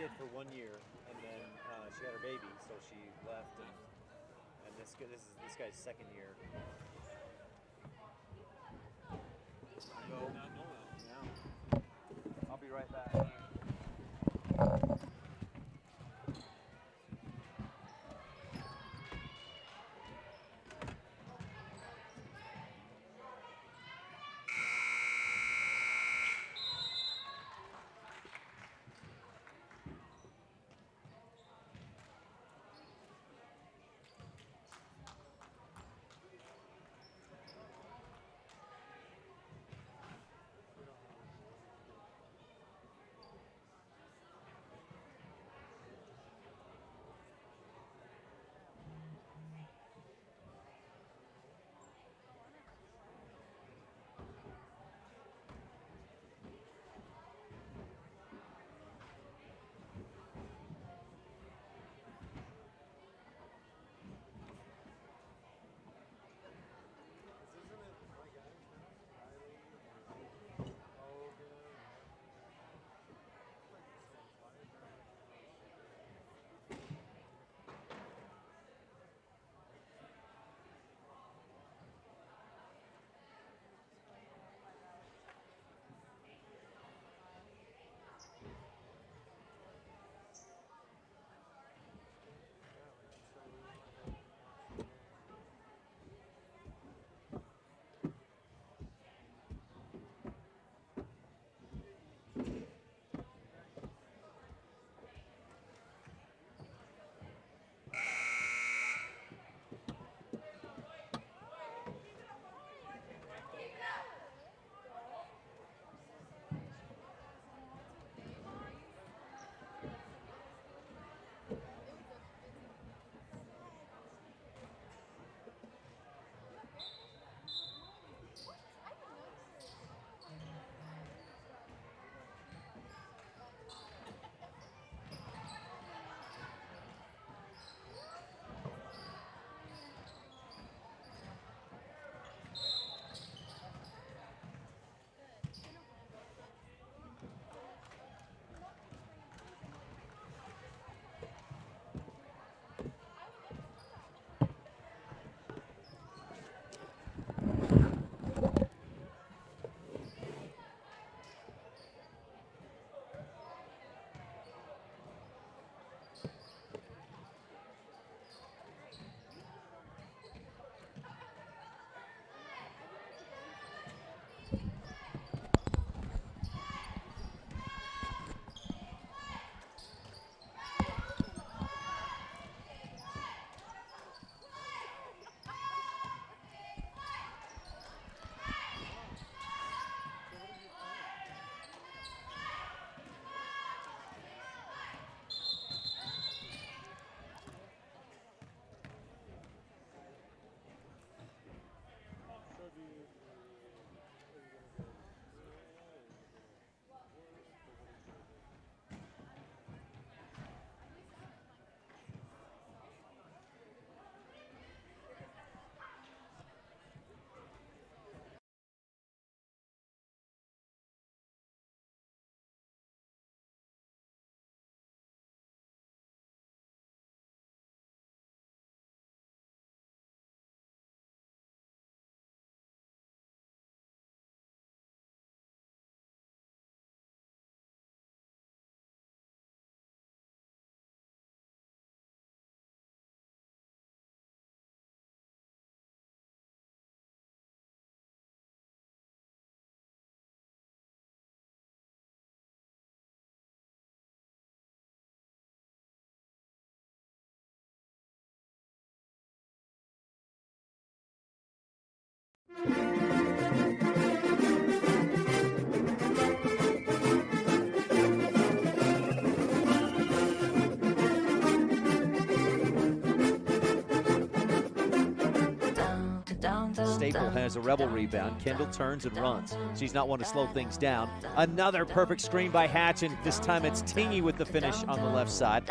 kid for 1 year, and then she had her baby, so she left, and this guy's second year. Go. Yeah. I'll be right back. Staple has a Rebel rebound. Kendall turns and runs. She's not one to slow things down. Another perfect screen by Hatch, and this time it's Tingy with the finish on the left side.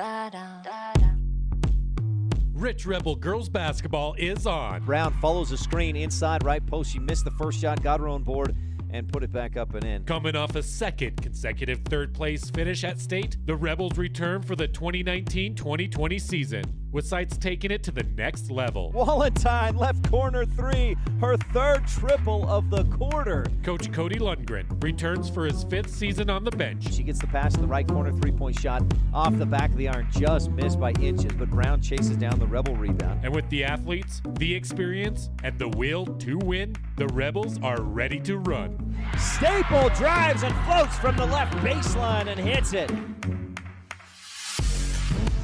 Rich Rebel girls basketball is on. Brown follows the screen inside right post. She missed the first shot, got her own board, and put it back up and in. Coming off a second consecutive third-place finish at state, the Rebels return for the 2019-2020 season, with sights taking it to the next level. Walentine, left corner 3, her third triple of the quarter. Coach Cody Lundgren returns for his 5th season on the bench. She gets the pass to the right corner, three-point shot off the back of the iron, just missed by inches, but Brown chases down the Rebel rebound. And with the athletes, the experience, and the will to win, the Rebels are ready to run. Staple drives and floats from the left baseline and hits it.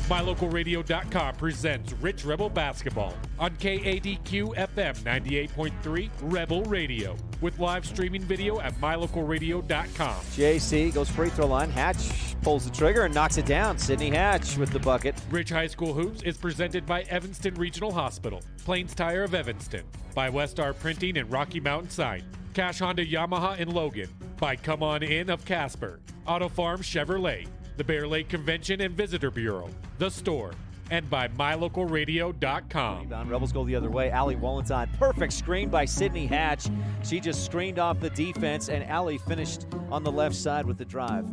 MyLocalRadio.com presents Rich Rebel Basketball on KADQ FM 98.3 Rebel Radio, with live streaming video at MyLocalRadio.com. JC goes free throw line. Hatch pulls the trigger and knocks it down. Sydney Hatch with the bucket. Rich High School Hoops is presented by Evanston Regional Hospital, Plains Tire of Evanston, by Westar Printing and Rocky Mountain Sign, Cash Honda Yamaha in Logan, by Come On In of Casper, Auto Farm Chevrolet, the Bear Lake Convention and Visitor Bureau, The Store, and by MyLocalRadio.com. Rebound, Rebels go the other way. Allie Walentine, perfect screen by Sydney Hatch. She just screened off the defense, and Allie finished on the left side with the drive.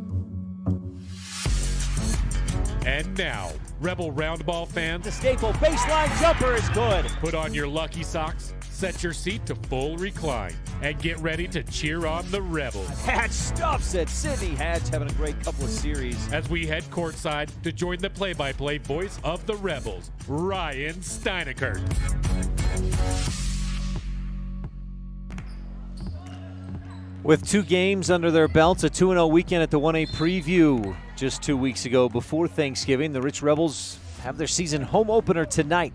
And now, Rebel Roundball fans, The Staple baseline jumper is good. put on your lucky socks, set your seat to full recline, and get ready to cheer on the Rebels. Hatch stuffs it. Sydney Hatch having a great couple of series. As we head courtside to join the play-by-play voice of the Rebels, Ryan Steineckert. With 2 games under their belts, a 2-0 weekend at the 1A preview just 2 weeks ago before Thanksgiving, the Rich Rebels have their season home opener tonight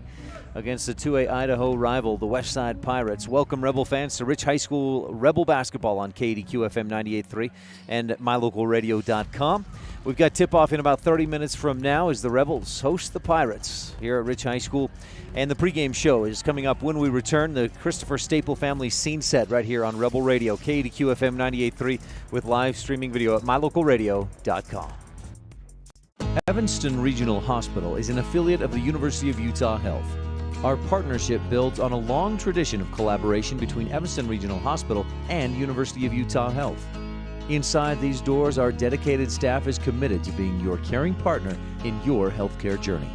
against the 2A Idaho rival, the Westside Pirates. Welcome, Rebel fans, to Rich High School Rebel Basketball on KDQ FM 98.3 and MyLocalRadio.com. We've got tip-off in about 30 minutes from now as the Rebels host the Pirates here at Rich High School. And the pregame show is coming up when we return. The Christopher Staple family scene set right here on Rebel Radio, KDQ FM 98.3, with live streaming video at MyLocalRadio.com. Evanston Regional Hospital is an affiliate of the University of Utah Health. Our partnership builds on a long tradition of collaboration between Evanston Regional Hospital and University of Utah Health. Inside these doors, our dedicated staff is committed to being your caring partner in your healthcare journey.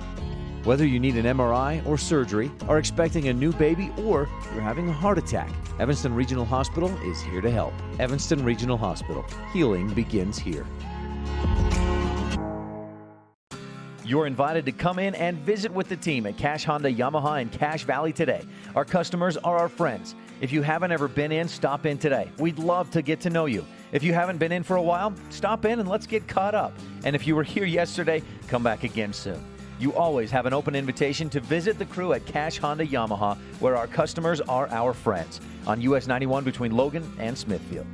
Whether you need an MRI or surgery, are expecting a new baby, or you're having a heart attack, Evanston Regional Hospital is here to help. Evanston Regional Hospital. Healing begins here. You're invited to come in and visit with the team at Cash Honda Yamaha in Cache Valley today. Our customers are our friends. If you haven't ever been in, stop in today. We'd love to get to know you. If you haven't been in for a while, stop in and let's get caught up. And if you were here yesterday, come back again soon. You always have an open invitation to visit the crew at Cash Honda Yamaha, where our customers are our friends, on US 91 between Logan and Smithfield.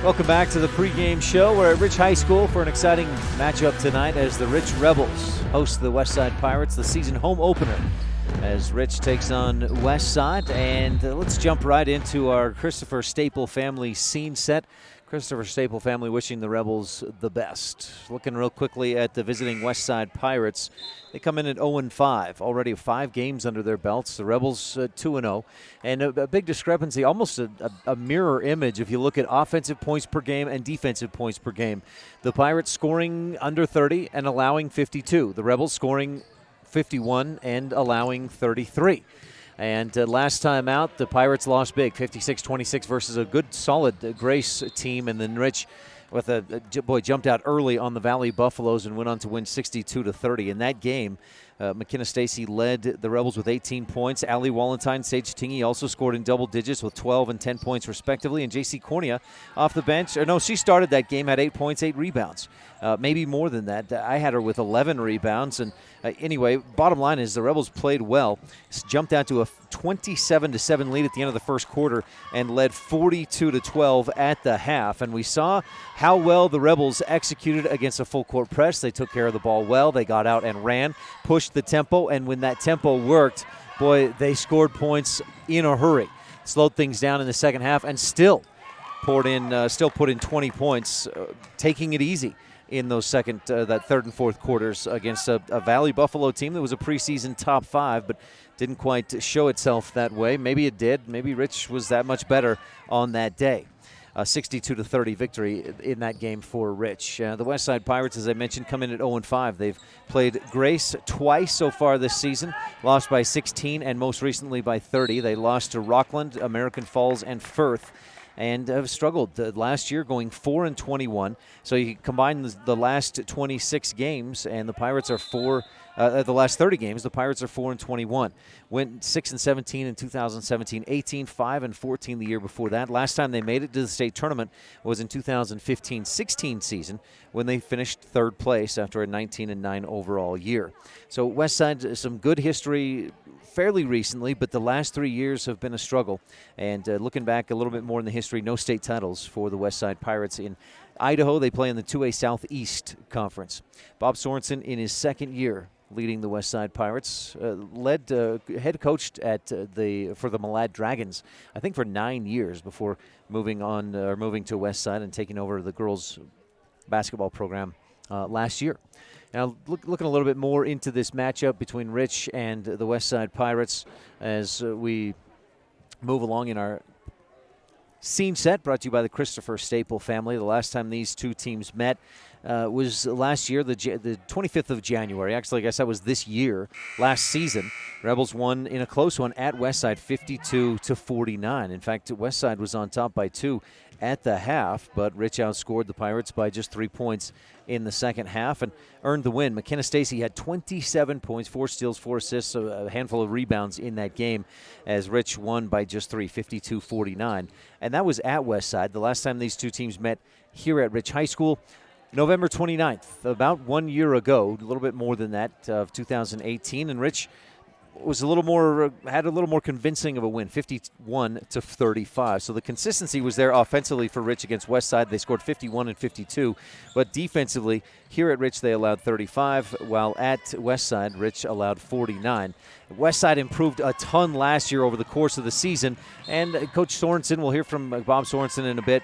Welcome back to the pregame show. We're at Rich High School for an exciting matchup tonight as the Rich Rebels host the Westside Pirates, the season home opener, as Rich takes on Westside. And let's jump right into our Christopher Staple family scene set. Christopher Staple family wishing the Rebels the best. Looking real quickly at the visiting Westside Pirates. They come in at 0-5, already 5 games under their belts. The Rebels 2-0. And a big discrepancy, almost a mirror image if you look at offensive points per game and defensive points per game. The Pirates scoring under 30 and allowing 52. The Rebels scoring 51 and allowing 33. And last time out, the Pirates lost big, 56-26 versus a good, solid Grace team. And then Rich, with jumped out early on the Valley Buffaloes and went on to win 62-30. In that game, McKenna Stacy led the Rebels with 18 points. Allie Walentine, Sage Tingy also scored in double digits with 12 and 10 points respectively. And J.C. Cornea off the bench. She started that game, had 8 points, 8 rebounds. Maybe more than that. I had her with 11 rebounds. And anyway, bottom line is the Rebels played well. Jumped out to a 27-7 lead at the end of the first quarter and led 42-12 at the half. And we saw how well the Rebels executed against a full court press. They took care of the ball well. They got out and ran, pushed the tempo, and when that tempo worked, boy, they scored points in a hurry. Slowed things down in the second half and still put in 20 points, taking it easy in those that third and fourth quarters against a Valley Buffalo team that was a preseason top 5, but didn't quite show itself that way. Maybe it did. Maybe Rich was that much better on that day. 62-30 victory in that game for Rich. The Westside Pirates, as I mentioned, come in at 0-5. They've played Grace twice so far this season, lost by 16 and most recently by 30. They lost to Rockland, American Falls, and Firth, and have struggled last year, going 4-21. So you combine the last 26 games, and the Pirates are the last 30 games, the Pirates are 4-21. Went 6-17 in 2017, 18-5-14 the year before that. Last time they made it to the state tournament was in 2015-16 season, when they finished third place after a 19-9 overall year. So Westside, some good history fairly recently, but the last 3 years have been a struggle. And looking back a little bit more in the history, no state titles for the Westside Pirates. In Idaho, they play in the 2A Southeast Conference. Bob Sorensen, in his second year leading the Westside Pirates, head coached for the Malad Dragons, I think for 9 years before moving to Westside and taking over the girls basketball program last year. Now, looking a little bit more into this matchup between Rich and the Westside Pirates as we move along in our scene set, brought to you by the Christopher Staple family. The last time these two teams met was last year, the 25th of January. Actually, I guess that was this year, last season. Rebels won in a close one at Westside, 52-49. In fact, Westside was on top by 2 at the half, but Rich outscored the Pirates by just 3 points in the second half and earned the win. McKenna Stacy had 27 points, 4 steals, 4 assists, a handful of rebounds in that game as Rich won by just 3, 52-49. And that was at Westside. The last time these two teams met here at Rich High School, November 29th, about 1 year ago, a little bit more than that, of 2018. And Rich was had a little more convincing of a win, 51-35. So the consistency was there offensively for Rich against Westside. They scored 51 and 52, but defensively here at Rich they allowed 35, while at Westside Rich allowed 49. Westside improved a ton last year over the course of the season, and Coach Sorensen, we'll hear from Bob Sorensen in a bit.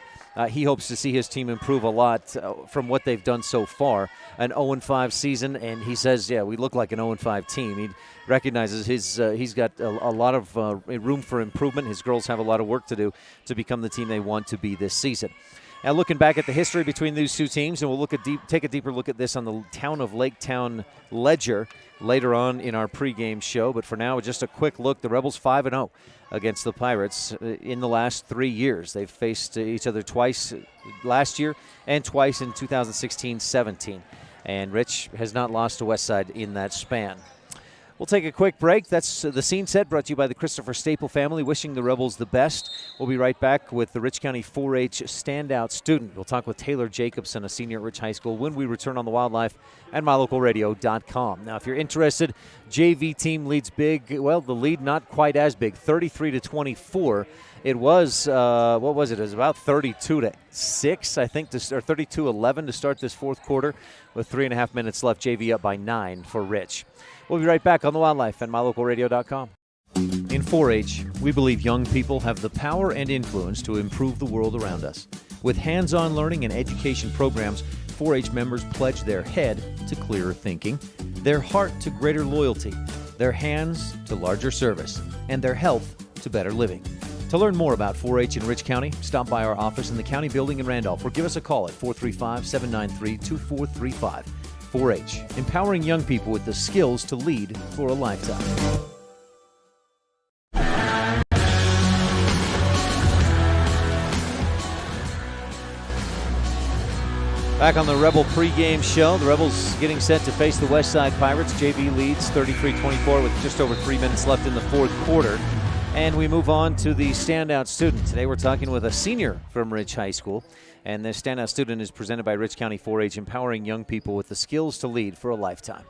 He hopes to see his team improve a lot from what they've done so far. An 0-5 season, and he says, yeah, we look like an 0-5 team. He recognizes he's got a lot of room for improvement. His girls have a lot of work to do to become the team they want to be this season. Now, looking back at the history between these two teams, and we'll take a deeper look at this on the Town of Lake Town Ledger later on in our pregame show. But for now, just a quick look. The Rebels 5-0 against the Pirates in the last 3 years. They've faced each other twice last year and twice in 2016-17. And Rich has not lost to Westside in that span. We'll take a quick break. That's the scene set, brought to you by the Christopher Staple family, wishing the Rebels the best. We'll be right back with the Rich County 4-H standout student. We'll talk with Taylor Jacobson, a senior at Rich High School, when we return on the Wildlife and MyLocalRadio.com. Now, if you're interested, JV team leads big. Well, the lead not quite as big, 33-24. It was, what was it? It was about 32-6, I think, or 32-11 to start this fourth quarter with 3.5 minutes left. JV up by 9 for Rich. We'll be right back on the Wildlife and MyLocalRadio.com. In 4-H, we believe young people have the power and influence to improve the world around us. With hands-on learning and education programs, 4-H members pledge their head to clearer thinking, their heart to greater loyalty, their hands to larger service, and their health to better living. To learn more about 4-H in Rich County, stop by our office in the county building in Randolph or give us a call at 435-793-2435. 4-H, empowering young people with the skills to lead for a lifetime. Back on the Rebel pregame show, the Rebels getting set to face the Westside Pirates. JV leads 33-24 with just over 3 minutes left in the fourth quarter. And we move on to the standout student. Today we're talking with a senior from Rich High School. And the standout student is presented by Rich County 4-H, empowering young people with the skills to lead for a lifetime.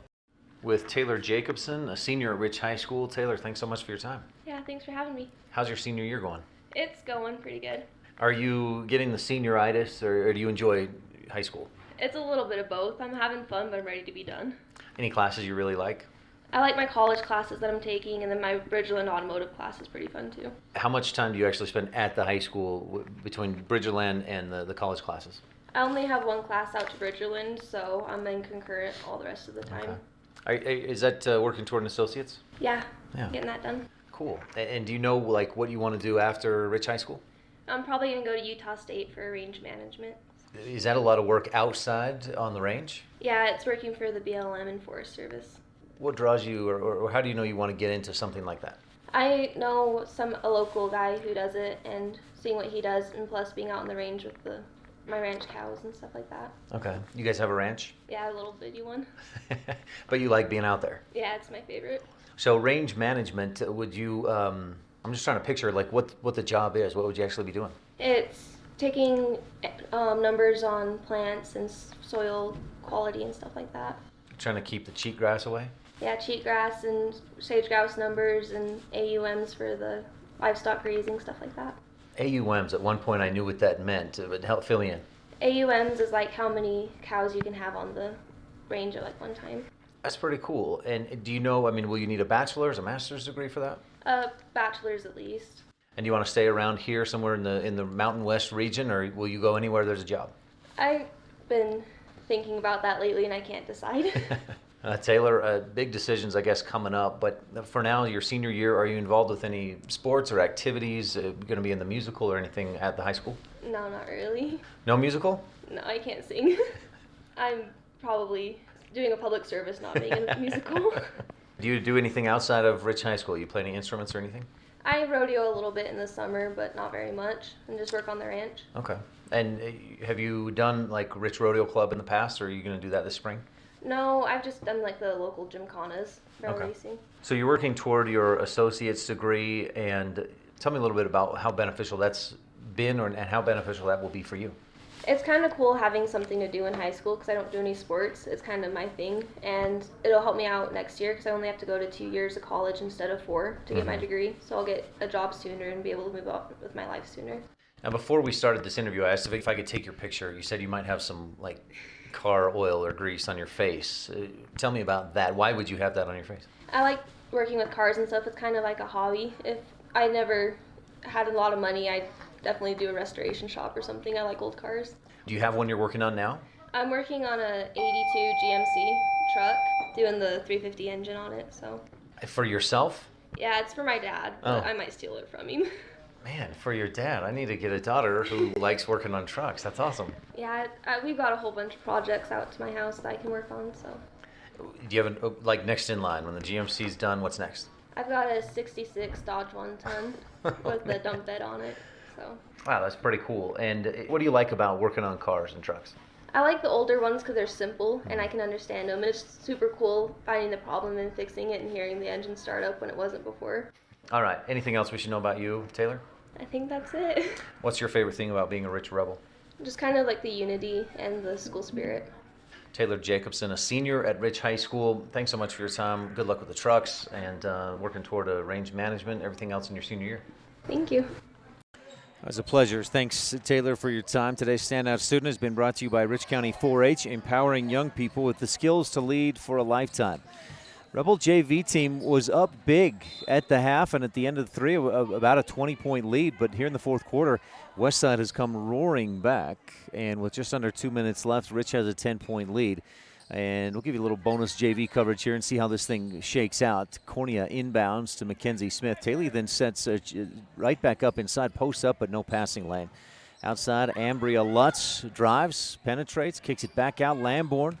With Taylor Jacobson, a senior at Rich High School. Taylor, thanks so much for your time. Yeah, thanks for having me. How's your senior year going? It's going pretty good. Are you getting the senioritis, or do you enjoy high school? It's a little bit of both. I'm having fun, but I'm ready to be done. Any classes you really like? I like my college classes that I'm taking, and then my Bridgerland automotive class is pretty fun too. How much time do you actually spend at the high school between Bridgerland and the college classes? I only have one class out to Bridgerland, so I'm in concurrent all the rest of the time. Is that working toward an associate's? Yeah, Yeah. getting that done. Cool. And do you know like what you want to do after Rich High School? I'm probably going to go to Utah State for range management. Is that a lot of work outside on the range? Yeah, it's working for the BLM and Forest Service. What draws you, or how do you know you want to get into something like that? I know a local guy who does it, and seeing what he does, and plus being out on the range with my ranch cows and stuff like that. Okay. You guys have a ranch? Yeah, a little bitty one. But you like being out there? Yeah, it's my favorite. So range management, would you, I'm just trying to picture like what the job is. What would you actually be doing? It's taking numbers on plants and soil quality and stuff like that. Trying to keep the cheatgrass away? Yeah, cheatgrass and sage grouse numbers and AUMs for the livestock grazing, stuff like that. AUMs, at one point I knew what that meant, but help fill me in. AUMs is like how many cows you can have on the range at like one time. That's pretty cool. And do you know, I mean, will you need a bachelor's, a master's degree for that? Bachelor's at least. And do you want to stay around here somewhere in the Mountain West region, or will you go anywhere there's a job? I've been thinking about that lately and I can't decide. Taylor, big decisions, I guess, coming up. But for now, your senior year, are you involved with any sports or activities? Going to be in the musical or anything at the high school? No, not really. No musical? No, I can't sing. I'm probably doing a public service, not being in a musical. Do you do anything outside of Rich High School? You play any instruments or anything? I rodeo a little bit in the summer, but not very much, and just work on the ranch. Okay. And have you done like Rich Rodeo Club in the past, or are you going to do that this spring? No, I've just done like the local gymkhanas, barrel racing. So you're working toward your associate's degree, and tell me a little bit about how beneficial that's been, and how beneficial that will be for you. It's kind of cool having something to do in high school because I don't do any sports. It's kind of my thing, and it'll help me out next year because I only have to go to 2 years of college instead of 4 to get my degree. So I'll get a job sooner and be able to move on with my life sooner. Now, before we started this interview, I asked if I could take your picture. You said you might have some like car oil or grease on your face. Tell me about that. Why would you have that on your face? I like working with cars and stuff. It's kind of like a hobby. If I never had a lot of money, I'd definitely do a restoration shop or something. I like old cars. Do you have one you're working on now? I'm working on a 82 GMC truck, doing the 350 engine on it, so. For yourself? Yeah, it's for my dad, but I might steal it from him. Man, for your dad. I need to get a daughter who likes working on trucks. That's awesome. Yeah, we've got a whole bunch of projects out to my house that I can work on, so. Do you have like next in line when the GMC's done? What's next? I've got a 66 Dodge 1-ton with the dump bed on it, so. Wow, that's pretty cool. And what do you like about working on cars and trucks? I like the older ones because they're simple and I can understand them. And it's super cool finding the problem and fixing it and hearing the engine start up when it wasn't before. All right. Anything else we should know about you, Taylor? I think that's it. What's your favorite thing about being a Rich Rebel? Just kind of like the unity and the school spirit. Taylor Jacobson, a senior at Rich High School. Thanks so much for your time. Good luck with the trucks and working toward a range management, everything else in your senior year. Thank you. It was a pleasure. Thanks, Taylor, for your time. Today's Standout Student has been brought to you by Rich County 4-H, empowering young people with the skills to lead for a lifetime. Rebel JV team was up big at the half and at the end of the three, about a 20-point lead. But here in the fourth quarter, Westside has come roaring back. And with just under 2 minutes left, Rich has a 10-point lead. And we'll give you a little bonus JV coverage here and see how this thing shakes out. Cornea inbounds to Mackenzie Smith. Taylor then sets right back up inside, post up, but no passing lane. Outside, Ambria Lutz drives, penetrates, kicks it back out. Lamborn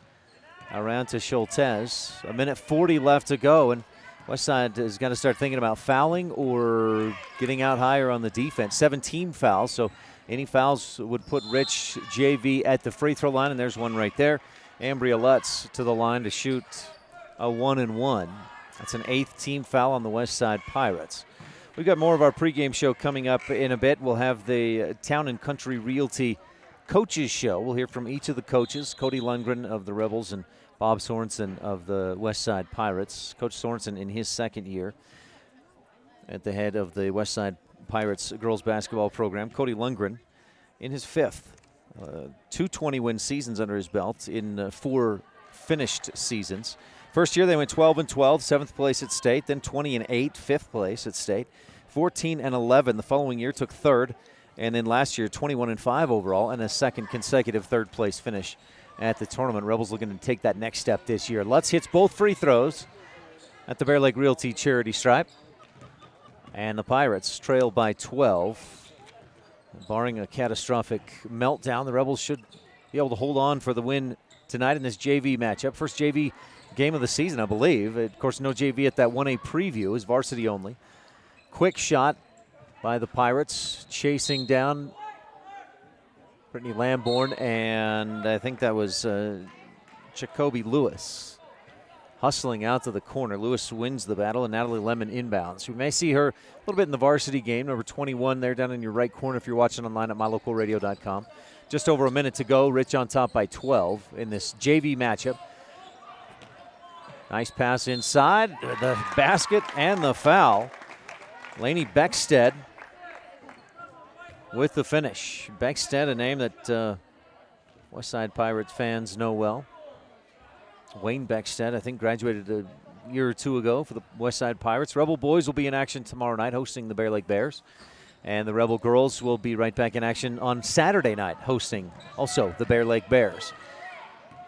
around to Schultez. 1:40 left to go, and Westside has got to start thinking about fouling or getting out higher on the defense. 17 fouls, so any fouls would put Rich JV at the free throw line, and there's one right there. Ambria Lutz to the line to shoot a 1-and-1. That's an 8th team foul on the Westside Pirates. We've got more of our pregame show coming up in a bit. We'll have the Town and Country Realty Coaches Show. We'll hear from each of the coaches, Cody Lundgren of the Rebels and Bob Sorensen of the Westside Pirates. Coach Sorensen in his second year at the head of the Westside Pirates girls basketball program. Cody Lundgren in his 5th. 2 20-win seasons under his belt in 4 finished seasons. First year they went 12-12, 7th place at state, then 20-8, 5th place at state. 14-11 the following year, took 3rd And then last year, 21-5 overall, and a second consecutive third-place finish at the tournament. Rebels looking to take that next step this year. Lutz hits both free throws at the Bear Lake Realty charity stripe. And the Pirates trail by 12. Barring a catastrophic meltdown, the Rebels should be able to hold on for the win tonight in this JV matchup. First JV game of the season, I believe. Of course, no JV at that 1A preview. Is varsity only. Quick shot by the Pirates, chasing down Brittany Lamborn, and I think that was Jacoby Lewis hustling out to the corner. Lewis wins the battle, and Natalie Lemon inbounds. We may see her a little bit in the varsity game, number 21 there down in your right corner if you're watching online at mylocalradio.com. Just over a minute to go. Rich on top by 12 in this JV matchup. Nice pass inside, the basket and the foul. Lainey Beckstead with the finish. Beckstead, a name that Westside Pirates fans know well. Wayne Beckstead, I think, graduated a year or two ago for the Westside Pirates. Rebel boys will be in action tomorrow night hosting the Bear Lake Bears. And the Rebel girls will be right back in action on Saturday night hosting also the Bear Lake Bears.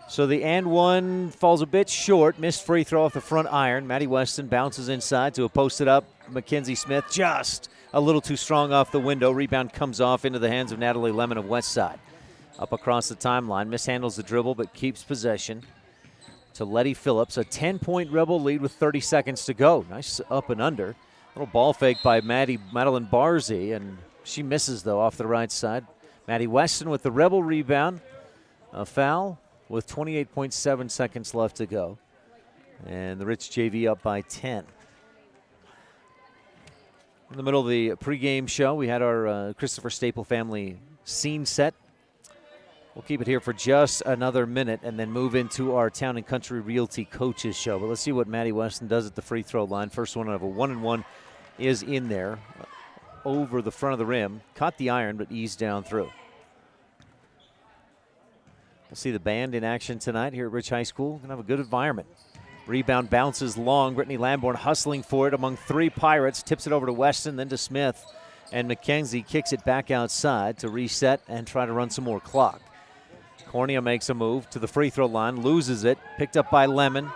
So the and one falls a bit short. Missed free throw off the front iron. Maddie Weston bounces inside to a posted up Mackenzie Smith. Just a little too strong off the window. Rebound comes off into the hands of Natalie Lemon of Westside. Up across the timeline. Mishandles the dribble but keeps possession to Letty Phillips. A 10-point Rebel lead with 30 seconds to go. Nice up and under. Little ball fake by Madeline Barzy, and she misses, though, off the right side. Maddie Weston with the Rebel rebound. A foul with 28.7 seconds left to go. And the Rich JV up by 10. In the middle of the pregame show, we had our Christopher Staple family scene set. We'll keep it here for just another minute and then move into our Town and Country Realty Coaches show. But let's see what Maddie Weston does at the free throw line. First one of a 1-and-1 is in there over the front of the rim. Caught the iron, but eased down through. We'll see the band in action tonight here at Rich High School. Going to have a good environment. Rebound bounces long. Brittany Lamborn hustling for it among three Pirates. Tips it over to Weston, then to Smith. And McKenzie kicks it back outside to reset and try to run some more clock. Cornea makes a move to the free throw line, loses it, picked up by Lemon.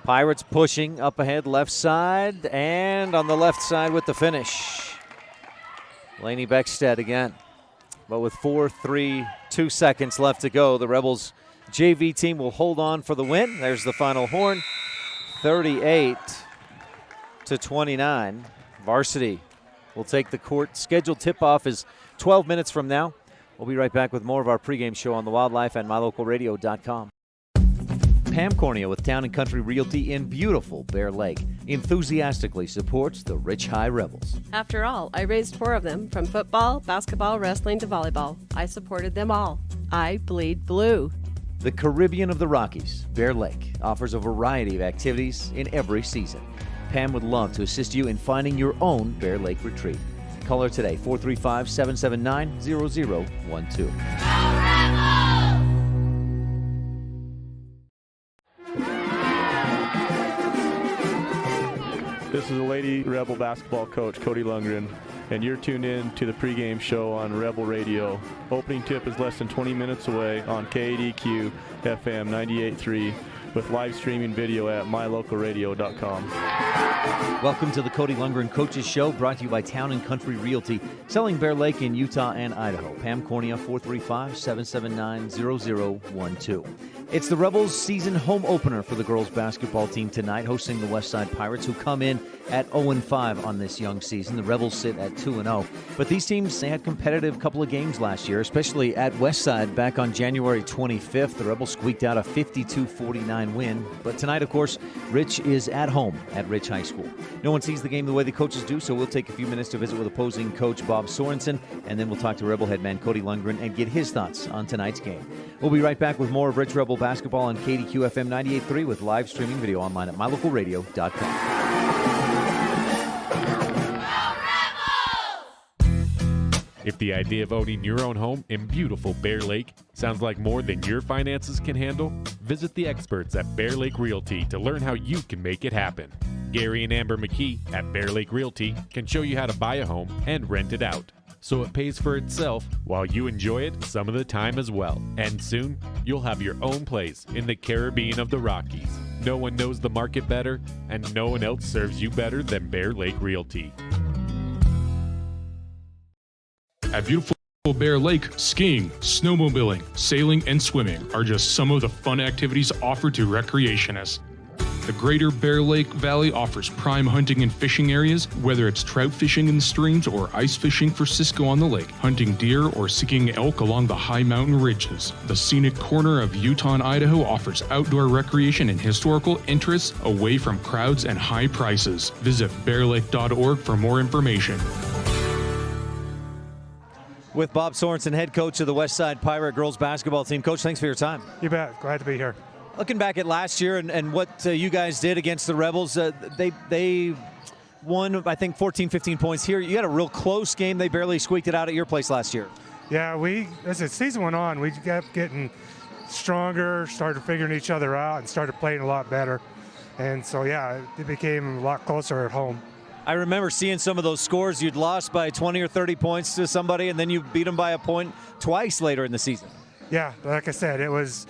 Pirates pushing up ahead left side, and on the left side with the finish. Lainey Beckstead again. But with 4-3-2 seconds left to go, the Rebels JV team will hold on for the win. There's the final horn, 38-29. Varsity will take the court. Scheduled tip-off is 12 minutes from now. We'll be right back with more of our pregame show on the Wildlife and mylocalradio.com. Pam Cornea with Town and Country Realty in beautiful Bear Lake enthusiastically supports the Rich High Rebels. After all, I raised 4 of them, from football, basketball, wrestling to volleyball. I supported them all. I bleed blue. The Caribbean of the Rockies, Bear Lake, offers a variety of activities in every season. Pam would love to assist you in finding your own Bear Lake retreat. Call her today, 435-779-0012. This is the Lady Rebel basketball coach, Cody Lundgren, and you're tuned in to the pregame show on Rebel Radio. Opening tip is less than 20 minutes away on KDQ FM 98.3 with live streaming video at mylocalradio.com. Welcome to the Cody Lundgren Coaches Show, brought to you by Town and Country Realty, selling Bear Lake in Utah and Idaho. Pam Cornea, 435-779-0012. It's the Rebels' season home opener for the girls basketball team tonight, hosting the Westside Pirates, who come in at 0-5 on this young season. The Rebels sit at 2-0. But these teams, they had competitive couple of games last year, especially at Westside back on January 25th. The Rebels squeaked out a 52-49 win. But tonight, of course, Rich is at home at Rich High School. No one sees the game the way the coaches do, so we'll take a few minutes to visit with opposing coach Bob Sorensen, and then we'll talk to Rebel head man Cody Lundgren and get his thoughts on tonight's game. We'll be right back with more of Rich Rebel basketball on KDQ FM 98.3 with live streaming video online at mylocalradio.com. If the idea of owning your own home in beautiful Bear Lake sounds like more than your finances can handle, visit the experts at Bear Lake Realty to learn how you can make it happen. Gary and Amber McKee at Bear Lake Realty can show you how to buy a home and rent it out. so it pays for itself while you enjoy it some of the time as well. And soon, you'll have your own place in the Caribbean of the Rockies. No one knows the market better, and no one else serves you better than Bear Lake Realty. At beautiful Bear Lake, skiing, snowmobiling, sailing, and swimming are just some of the fun activities offered to recreationists. The Greater Bear Lake Valley offers prime hunting and fishing areas, whether it's trout fishing in the streams or ice fishing for Cisco on the lake, hunting deer or seeking elk along the high mountain ridges. The scenic corner of Utah and Idaho offers outdoor recreation and historical interests away from crowds and high prices. Visit bearlake.org for more information. With Bob Sorensen, head coach of the Westside Pirate girls basketball team. Coach, thanks for your time. You bet. Glad to be here. Looking back at last year and what you guys did against the Rebels, they won, I think, 14, 15 points here. You had a real close game. They barely squeaked it out at your place last year. Yeah, as the season went on, we kept getting stronger, started figuring each other out, and started playing a lot better. And so, yeah, it became a lot closer at home. I remember seeing some of those scores. You'd lost by 20 or 30 points to somebody, and then you beat them by a point twice later in the season. Yeah, like I said, it was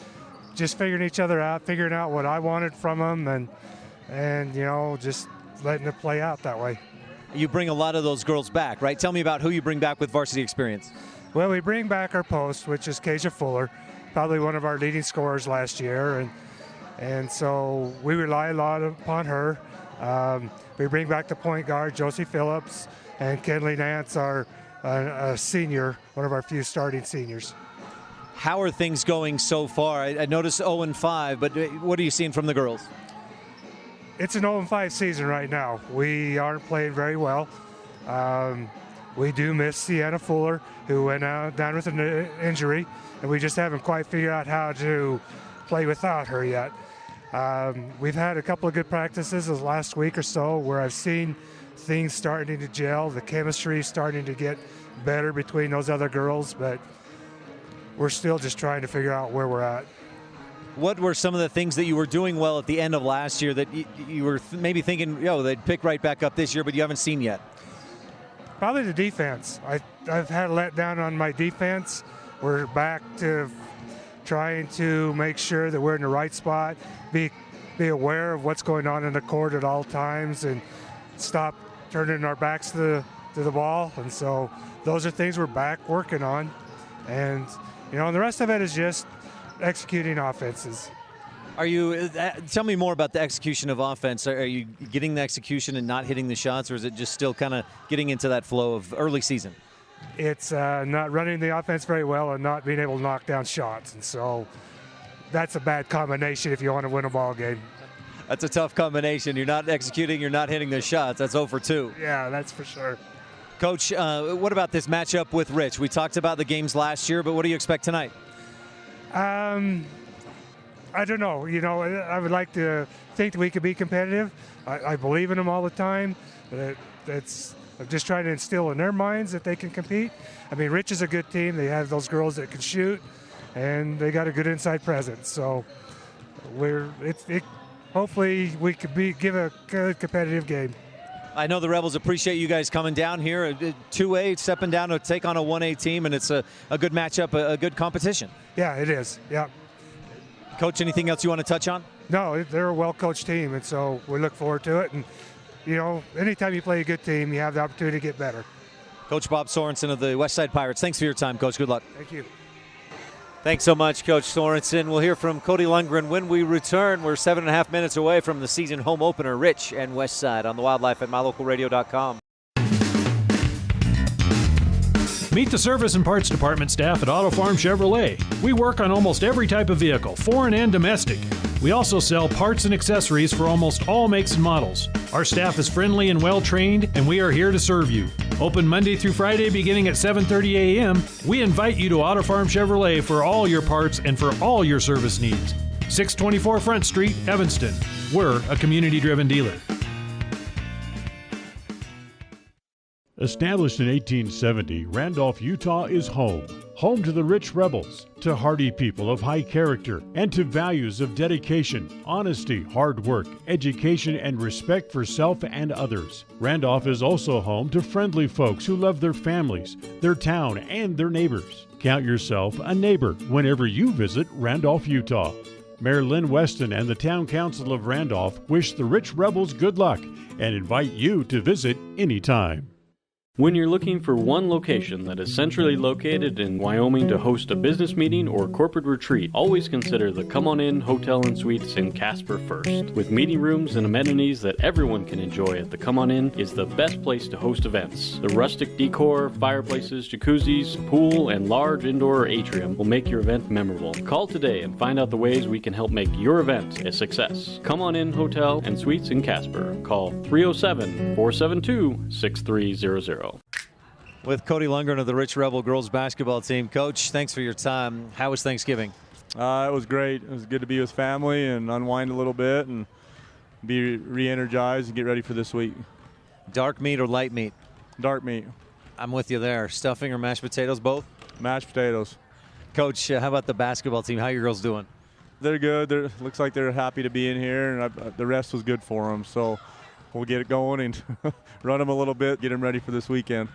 just figuring each other out, figuring out what I wanted from them, and you know, just letting it play out that way. You bring a lot of those girls back, right? Tell me about who you bring back with varsity experience. Well, we bring back our post, which is Kasia Fuller, probably one of our leading scorers last year, and so we rely a lot upon her. We bring back the point guard, Josie Phillips, and Kenley Nance, our a senior, one of our few starting seniors. How are things going so far? I noticed 0-5, but what are you seeing from the girls? It's an 0-5 season right now. We aren't playing very well. We do miss Sienna Fuller, who went down with an injury, and we just haven't quite figured out how to play without her yet. We've had a couple of good practices the last week or so where I've seen things starting to gel, the chemistry starting to get better between those other girls, but we're still just trying to figure out where we're at. What were some of the things that you were doing well at the end of last year that you were maybe thinking, they'd pick right back up this year, but you haven't seen yet? Probably the defense. I've had a letdown on my defense. We're back to trying to make sure that we're in the right spot, be aware of what's going on in the court at all times, and stop turning our backs to the ball. And so those are things we're back working on. And, and the rest of it is just executing offenses. Are you, tell me more about the execution of offense. Are you getting the execution and not hitting the shots, or is it just still kind of getting into that flow of early season? It's not running the offense very well and not being able to knock down shots. And so that's a bad combination if you want to win a ball game. That's a tough combination. You're not executing, you're not hitting the shots. That's 0 for 2. Yeah, that's for sure. Coach, what about this matchup with Rich? We talked about the games last year, but what do you expect tonight? I don't know. I would like to think that we could be competitive. I believe in them all the time. I'm just trying to instill in their minds that they can compete. I mean, Rich is a good team. They have those girls that can shoot, and they got a good inside presence. So hopefully we could give a good competitive game. I know the Rebels appreciate you guys coming down here, 2A, stepping down to take on a 1A team, and it's a good matchup, a good competition. Yeah, it is. Yeah. Coach, anything else you want to touch on? No, they're a well-coached team, and so we look forward to it. And, anytime you play a good team, you have the opportunity to get better. Coach Bob Sorensen of the Westside Pirates, thanks for your time, Coach. Good luck. Thank you. Thanks so much, Coach Sorensen. We'll hear from Cody Lundgren when we return. We're 7.5 minutes away from the season home opener, Rich and Westside, on the Wildlife at MyLocalRadio.com. Meet the service and parts department staff at Auto Farm Chevrolet. We work on almost every type of vehicle, foreign and domestic. We also sell parts and accessories for almost all makes and models. Our staff is friendly and well-trained, and we are here to serve you. Open Monday through Friday beginning at 7:30 a.m., we invite you to Auto Farm Chevrolet for all your parts and for all your service needs. 624 Front Street, Evanston. We're a community-driven dealer. Established in 1870, Randolph, Utah is home. Home to the rich rebels, to hardy people of high character, and to values of dedication, honesty, hard work, education, and respect for self and others. Randolph is also home to friendly folks who love their families, their town, and their neighbors. Count yourself a neighbor whenever you visit Randolph, Utah. Mayor Lynn Weston and the Town Council of Randolph wish the rich rebels good luck and invite you to visit anytime. When you're looking for one location that is centrally located in Wyoming to host a business meeting or corporate retreat, always consider the Come On In Hotel and Suites in Casper first. With meeting rooms and amenities that everyone can enjoy at the Come On In is the best place to host events. The rustic decor, fireplaces, jacuzzis, pool, and large indoor atrium will make your event memorable. Call today and find out the ways we can help make your event a success. Come On In Hotel and Suites in Casper. Call 307-472-6300. With Cody Lundgren of the Rich Rebel girls basketball team. Coach, thanks for your time. How was Thanksgiving? It was great. It was good to be with family and unwind a little bit and be re-energized and get ready for this week. Dark meat or light meat? Dark meat. I'm with you there. Stuffing or mashed potatoes, both? Mashed potatoes. Coach, how about the basketball team? How are your girls doing? They're good. Looks like they're happy to be in here, and the rest was good for them. So we'll get it going and run them a little bit, get them ready for this weekend.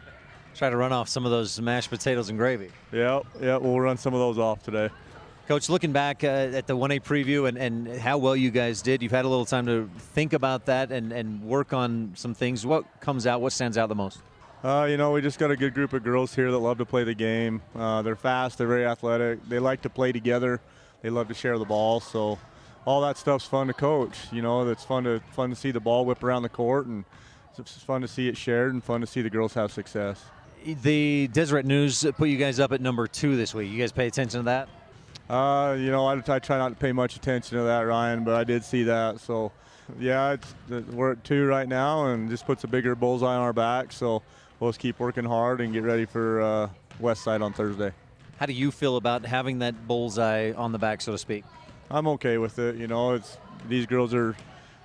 Try to run off some of those mashed potatoes and gravy. Yeah, we'll run some of those off today. Coach, looking back at the 1A preview and how well you guys did, you've had a little time to think about that and work on some things. What comes out, what stands out the most? We just got a good group of girls here that love to play the game. They're fast, they're very athletic, they like to play together, they love to share the ball, so all that stuff's fun to coach. It's fun to see the ball whip around the court, and it's fun to see it shared and fun to see the girls have success. The Deseret News put you guys up at number 2 this week. You guys pay attention to that? I try not to pay much attention to that, Ryan, but I did see that. So, yeah, we're at 2 right now, and just puts a bigger bullseye on our back. So we'll just keep working hard and get ready for Westside on Thursday. How do you feel about having that bullseye on the back, so to speak? I'm okay with it. These girls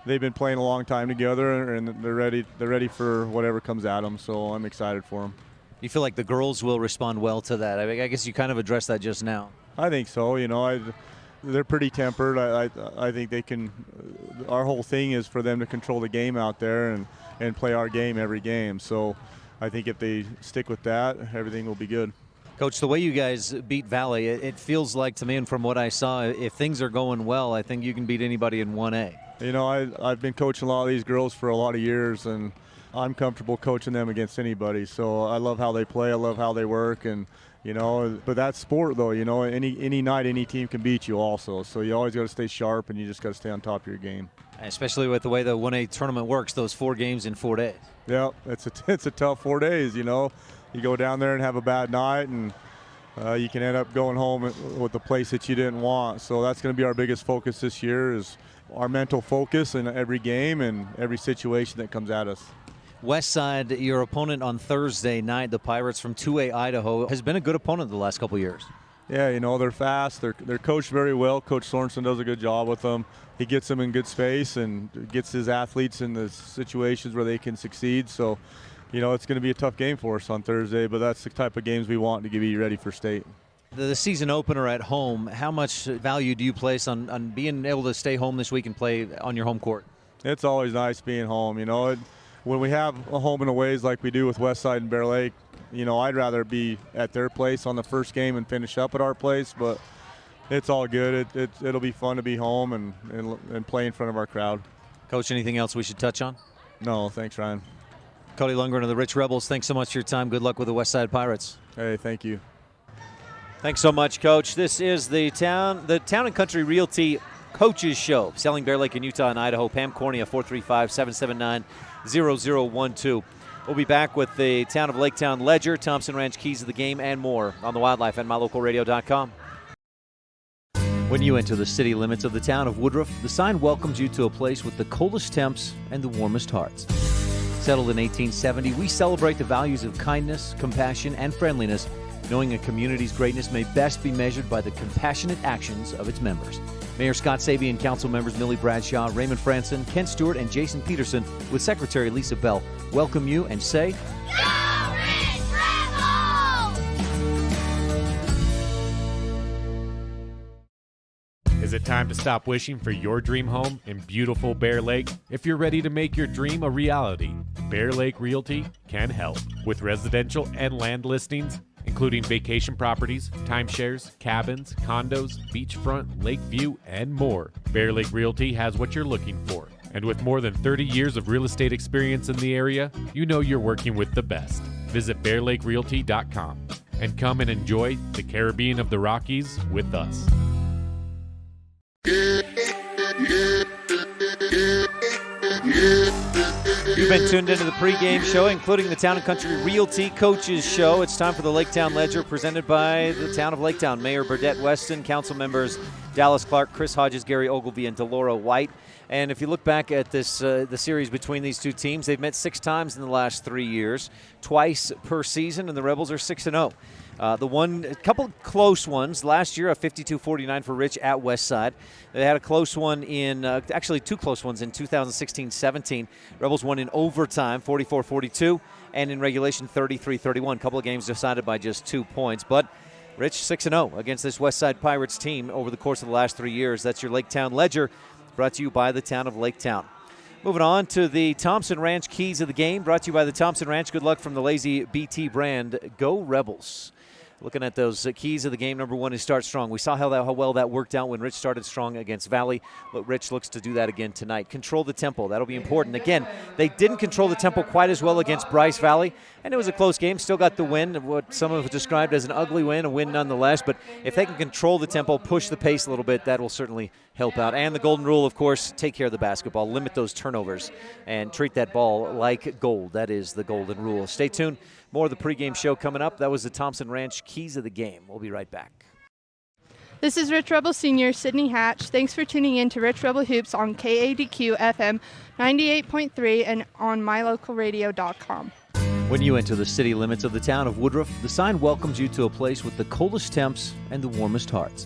they've been playing a long time together, and they're ready for whatever comes at them. So I'm excited for them. You feel like the girls will respond well to that? I guess you kind of addressed that just now. I think so. They're pretty tempered. I think they can. Our whole thing is for them to control the game out there and play our game every game. So I think if they stick with that, everything will be good. Coach, the way you guys beat Valley, it feels like to me, and from what I saw, if things are going well, I think you can beat anybody in 1A. I've been coaching a lot of these girls for a lot of years, and I'm comfortable coaching them against anybody. So I love how they play. I love how they work. And, but that's sport, though. Any night, any team can beat you also. So you always got to stay sharp, and you just got to stay on top of your game. Especially with the way the 1A tournament works, those 4 games in 4 days. Yeah, it's a tough 4 days, You go down there and have a bad night, and you can end up going home with a place that you didn't want. So that's going to be our biggest focus this year, is our mental focus in every game and every situation that comes at us. Westside, your opponent on Thursday night, the Pirates from 2A Idaho, has been a good opponent the last couple years. Yeah, they're fast. They're coached very well. Coach Sorensen does a good job with them. He gets them in good space and gets his athletes in the situations where they can succeed. So, it's going to be a tough game for us on Thursday, but that's the type of games we want to be ready for state. The season opener at home, how much value do you place on being able to stay home this week and play on your home court? It's always nice being home. When we have a home and aways like we do with Westside and Bear Lake, I'd rather be at their place on the first game and finish up at our place, but it's all good. It'll be fun to be home and play in front of our crowd. Coach, anything else we should touch on? No, thanks, Ryan. Cody Lundgren of the Rich Rebels, thanks so much for your time. Good luck with the Westside Pirates. Hey, thank you. Thanks so much, Coach. This is the Town and Country Realty Coaches Show. Selling Bear Lake in Utah and Idaho. Pam Cornea, 435-779-0012. We'll be back with the Town of Laketown Ledger, Thompson Ranch Keys of the Game, and more on the Wildlife and MyLocalRadio.com. When you enter the city limits of the town of Woodruff, the sign welcomes you to a place with the coldest temps and the warmest hearts. Settled in 1870, we celebrate the values of kindness, compassion, and friendliness, knowing a community's greatness may best be measured by the compassionate actions of its members. Mayor Scott Sabian, council members Millie Bradshaw, Raymond Franson, Kent Stewart, and Jason Peterson, with Secretary Lisa Bell, welcome you and say... Yeah! Is it time to stop wishing for your dream home in beautiful Bear Lake? If you're ready to make your dream a reality, Bear Lake Realty can help. With residential and land listings, including vacation properties, timeshares, cabins, condos, beachfront, lake view, and more, Bear Lake Realty has what you're looking for. And with more than 30 years of real estate experience in the area, you know you're working with the best. Visit bearlakerealty.com and come and enjoy the Caribbean of the Rockies with us. You've been tuned into the pregame show, including the Town & Country Realty Coaches Show. It's time for the Laketown Ledger, presented by the Town of Laketown. Mayor Burdett Weston, council members Dallas Clark, Chris Hodges, Gary Ogilvie, and Delora White. And if you look back at this, the series between these two teams, they've met 6 times in the last 3 years, twice per season, and the Rebels are 6-0. A couple close ones. Last year, a 52-49 for Rich at Westside. They had a close one actually 2 close ones in 2016-17. Rebels won in overtime, 44-42, and in regulation, 33-31. A couple of games decided by just 2 points. But Rich, 6-0 against this Westside Pirates team over the course of the last 3 years. That's your Laketown Ledger, brought to you by the Town of Laketown. Moving on to the Thompson Ranch Keys of the Game, brought to you by the Thompson Ranch. Good luck from the Lazy BT brand. Go Rebels. Looking at those keys of the game, number 1 is start strong. We saw how well that worked out when Rich started strong against Valley. But Rich looks to do that again tonight. Control the tempo. That'll be important. Again, they didn't control the tempo quite as well against Bryce Valley, and it was a close game. Still got the win, what some have described as an ugly win, a win nonetheless. But if they can control the tempo, push the pace a little bit, that will certainly help out. And the golden rule, of course, take care of the basketball, limit those turnovers, and treat that ball like gold. That is the golden rule. Stay tuned. More of the pregame show coming up. That was the Thompson Ranch Keys of the Game. We'll be right back. This is Rich Rebel Senior Sydney Hatch. Thanks for tuning in to Rich Rebel Hoops on KADQ FM 98.3 and on mylocalradio.com. When you enter the city limits of the town of Woodruff, the sign welcomes you to a place with the coldest temps and the warmest hearts.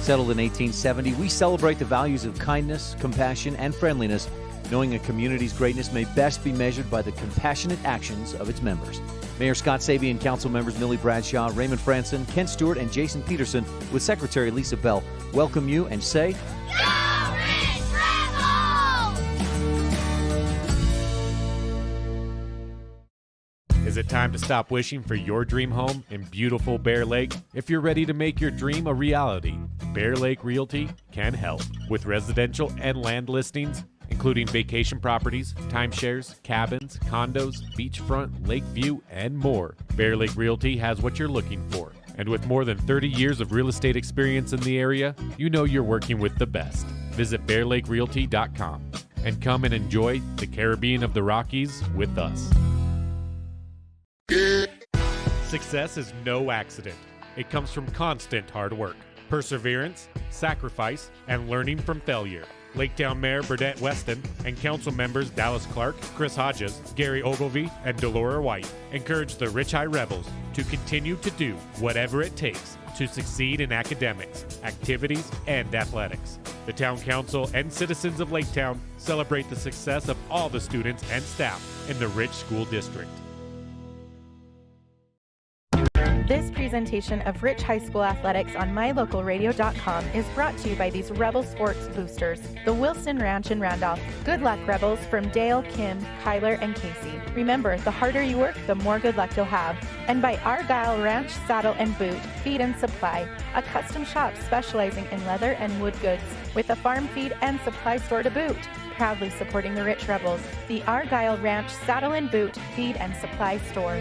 Settled in 1870, we celebrate the values of kindness, compassion, and friendliness, knowing a community's greatness may best be measured by the compassionate actions of its members. Mayor Scott Sabie and council members Millie Bradshaw, Raymond Franson, Ken Stewart, and Jason Peterson with Secretary Lisa Bell welcome you and say, Go Rich Rebels! Is it time to stop wishing for your dream home in beautiful Bear Lake? If you're ready to make your dream a reality, Bear Lake Realty can help. With residential and land listings, including vacation properties, timeshares, cabins, condos, beachfront, lake view, and more, Bear Lake Realty has what you're looking for. And with more than 30 years of real estate experience in the area, you know you're working with the best. Visit bearlakerealty.com and come and enjoy the Caribbean of the Rockies with us. Success is no accident. It comes from constant hard work, perseverance, sacrifice, and learning from failure. Laketown Mayor Burdett Weston and council members Dallas Clark, Chris Hodges, Gary Ogilvie, and Delora White encourage the Rich High Rebels to continue to do whatever it takes to succeed in academics, activities, and athletics. The town council and citizens of Laketown celebrate the success of all the students and staff in the Rich School District. This presentation of Rich High School Athletics on mylocalradio.com is brought to you by these Rebel Sports Boosters, the Wilson Ranch in Randolph. Good luck, Rebels, from Dale, Kim, Kyler, and Casey. Remember, the harder you work, the more good luck you'll have. And by Argyle Ranch Saddle and Boot, Feed and Supply, a custom shop specializing in leather and wood goods, with a farm feed and supply store to boot. Proudly supporting the Rich Rebels, the Argyle Ranch Saddle and Boot, Feed and Supply Store.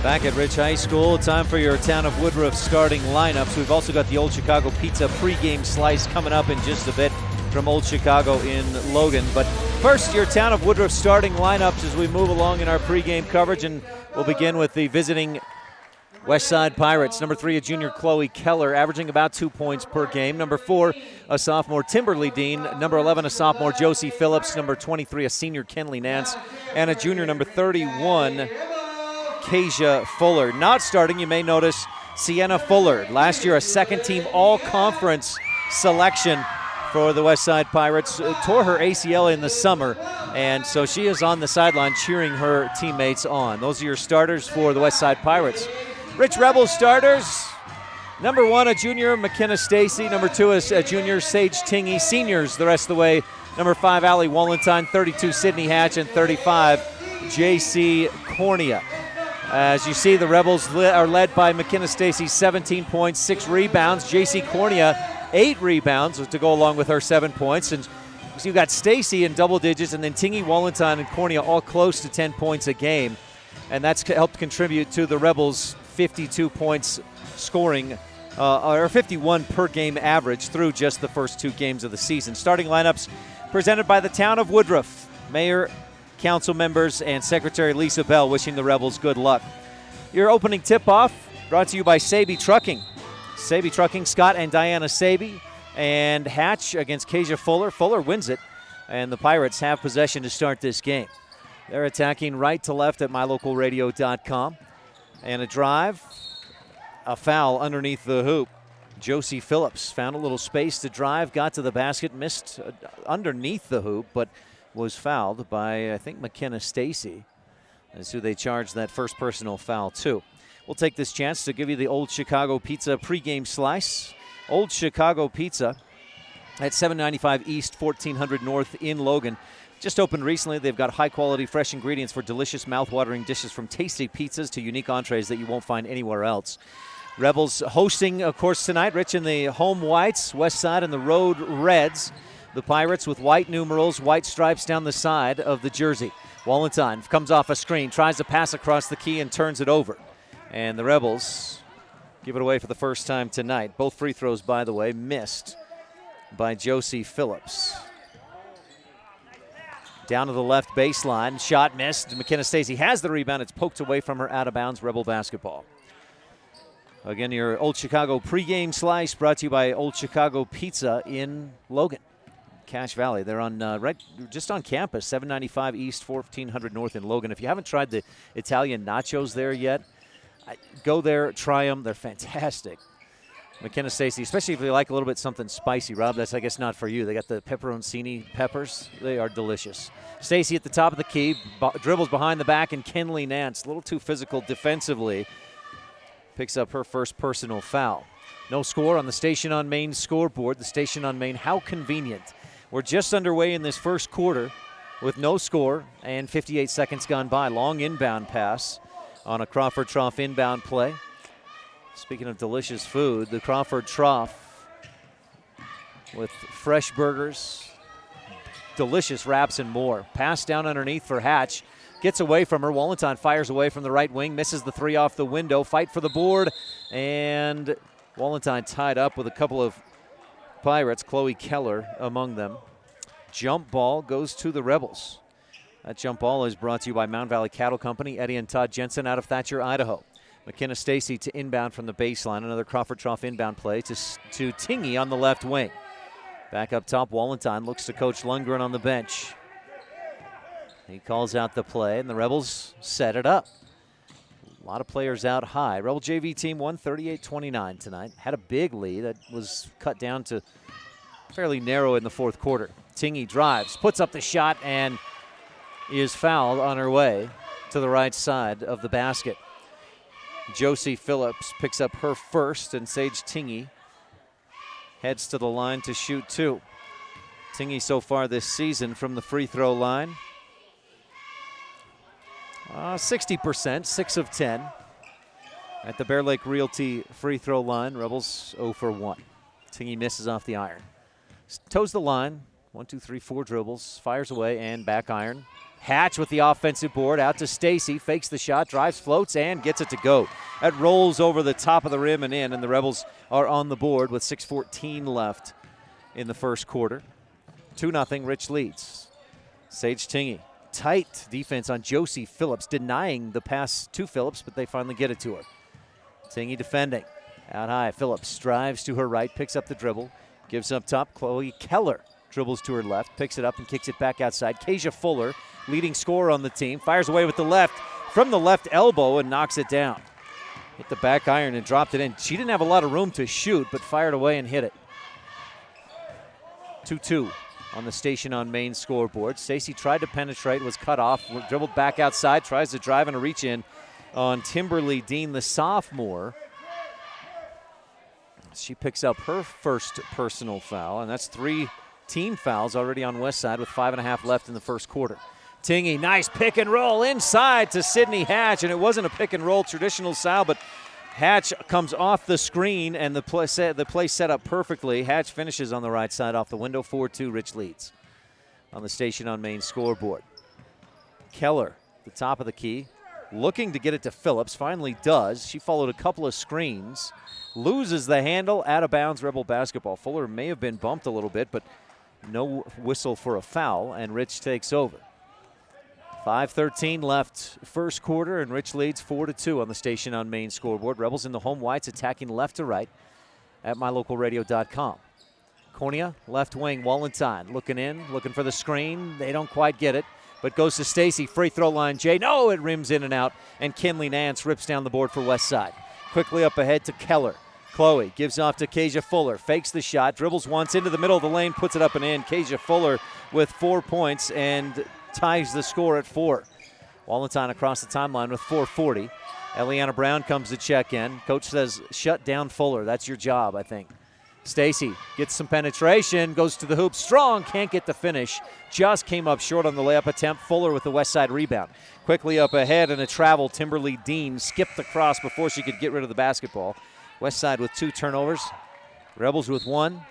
Back at Rich High School, time for your Town of Woodruff starting lineups. We've also got the Old Chicago Pizza pregame slice coming up in just a bit from Old Chicago in Logan. But first, your Town of Woodruff starting lineups as we move along in our pregame coverage. And we'll begin with the visiting Westside Pirates. Number 3, a junior Chloe Keller, averaging about 2 points per game. Number 4, a sophomore Timberly Dean. Number 11, a sophomore Josie Phillips. Number 23, a senior Kenley Nance. And a junior, number 31, Kasia Fuller. Not starting, you may notice, Sienna Fuller. Last year, a second-team all-conference selection for the Westside Pirates, tore her ACL in the summer, and so she is on the sideline cheering her teammates on. Those are your starters for the Westside Pirates. Rich Rebels starters. Number 1, a junior, McKenna Stacy. Number 2 is a junior, Sage Tingy. Seniors the rest of the way. Number 5, Allie Wallenstein. 32, Sydney Hatch. And 35, JC Cornea. As you see, the Rebels are led by McKenna Stacy, 17 points, 6 rebounds. JC Cornea, 8 rebounds to go along with her 7 points. And so you've got Stacy in double digits, and then Tingy, Wallenstein, and Cornea all close to 10 points a game. And that's helped contribute to the Rebels' 52 points scoring, or 51 per game average through just the first 2 games of the season. Starting lineups presented by the town of Woodruff. Mayor, council members, and Secretary Lisa Bell wishing the Rebels good luck. Your opening tip-off brought to you by Saby Trucking. Saby Trucking, Scott and Diana Saby, and Hatch against Kasia Fuller. Fuller wins it, and the Pirates have possession to start this game. They're attacking right to left at mylocalradio.com. And a drive, a foul underneath the hoop. Josie Phillips found a little space to drive, got to the basket, missed underneath the hoop, but was fouled by, I think, McKenna Stacy. That's who they charged that first personal foul to. We'll take this chance to give you the Old Chicago Pizza pregame slice. Old Chicago Pizza at 795 East, 1400 North in Logan. Just opened recently. They've got high-quality, fresh ingredients for delicious, mouth-watering dishes, from tasty pizzas to unique entrees that you won't find anywhere else. Rebels hosting, of course, tonight. Rich in the home whites, West Side in the road reds. The Pirates with white numerals, white stripes down the side of the jersey. Wallenstein comes off a screen, tries to pass across the key and turns it over. And the Rebels give it away for the first time tonight. Both free throws, by the way, missed by Josie Phillips. Down to the left baseline, shot missed. McKenna Stacy has the rebound. It's poked away from her, out of bounds. Rebel basketball. Again, your Old Chicago pregame slice brought to you by Old Chicago Pizza in Logan, Cache Valley. They're on just on campus, 795 East, 1400 North in Logan. If you haven't tried the Italian nachos there yet, go there, try them. They're fantastic. McKenna Stacy, especially if you like a little bit something spicy. Rob, that's, I guess, not for you. They got the pepperoncini peppers. They are delicious. Stacy at the top of the key, dribbles behind the back, and Kenley Nance, a little too physical defensively, picks up her first personal foul. No score on the Station on Main scoreboard. The Station on Main, how convenient. We're just underway in this first quarter with no score and 58 seconds gone by. Long inbound pass on a Crawford Trough inbound play. Speaking of delicious food, the Crawford Trough with fresh burgers, delicious wraps, and more. Pass down underneath for Hatch. Gets away from her. Wallenstein fires away from the right wing, misses the 3 off the window. Fight for the board, and Wallenstein tied up with a couple of Pirates, Chloe Keller among them. Jump ball goes to the Rebels. That jump ball is brought to you by Mound Valley Cattle Company. Eddie and Todd Jensen out of Thatcher, Idaho. McKenna Stacy to inbound from the baseline. Another Crawford Trough inbound play to Tingy on the left wing. Back up top, Wallenstein looks to Coach Lundgren on the bench. He calls out the play, and the Rebels set it up. A lot of players out high. Rebel JV team won 38-29 tonight. Had a big lead that was cut down to fairly narrow in the fourth quarter. Tingy drives, puts up the shot, and is fouled on her way to the right side of the basket. Josie Phillips picks up her first, and Sage Tingy heads to the line to shoot 2. Tingy so far this season from the free throw line, 60%, 6 of 10. At the Bear Lake Realty free throw line, Rebels 0 for 1. Tingy misses off the iron. Toes the line, 1, 2, 3, 4 dribbles, fires away, and back iron. Hatch with the offensive board, out to Stacy, fakes the shot, drives, floats, and gets it to go. That rolls over the top of the rim and in, and the Rebels are on the board with 6:14 left in the first quarter. 2-0, Rich leads. Sage Tingy, tight defense on Josie Phillips, denying the pass to Phillips, but they finally get it to her. Tingy defending, out high. Phillips drives to her right, picks up the dribble, gives up top. Chloe Keller dribbles to her left, picks it up and kicks it back outside. Kasia Fuller, leading scorer on the team, fires away with the left from the left elbow and knocks it down. Hit the back iron and dropped it in. She didn't have a lot of room to shoot, but fired away and hit it. 2-2 on the Station on Main scoreboard. Stacy tried to penetrate, was cut off, dribbled back outside, tries to drive and a reach in on Timberly Dean, the sophomore. She picks up her first personal foul, and that's 3 team fouls already on Westside with 5.5 left in the first quarter. Tingy, nice pick and roll inside to Sydney Hatch, and it wasn't a pick and roll traditional style, but Hatch comes off the screen, and the play set up perfectly. Hatch finishes on the right side off the window. 4-2, Rich leads on the Station on Main scoreboard. Keller, the top of the key, looking to get it to Phillips, finally does. She followed a couple of screens, loses the handle, out of bounds, Rebel basketball. Fuller may have been bumped a little bit, but no whistle for a foul, and Rich takes over. 5:13 left first quarter, and Rich leads 4-2 on the Station on Main scoreboard. Rebels in the home whites attacking left to right at mylocalradio.com. Cornea, left wing, Wallenstein looking in, looking for the screen. They don't quite get it, but goes to Stacy. Free throw line, Jay. No, it rims in and out, and Kinley Nance rips down the board for Westside. Quickly up ahead to Keller. Chloe gives off to Kasia Fuller, fakes the shot, dribbles once into the middle of the lane, puts it up and in. Kasia Fuller with 4 points and ties the score at 4. Wallenstein across the timeline with 4:40. Eliana Brown comes to check in. Coach says, shut down Fuller. That's your job, I think. Stacy gets some penetration, goes to the hoop strong, can't get the finish. Just came up short on the layup attempt. Fuller with the Westside rebound. Quickly up ahead and a travel. Timberly Dean skipped the cross before she could get rid of the basketball. Westside with 2 turnovers. Rebels with 1.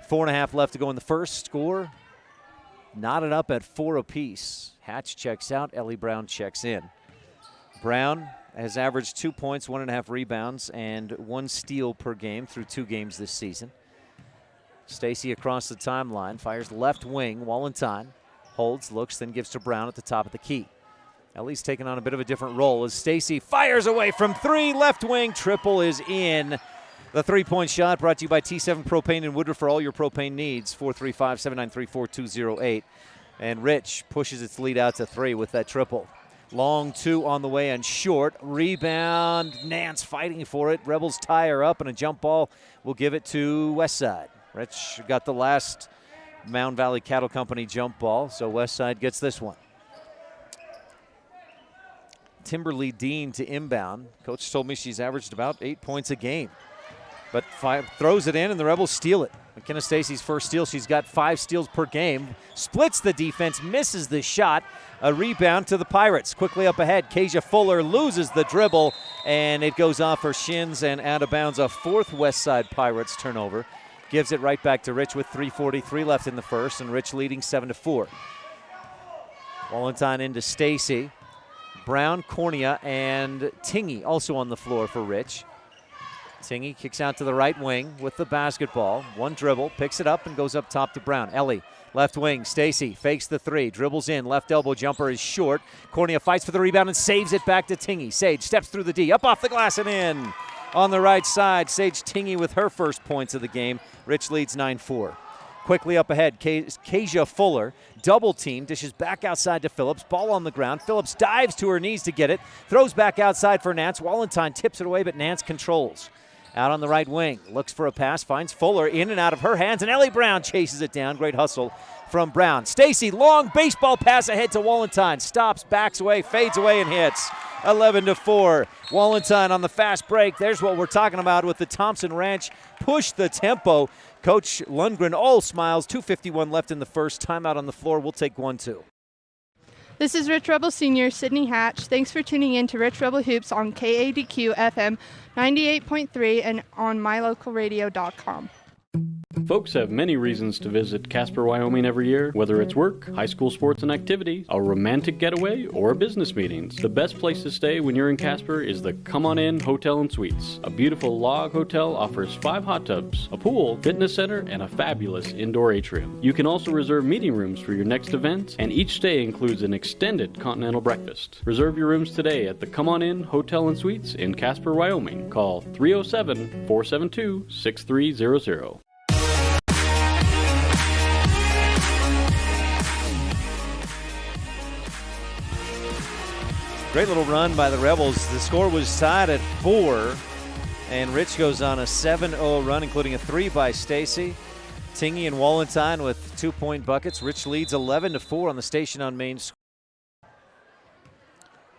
4.5 left to go in the first. Score knotted up at 4 apiece. Hatch checks out. Ellie Brown checks in. Brown has averaged 2 points, 1.5 rebounds, and 1 steal per game through 2 games this season. Stacy across the timeline, fires left wing. Wallenstein holds, looks, then gives to Brown at the top of the key. Ellie's taking on a bit of a different role as Stacy fires away from 3, left wing. Triple is in. The 3-point shot brought to you by T7 Propane in Woodruff for all your propane needs. 435-793-4208. And Rich pushes its lead out to 3 with that triple. Long 2 on the way and short. Rebound. Nance fighting for it. Rebels tie her up, and a jump ball will give it to Westside. Rich got the last Mound Valley Cattle Company jump ball, so Westside gets this one. Timberly Dean to inbound. Coach told me she's averaged about 8 points a game. But throws it in, and the Rebels steal it. McKenna Stacy's first steal. She's got 5 steals per game. Splits the defense, misses the shot. A rebound to the Pirates. Quickly up ahead, Kasia Fuller loses the dribble, and it goes off her shins and out of bounds. A 4th Westside Pirates turnover. Gives it right back to Rich with 3:43 left in the first, and Rich leading 7-4. Wallenstein into Stacy. Brown, Cornea, and Tingy also on the floor for Rich. Tingy kicks out to the right wing with the basketball. 1 dribble, picks it up and goes up top to Brown. Ellie, left wing. Stacy fakes the 3, dribbles in. Left elbow jumper is short. Cornea fights for the rebound and saves it back to Tingy. Sage steps through the D, up off the glass and in. On the right side, Sage Tingy with her first points of the game. Rich leads 9-4. Quickly up ahead, Kasia Fuller, double team, dishes back outside to Phillips. Ball on the ground. Phillips dives to her knees to get it. Throws back outside for Nance. Wallenstein tips it away, but Nance controls. Out on the right wing, looks for a pass, finds Fuller in and out of her hands, and Ellie Brown chases it down. Great hustle from Brown. Stacy, long baseball pass ahead to Wallenstein. Stops, backs away, fades away, and hits. 11-4. Wallenstein on the fast break. There's what we're talking about with the Thompson Ranch. Push the tempo. Coach Lundgren all smiles. 2:51 left in the first. Timeout on the floor. We'll take 1-2. This is Rich Rebel Senior Sydney Hatch. Thanks for tuning in to Rich Rebel Hoops on KADQ FM 98.3 and on mylocalradio.com. Folks have many reasons to visit Casper, Wyoming every year, whether it's work, high school sports and activities, a romantic getaway, or business meetings. The best place to stay when you're in Casper is the Come On In Hotel and Suites. A beautiful log hotel offers 5 hot tubs, a pool, fitness center, and a fabulous indoor atrium. You can also reserve meeting rooms for your next event, and each stay includes an extended continental breakfast. Reserve your rooms today at the Come On In Hotel and Suites in Casper, Wyoming. Call 307-472-6300. Great little run by the Rebels. The score was tied at 4, and Rich goes on a 7-0 run, including a 3 by Stacy. Tingy and Wallenstein with 2-point buckets. Rich leads 11-4 on the station on Main.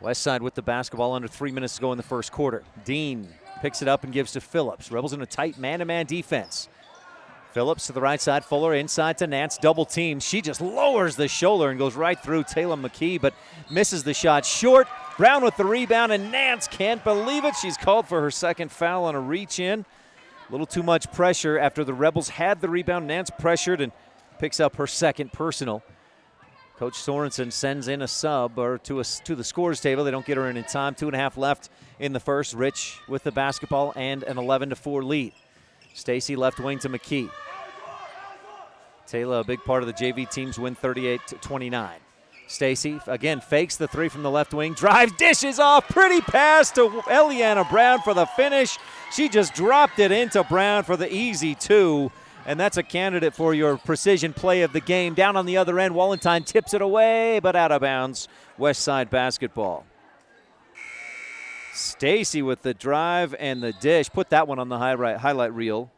Westside with the basketball, under 3 minutes to go in the first quarter. Dean picks it up and gives to Phillips. Rebels in a tight man-to-man defense. Phillips to the right side, Fuller inside to Nance, double team. She just lowers the shoulder and goes right through Taylor McKee, but misses the shot short. Brown with the rebound, and Nance can't believe it. She's called for her second foul on a reach-in. A little too much pressure after the Rebels had the rebound. Nance pressured and picks up her second personal. Coach Sorensen sends in a sub or to the scores table. They don't get her in time. 2.5 left in the first. Rich with the basketball and an 11-4 lead. Stacy left wing to McKee. Taylor, a big part of the JV team's win, 38-29. Stacy again fakes the three from the left wing, drives, dishes off, pretty pass to Eliana Brown for the finish. She just dropped it into Brown for the easy two, and that's a candidate for your precision play of the game. Down on the other end, Wallenstein tips it away, but out of bounds. Westside basketball. Stacy with the drive and the dish. Put that one on the highlight reel.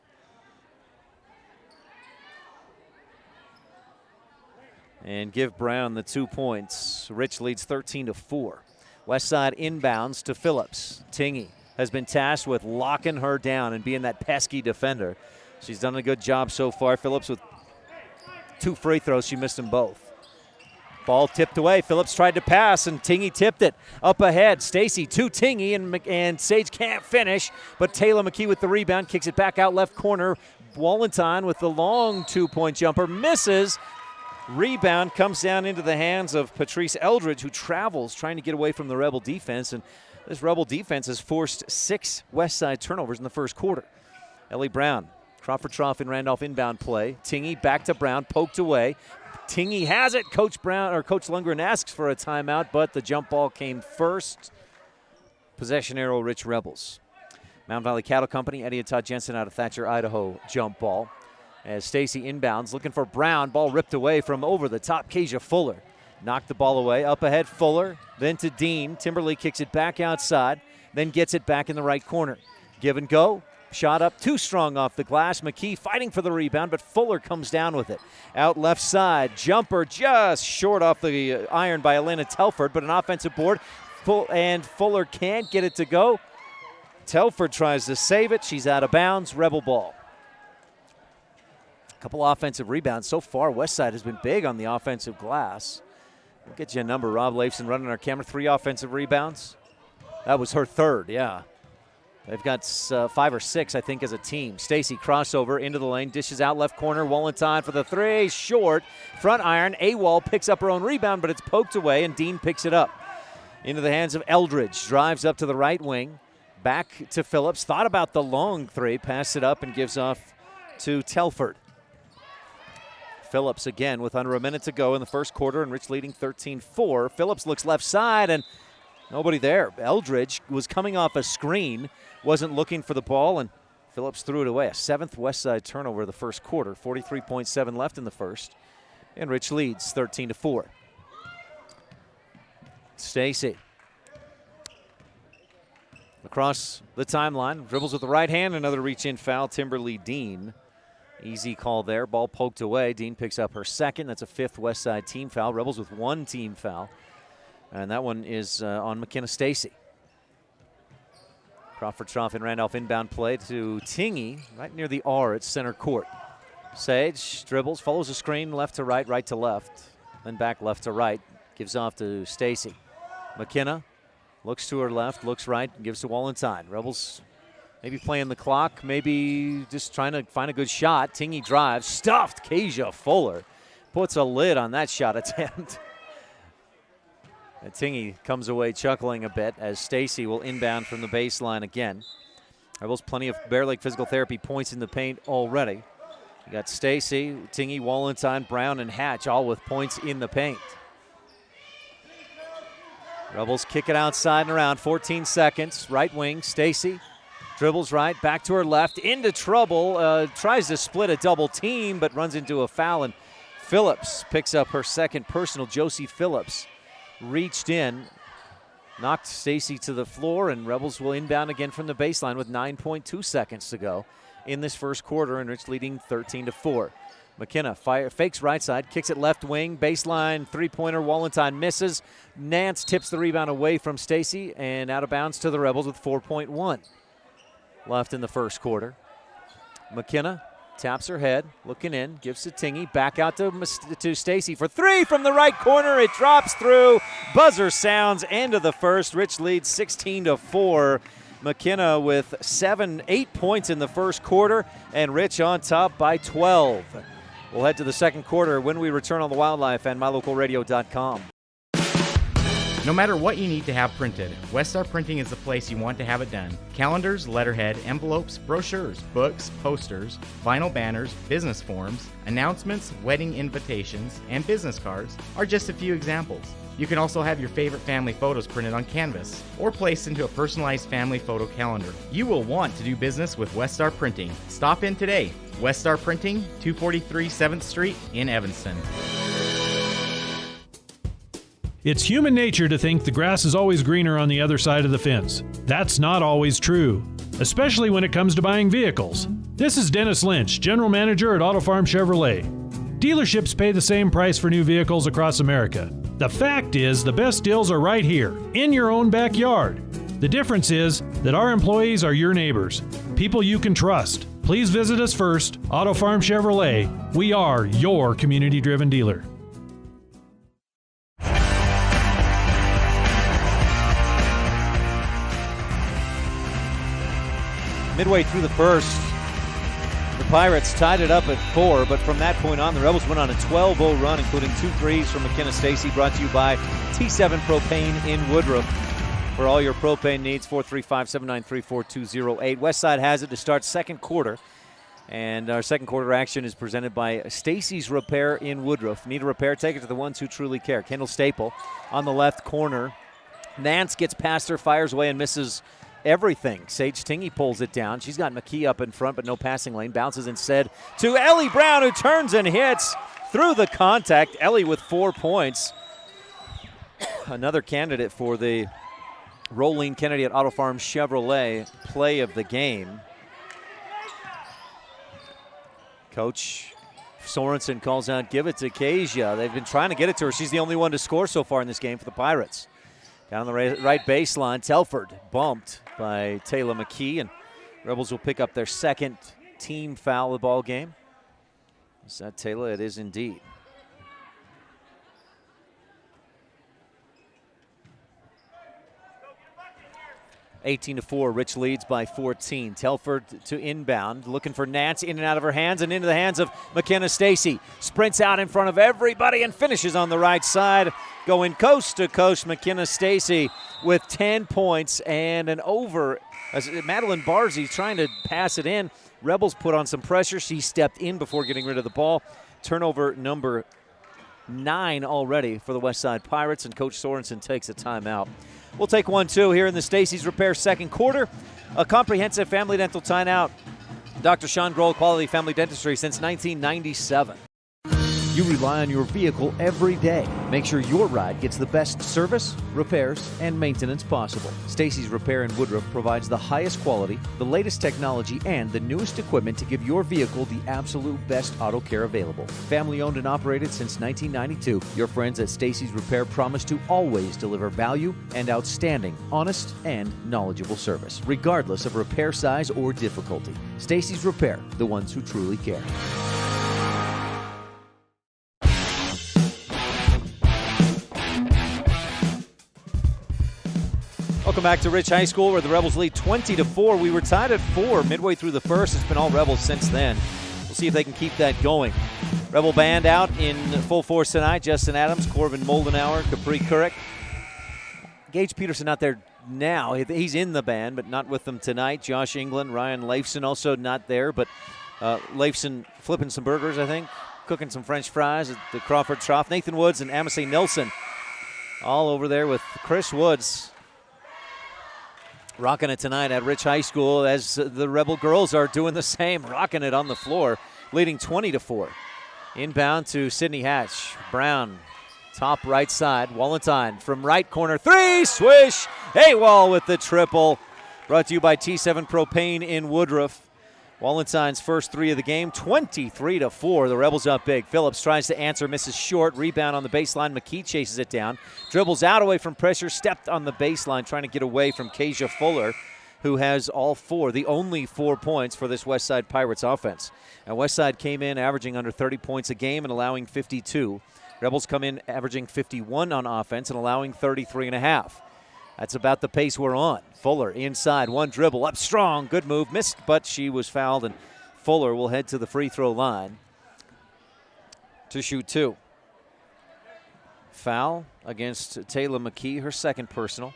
And give Brown the 2 points. Rich leads 13-4. Westside inbounds to Phillips. Tingy has been tasked with locking her down and being that pesky defender. She's done a good job so far. Phillips with 2 free throws. She missed them both. Ball tipped away. Phillips tried to pass, and Tingy tipped it. Up ahead, Stacy to Tingy, and Sage can't finish, but Taylor McKee with the rebound, kicks it back out left corner. Wallenstein with the long 2-point jumper, misses. Rebound comes down into the hands of Patrice Eldridge, who travels trying to get away from the Rebel defense, and this Rebel defense has forced 6 Westside turnovers in the first quarter. Ellie Brown, Crawford Trough and Randolph inbound play. Tingy back to Brown, poked away. Tingy has it. Coach Lundgren asks for a timeout, but the jump ball came first. Possession arrow, Rich Rebels. Mountain Valley Cattle Company, Eddie and Todd Jensen out of Thatcher, Idaho, jump ball. As Stacy inbounds, looking for Brown. Ball ripped away from over the top. Kasia Fuller knocked the ball away. Up ahead, Fuller, then to Dean. Timberlake kicks it back outside, then gets it back in the right corner. Give and go. Shot up too strong off the glass. McKee fighting for the rebound, but Fuller comes down with it. Out left side, jumper just short off the iron by Elena Telford, but an offensive board, and Fuller can't get it to go. Telford tries to save it. She's out of bounds. Rebel ball. A couple offensive rebounds. So far, Westside has been big on the offensive glass. We'll get you a number. Rob Leifson running our camera. 3 offensive rebounds. That was her third, yeah. They've got 5 or 6, I think, as a team. Stacy crossover into the lane, dishes out left corner. Wallenstein for the 3, short. Front iron. AWOL picks up her own rebound, but it's poked away, and Dean picks it up. Into the hands of Eldridge. Drives up to the right wing. Back to Phillips. Thought about the long 3. Passed it up and gives off to Telford. Phillips again with under a minute to go in the first quarter, and Rich leading 13-4. Phillips looks left side, and nobody there. Eldridge was coming off a screen, wasn't looking for the ball, and Phillips threw it away. A 7th Westside turnover of the first quarter. 43.7 left in the first, and Rich leads 13-4. Stacy across the timeline, dribbles with the right hand, another reach-in foul. Timberly Dean. Easy call there. Ball poked away. Dean picks up her second. That's a 5th Westside team foul. Rebels with 1 team foul. And that one is on McKenna Stacy. Crawford Trough and Randolph inbound play to Tingy, right near the R at center court. Sage dribbles, follows the screen left to right, right to left, then back left to right. Gives off to Stacy. McKenna looks to her left, looks right, and gives to Wallenstein. Rebels maybe playing the clock, maybe just trying to find a good shot. Tingy drives, stuffed. Kasia Fuller puts a lid on that shot attempt. And Tingy comes away chuckling a bit as Stacy will inbound from the baseline again. Rebels plenty of Bear Lake physical therapy points in the paint already. You got Stacy, Tingy, Wallenstein, Brown, and Hatch all with points in the paint. Rebels kick it outside and around. 14 seconds. Right wing, Stacy. Dribbles right, back to her left, into trouble, tries to split a double team, but runs into a foul, and Phillips picks up her second personal. Josie Phillips reached in, knocked Stacy to the floor, and Rebels will inbound again from the baseline with 9.2 seconds to go in this first quarter, and Rich leading 13-4. McKenna fakes right side, kicks it left wing, baseline three-pointer. Wallenstein misses. Nance tips the rebound away from Stacy and out of bounds to the Rebels with 4.1 left in the first quarter. McKenna taps her head, looking in, gives to Tingy, back out to Stacy for three from the right corner. It drops through. Buzzer sounds, end of the first. Rich leads 16-4. McKenna with 8 points in the first quarter, and Rich on top by 12. We'll head to the second quarter when we return on the Wildlife and mylocalradio.com. No matter what you need to have printed, Westar Printing is the place you want to have it done. Calendars, letterhead, envelopes, brochures, books, posters, vinyl banners, business forms, announcements, wedding invitations, and business cards are just a few examples. You can also have your favorite family photos printed on canvas or placed into a personalized family photo calendar. You will want to do business with Westar Printing. Stop in today. Westar Printing, 243 7th Street in Evanston. It's human nature to think the grass is always greener on the other side of the fence. That's not always true, especially when it comes to buying vehicles. This is Dennis Lynch, General Manager at Auto Farm Chevrolet. Dealerships pay the same price for new vehicles across America. The fact is, the best deals are right here, in your own backyard. The difference is that our employees are your neighbors, people you can trust. Please visit us first, Auto Farm Chevrolet. We are your community-driven dealer. Midway through the first, the Pirates tied it up at 4, but from that point on, the Rebels went on a 12-0 run, including 2 threes from McKenna Stacy, brought to you by T7 Propane in Woodruff. For all your propane needs, 435-793-4208. Westside has it to start second quarter, and our second quarter action is presented by Stacy's Repair in Woodruff. Need a repair? Take it to the ones who truly care. Kendall Staple on the left corner. Nance gets past her, fires away, and misses everything. Sage Tingy pulls it down. She's got McKee up in front, but no passing lane. Bounces instead to Ellie Brown, who turns and hits through the contact. Ellie with 4 points. Another candidate for the Rolene Kennedy at Auto Farm Chevrolet play of the game. Coach Sorensen calls out, give it to Kezia. They've been trying to get it to her. She's the only one to score so far in this game for the Pirates. Down the right baseline, Telford bumped by Taylor McKee, and Rebels will pick up their second team foul of the ball game. Is that Taylor? It is indeed. 18-4, Rich leads by 14. Telford to inbound, looking for Nance, in and out of her hands and into the hands of McKenna Stacy. Sprints out in front of everybody and finishes on the right side. Going coast to coast, McKenna Stacy with 10 points and an over. As Madeline Barzy trying to pass it in. Rebels put on some pressure. She stepped in before getting rid of the ball. Turnover number 9 already for the Westside Pirates, and Coach Sorensen takes a timeout. We'll take 1-2 here in the Stacy's Repair second quarter. A comprehensive family dental timeout. Dr. Sean Grohl, Quality Family Dentistry since 1997. You rely on your vehicle every day. Make sure your ride gets the best service, repairs, and maintenance possible. Stacy's Repair in Woodruff provides the highest quality, the latest technology, and the newest equipment to give your vehicle the absolute best auto care available. Family owned and operated since 1992, your friends at Stacy's Repair promise to always deliver value and outstanding, honest, and knowledgeable service, regardless of repair size or difficulty. Stacy's Repair, the ones who truly care. Welcome back to Rich High School, where the Rebels lead 20-4. We were tied at 4 midway through the first. It's been all Rebels since then. We'll see if they can keep that going. Rebel band out in full force tonight. Justin Adams, Corbin Moldenauer, Capri Couric. Gage Peterson not there now. He's in the band, but not with them tonight. Josh England, Ryan Leifson also not there, but Leifson flipping some burgers, I think, cooking some French fries at the Crawford Trough. Nathan Woods and Amasey Nelson all over there with Chris Woods. Rocking it tonight at Rich High School as the Rebel girls are doing the same, rocking it on the floor, leading 20-4. Inbound to Sydney Hatch. Brown, top right side. Wallenstein from right corner. 3, swish! Haywall with the triple. Brought to you by T7 Propane in Woodruff. Wallenstein's first three of the game, 23-4. The Rebels up big. Phillips tries to answer, misses short. Rebound on the baseline. McKee chases it down. Dribbles out away from pressure. Stepped on the baseline trying to get away from Kasia Fuller, who has the only 4 points for this Westside Pirates offense. And Westside came in averaging under 30 points a game and allowing 52. Rebels come in averaging 51 on offense and allowing 33.5. That's about the pace we're on. Fuller inside, one dribble, up strong, good move, missed, but she was fouled, and Fuller will head to the free throw line to shoot 2. Foul against Taylor McKee, her second personal.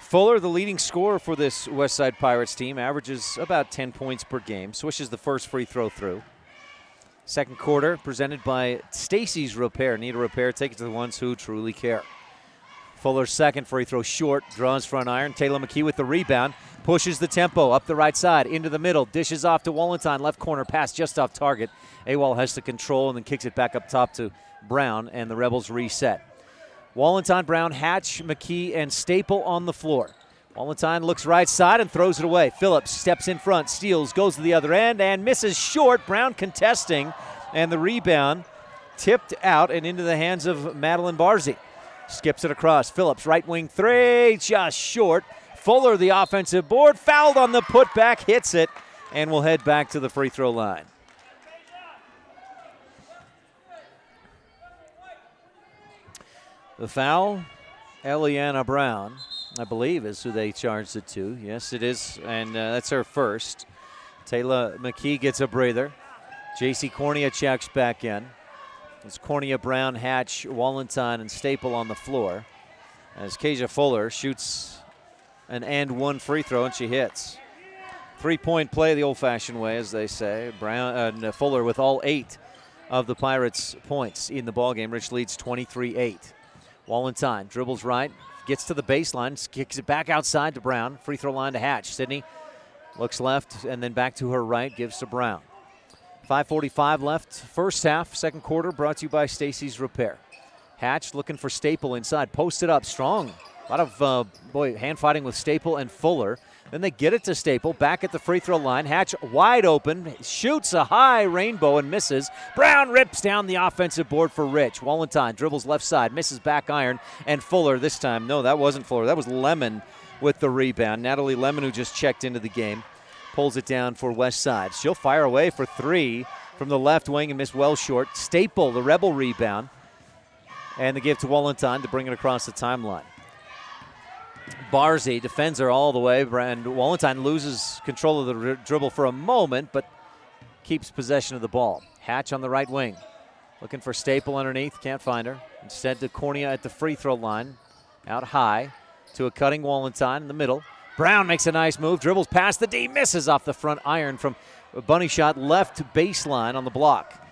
Fuller, the leading scorer for this Westside Pirates team, averages about 10 points per game, swishes the first free throw through. Second quarter presented by Stacy's Repair. Need a repair, take it to the ones who truly care. Fuller's second free throw short, draws front iron. Taylor McKee with the rebound, pushes the tempo up the right side, into the middle, dishes off to Wallenstein, left corner pass just off target. AWOL has to control and then kicks it back up top to Brown, and the Rebels reset. Wallenstein, Brown, Hatch, McKee, and Staple on the floor. Wallenstein looks right side and throws it away. Phillips steps in front, steals, goes to the other end, and misses short. Brown contesting, and the rebound tipped out and into the hands of Madeline Barzy. Skips it across. Phillips, right wing three, just short. Fuller, the offensive board, fouled on the putback, hits it, and will head back to the free throw line. The foul, Eliana Brown, I believe, is who they charged it to. Yes, it is, and that's her first. Taylor McKee gets a breather. J.C. Cornea checks back in. It's Cornea, Brown, Hatch, Wallenstein, and Staple on the floor. As Kasia Fuller shoots an and one free throw, and she hits. 3-point play the old-fashioned way, as they say. Fuller with all 8 of the Pirates' points in the ballgame. Rich leads 23-8. Wallenstein dribbles right, gets to the baseline, kicks it back outside to Brown. Free throw line to Hatch. Sydney looks left and then back to her right, gives to Brown. 5:45 left, first half, second quarter, brought to you by Stacy's Repair. Hatch looking for Staple inside, posted up strong. A lot of hand fighting with Staple and Fuller. Then they get it to Staple, back at the free throw line. Hatch wide open, shoots a high rainbow and misses. Brown rips down the offensive board for Rich. Wallenstein dribbles left side, misses back iron, and Fuller this time. No, that wasn't Fuller. That was Lemon with the rebound. Natalie Lemon, who just checked into the game, pulls it down for West Side. She'll fire away for 3 from the left wing and miss well short. Staple, the Rebel rebound, and the give to Wallenstein to bring it across the timeline. Barzy defends her all the way, and Wallenstein loses control of the dribble for a moment, but keeps possession of the ball. Hatch on the right wing, looking for Staple underneath, can't find her. Instead to Cornea at the free throw line, out high to a cutting Wallenstein in the middle. Brown makes a nice move, dribbles past the D, misses off the front iron from a bunny shot left baseline on the block.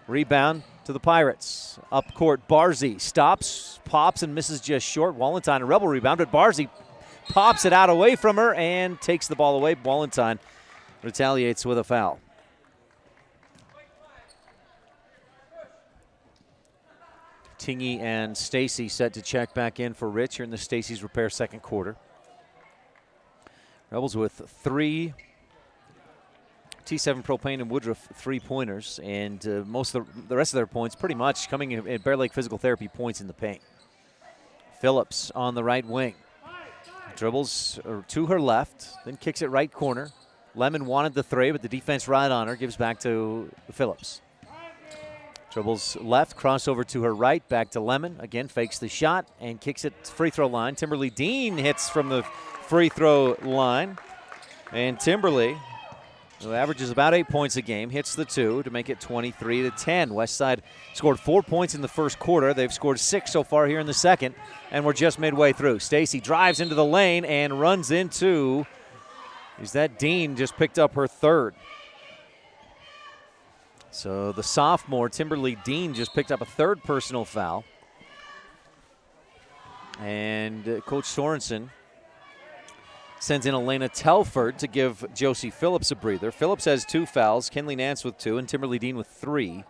Rebound to the Pirates. Up court, Barzy stops, pops, and misses just short. Wallenstein, a Rebel rebound, but Barzy pops it out away from her and takes the ball away. Wallenstein retaliates with a foul. Tingy and Stacy set to check back in for Rich here in the Stacy's Repair second quarter. Rebels with 3 T7 Propane and Woodruff 3-pointers, and most of the rest of their points pretty much coming in Bear Lake Physical Therapy points in the paint. Phillips on the right wing. Dribbles to her left, then kicks it right corner. Lemon wanted the 3, but the defense right on her, gives back to Phillips. Dribbles left, crossover to her right, back to Lemon. Again, fakes the shot and kicks it free throw line. Timberly Dean hits from the free throw line. And Timberly, who averages about 8 points a game, hits the 2 to make it 23-10. Westside scored 4 points in the first quarter. They've scored 6 so far here in the second, and we're just midway through. Stacy drives into the lane and runs into, is that Dean just picked up her 3rd. So the sophomore, Timberly Dean, just picked up a 3rd personal foul. And Coach Sorensen sends in Elena Telford to give Josie Phillips a breather. Phillips has 2 fouls, Kinley Nance with 2, and Timberly Dean with 3.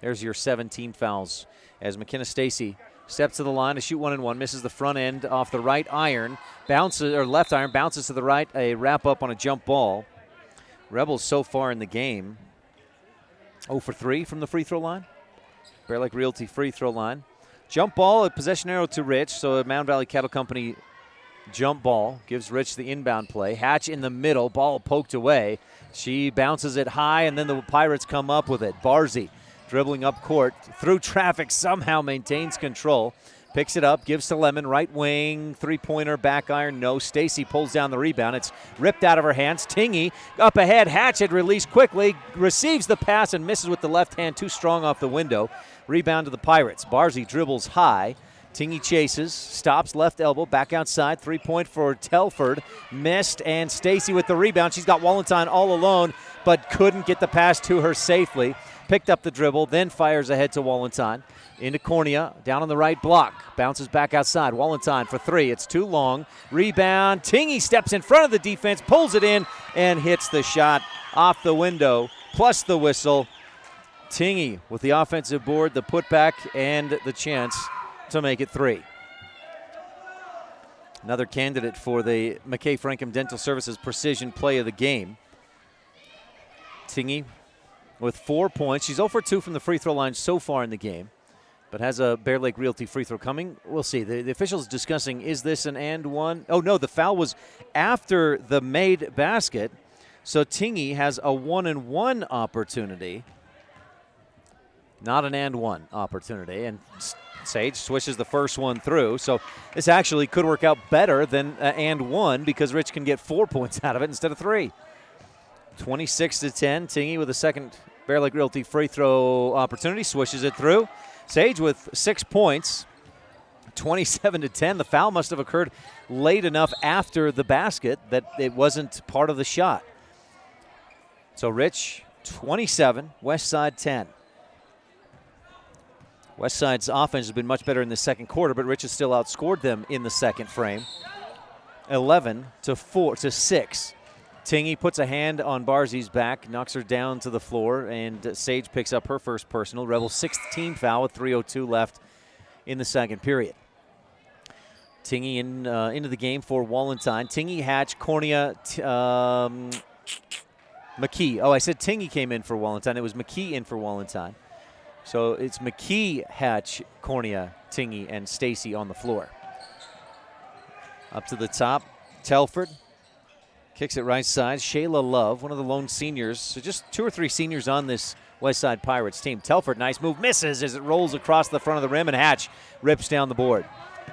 There's your 17 fouls as McKenna Stacy Steps to the line to shoot 1 and 1. Misses the front end off the right iron. Bounces, or left iron, bounces to the right. A wrap up on a jump ball. Rebels so far in the game 0 for 3 from the free throw line. Bear Lake Realty free throw line. Jump ball, a possession arrow to Rich. So a Mound Valley Cattle Company jump ball gives Rich the inbound play. Hatch in the middle, ball poked away. She bounces it high, and then the Pirates come up with it. Barzy dribbling up court, through traffic, somehow maintains control. Picks it up, gives to Lemon, right wing, three-pointer, back iron, no. Stacy pulls down the rebound. It's ripped out of her hands. Tingy up ahead. Hatchet released quickly, receives the pass and misses with the left hand, too strong off the window. Rebound to the Pirates. Barzy dribbles high. Tingy chases, stops, left elbow, back outside. 3-point for Telford. Missed, and Stacy with the rebound. She's got Wallenstein all alone, but couldn't get the pass to her safely. Picked up the dribble, then fires ahead to Wallenstein. Into Cornea, down on the right block. Bounces back outside. Wallenstein for 3. It's too long. Rebound. Tingy steps in front of the defense, pulls it in, and hits the shot off the window, plus the whistle. Tingy with the offensive board, the putback, and the chance to make it 3. Another candidate for the McKay Frankham Dental Services Precision Play of the Game. Tingy with 4 points. She's 0 for 2 from the free throw line so far in the game, but has a Bear Lake Realty free throw coming. We'll see. The officials discussing, is this an and one? Oh, no, the foul was after the made basket, so Tingy has a 1-and-1 opportunity, not an and one opportunity, and Sage swishes the first one through. So this actually could work out better than and one, because Rich can get 4 points out of it instead of 3. 26-10. Tingy with a second Bear Lake Realty free throw opportunity, swishes it through. Sage with 6 points. 27-10. The foul must have occurred late enough after the basket that it wasn't part of the shot. So Rich 27, Westside 10. Westside's offense has been much better in the second quarter, but Rich has still outscored them in the second frame. 11-6. Tingy puts a hand on Barzy's back, knocks her down to the floor, and Sage picks up her first personal. Rebels' 6th team foul with 3:02 left in the second period. Tingy into the game for Wallenstein. Tingy, Hatch, Cornea, McKee. Oh, I said Tingy came in for Wallenstein. It was McKee in for Wallenstein. So it's McKee, Hatch, Cornea, Tingy, and Stacy on the floor. Up to the top, Telford. Kicks it right side. Shayla Love, one of the lone seniors. So just 2 or 3 seniors on this Westside Pirates team. Telford, nice move, misses as it rolls across the front of the rim, and Hatch rips down the board.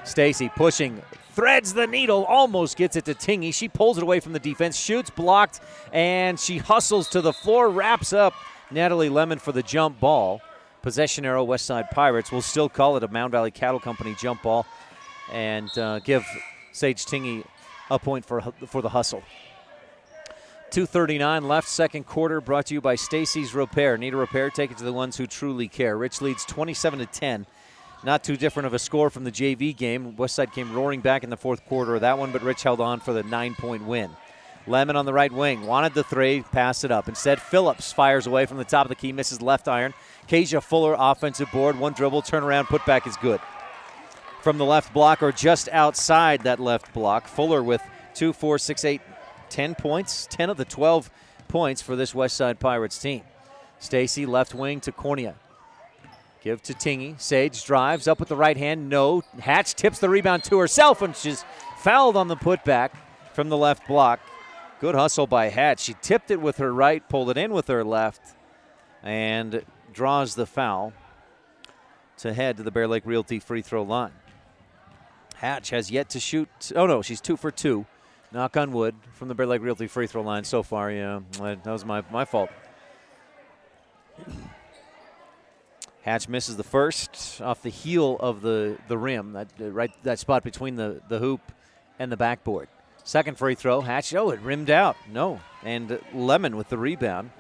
Stacy pushing, threads the needle, almost gets it to Tingy. She pulls it away from the defense, shoots, blocked, and she hustles to the floor, wraps up Natalie Lemon for the jump ball. Possession arrow, Westside Pirates. Will still call it a Mound Valley Cattle Company jump ball and give Sage Tingy a point for the hustle. 2:39 left, second quarter, brought to you by Stacy's Repair. Need a repair? Take it to the ones who truly care. Rich leads 27-10. Not too different of a score from the JV game. Westside came roaring back in the fourth quarter of that one, but Rich held on for the 9-point win. Lemon on the right wing, wanted the 3, passed it up. Instead, Phillips fires away from the top of the key, misses left iron. Kasia Fuller, offensive board, 1 dribble, turnaround, putback is good. From the left block, or just outside that left block, Fuller with 2, 4, 6, 8, 10 points, 10 of the 12 points for this Westside Pirates team. Stacy, left wing to Cornea. Give to Tingy. Sage drives up with the right hand. No. Hatch tips the rebound to herself, and she's fouled on the putback from the left block. Good hustle by Hatch. She tipped it with her right, pulled it in with her left, and draws the foul to head to the Bear Lake Realty free throw line. Hatch has yet to shoot. Oh, no, she's 2 for 2. Knock on wood from the Bear Lake Realty free throw line so far. Yeah, that was my fault. Hatch misses the first off the heel of the rim, that spot between the hoop and the backboard. Second free throw, Hatch, it rimmed out. No, and Lemon with the rebound.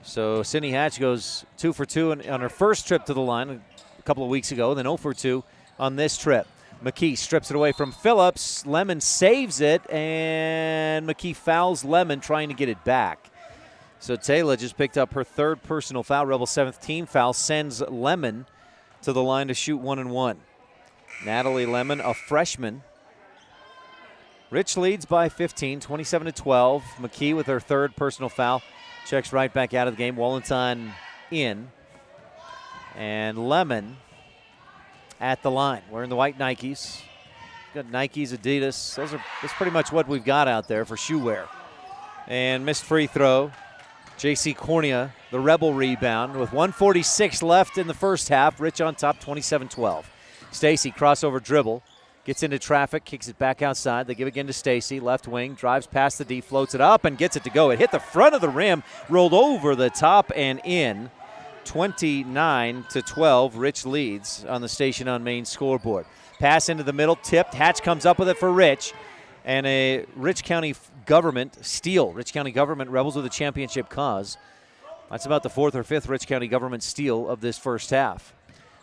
So Sydney Hatch goes 2 for 2 on her first trip to the line a couple of weeks ago, then 0 for 2 on this trip. McKee strips it away from Phillips. Lemon saves it, and McKee fouls Lemon trying to get it back. So Taylor just picked up her 3rd personal foul. Rebel 7th team foul sends Lemon to the line to shoot 1-and-1. Natalie Lemon, a freshman. Rich leads by 15, 27-12. McKee with her third personal foul. Checks right back out of the game. Wallenstein in. And Lemon at the line, wearing the white Nikes. Got Nikes, Adidas. That's pretty much what we've got out there for shoe wear. And missed free throw. J.C. Cornea, the Rebel rebound with 1:46 left in the first half. Rich on top, 27-12. Stacy, crossover dribble. Gets into traffic, kicks it back outside. They give again to Stacy, left wing, drives past the D, floats it up, and gets it to go. It hit the front of the rim, rolled over the top and in. 29-12, Rich leads on the Station on Main scoreboard. Pass into the middle, tipped. Hatch comes up with it for Rich. And a Rich County government steal. Rich County government Rebels with a championship cause. That's about the fourth or fifth Rich County government steal of this first half.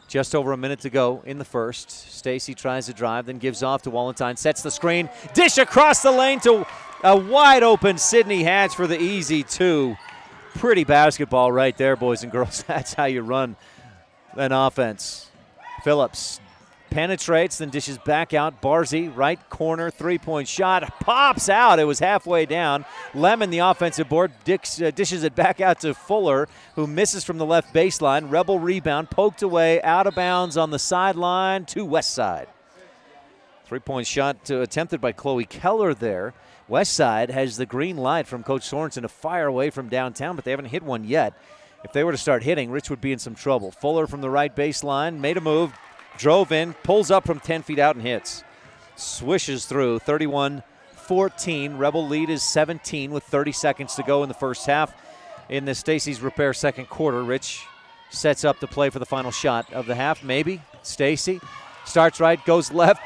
Just over a minute to go in the first. Stacy tries to drive, then gives off to Wallenstein. Sets the screen. Dish across the lane to a wide open Sydney Hatch for the easy two. Pretty basketball right there, boys and girls. That's how you run an offense. Phillips penetrates, then dishes back out. Barzy, right corner, three-point shot. Pops out. It was halfway down. Lemon, the offensive board, dishes it back out to Fuller, who misses from the left baseline. Rebel rebound, poked away, out of bounds on the sideline to Westside. Three-point shot attempted by Chloe Keller there. Westside has the green light from Coach Sorensen to fire away from downtown, but they haven't hit one yet. If they were to start hitting, Rich would be in some trouble. Fuller from the right baseline, made a move, drove in, pulls up from 10 feet out and hits. Swishes through, 31-14. Rebel lead is 17 with 30 seconds to go in the first half. In the Stacy's Repair second quarter, Rich sets up to play for the final shot of the half, maybe. Stacy starts right, goes left,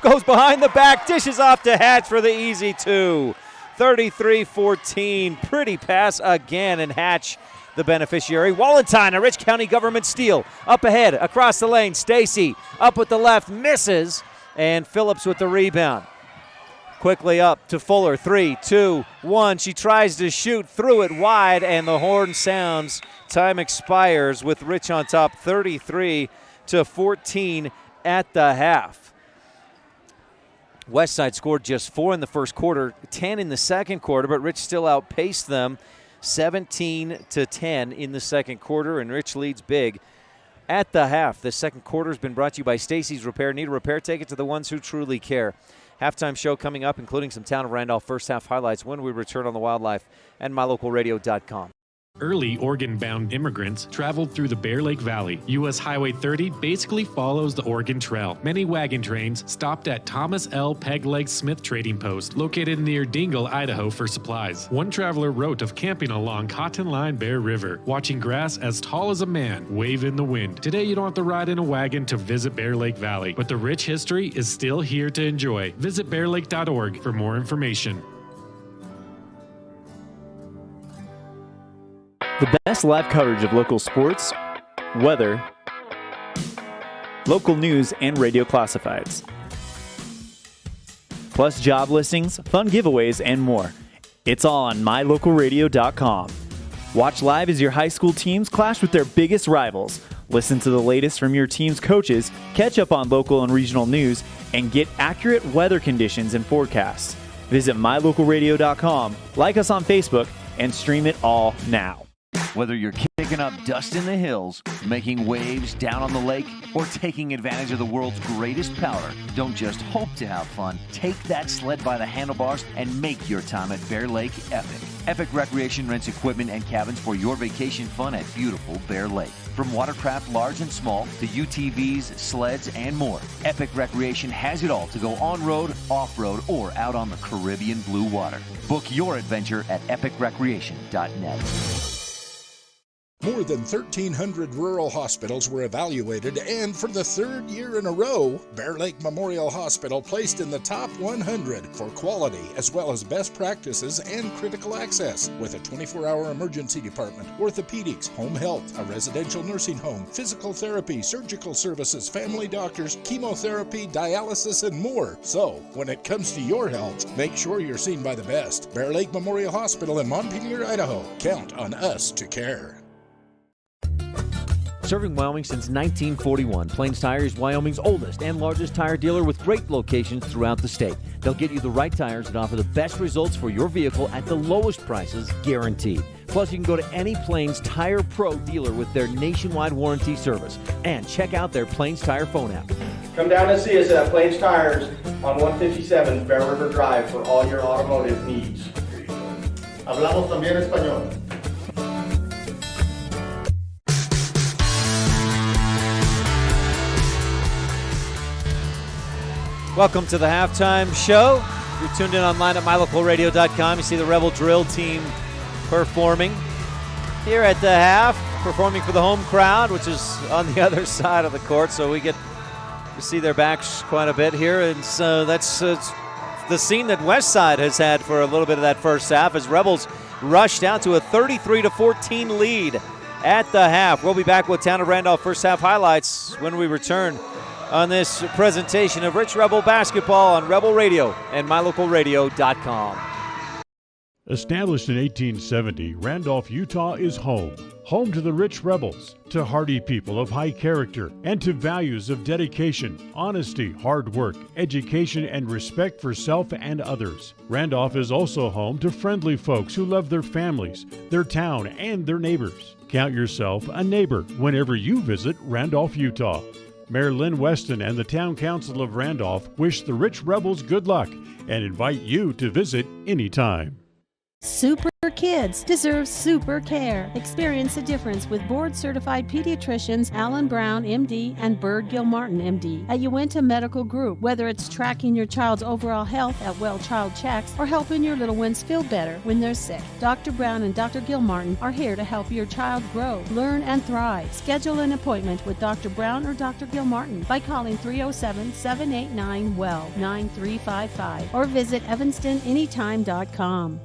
goes behind the back, dishes off to Hatch for the easy two. 33-14, pretty pass again, and Hatch the beneficiary. Wallenstein, a Rich County government steal. Up ahead, across the lane, Stacy up with the left, misses, and Phillips with the rebound. Quickly up to Fuller, 3, 2, 1. She tries to shoot, threw it wide, and the horn sounds. Time expires with Rich on top, 33-14 at the half. Westside scored just 4 in the first quarter, 10 in the second quarter, but Rich still outpaced them 17-10 in the second quarter, and Rich leads big at the half. The second quarter has been brought to you by Stacy's Repair. Need a repair? Take it to the ones who truly care. Halftime show coming up, including some Town of Randolph first half highlights when we return on the Wildlife and mylocalradio.com. Early Oregon-bound immigrants traveled through the Bear Lake Valley. U.S. Highway 30 basically follows the Oregon Trail. Many wagon trains stopped at Thomas L. Pegleg Smith Trading Post, located near Dingle, Idaho, for supplies. One traveler wrote of camping along Cotton Line Bear River, watching grass as tall as a man wave in the wind. Today, you don't have to ride in a wagon to visit Bear Lake Valley, but the rich history is still here to enjoy. Visit bearlake.org for more information. The best live coverage of local sports, weather, local news, and radio classifieds. Plus job listings, fun giveaways, and more. It's all on mylocalradio.com. Watch live as your high school teams clash with their biggest rivals. Listen to the latest from your team's coaches, catch up on local and regional news, and get accurate weather conditions and forecasts. Visit mylocalradio.com, like us on Facebook, and stream it all now. Whether you're kicking up dust in the hills, making waves down on the lake, or taking advantage of the world's greatest powder, don't just hope to have fun. Take that sled by the handlebars and make your time at Bear Lake epic. Epic Recreation rents equipment and cabins for your vacation fun at beautiful Bear Lake. From watercraft large and small to UTVs, sleds, and more, Epic Recreation has it all to go on-road, off-road, or out on the Caribbean blue water. Book your adventure at epicrecreation.net. More than 1,300 rural hospitals were evaluated, and for the third year in a row, Bear Lake Memorial Hospital placed in the top 100 for quality as well as best practices and critical access, with a 24-hour emergency department, orthopedics, home health, a residential nursing home, physical therapy, surgical services, family doctors, chemotherapy, dialysis, and more. So, when it comes to your health, make sure you're seen by the best. Bear Lake Memorial Hospital in Montpelier, Idaho. Count on us to care. Serving Wyoming since 1941, Plains Tire is Wyoming's oldest and largest tire dealer with great locations throughout the state. They'll get you the right tires and offer the best results for your vehicle at the lowest prices, guaranteed. Plus, you can go to any Plains Tire Pro dealer with their nationwide warranty service. And check out their Plains Tire phone app. Come down and see us at Plains Tires on 157 Bear River Drive for all your automotive needs. Hablamos también español. Welcome to the halftime show. You're tuned in online at mylocalradio.com. You see the Rebel drill team performing here at the half, performing for the home crowd, which is on the other side of the court, so we get to see their backs quite a bit here. And so that's the scene that Westside has had for a little bit of that first half as Rebels rushed out to a 33-14 lead at the half. We'll be back with Town of Randolph first half highlights when we return on this presentation of Rich Rebel basketball on Rebel Radio and mylocalradio.com. Established in 1870, Randolph, Utah is home. Home to the Rich Rebels, to hardy people of high character, and to values of dedication, honesty, hard work, education, and respect for self and others. Randolph is also home to friendly folks who love their families, their town, and their neighbors. Count yourself a neighbor whenever you visit Randolph, Utah. Mayor Lynn Weston and the Town Council of Randolph wish the Rich Rebels good luck and invite you to visit anytime. Super kids deserve super care. Experience the difference with board-certified pediatricians Alan Brown, MD, and Bird Gilmartin, MD, at Uinta Medical Group. Whether it's tracking your child's overall health at Well Child Checks or helping your little ones feel better when they're sick, Dr. Brown and Dr. Gilmartin are here to help your child grow, learn, and thrive. Schedule an appointment with Dr. Brown or Dr. Gilmartin by calling 307-789-WELL 9355 or visit evanstonanytime.com.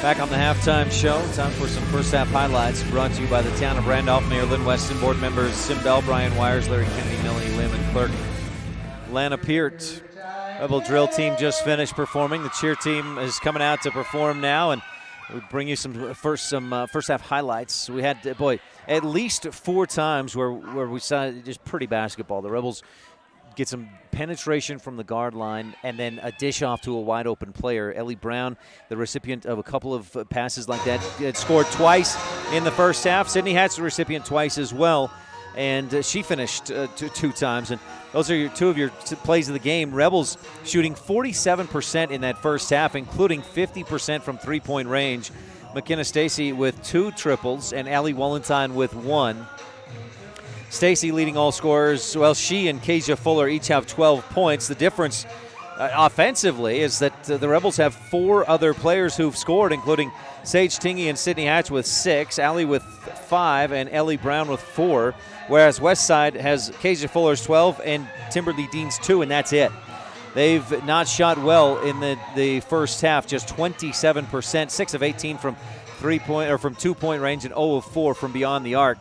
Back on the halftime show, time for some first half highlights brought to you by the Town of Randolph, Mayor Lynn Weston, board members Sim Bell, Brian Wires, Larry Kennedy, Melanie Lim, and clerk Lana Peart. Rebel drill team just finished performing. The cheer team is coming out to perform now, and we bring you some first half highlights. We had, at least 4 times where we saw just pretty basketball. The Rebels get some penetration from the guard line and then a dish off to a wide open player. Ellie Brown, the recipient of a couple of passes like that, had scored twice in the first half. Sydney Hatch, the recipient twice as well, and she finished 2 times. And those are two of your plays of the game. Rebels shooting 47% in that first half, including 50% from three-point range. McKenna Stacy with 2 triples and Allie Wallentine with 1. Stacy leading all scorers. Well, she and Kasia Fuller each have 12 points. The difference offensively is that the Rebels have 4 other players who've scored, including Sage Tingy and Sydney Hatch with 6, Allie with 5, and Ellie Brown with 4, whereas Westside has Kasia Fuller's 12 and Timberly Dean's 2, and that's it. They've not shot well in the first half, just 27%, 6 of 18 from 2-point range, and 0 of 4 from beyond the arc.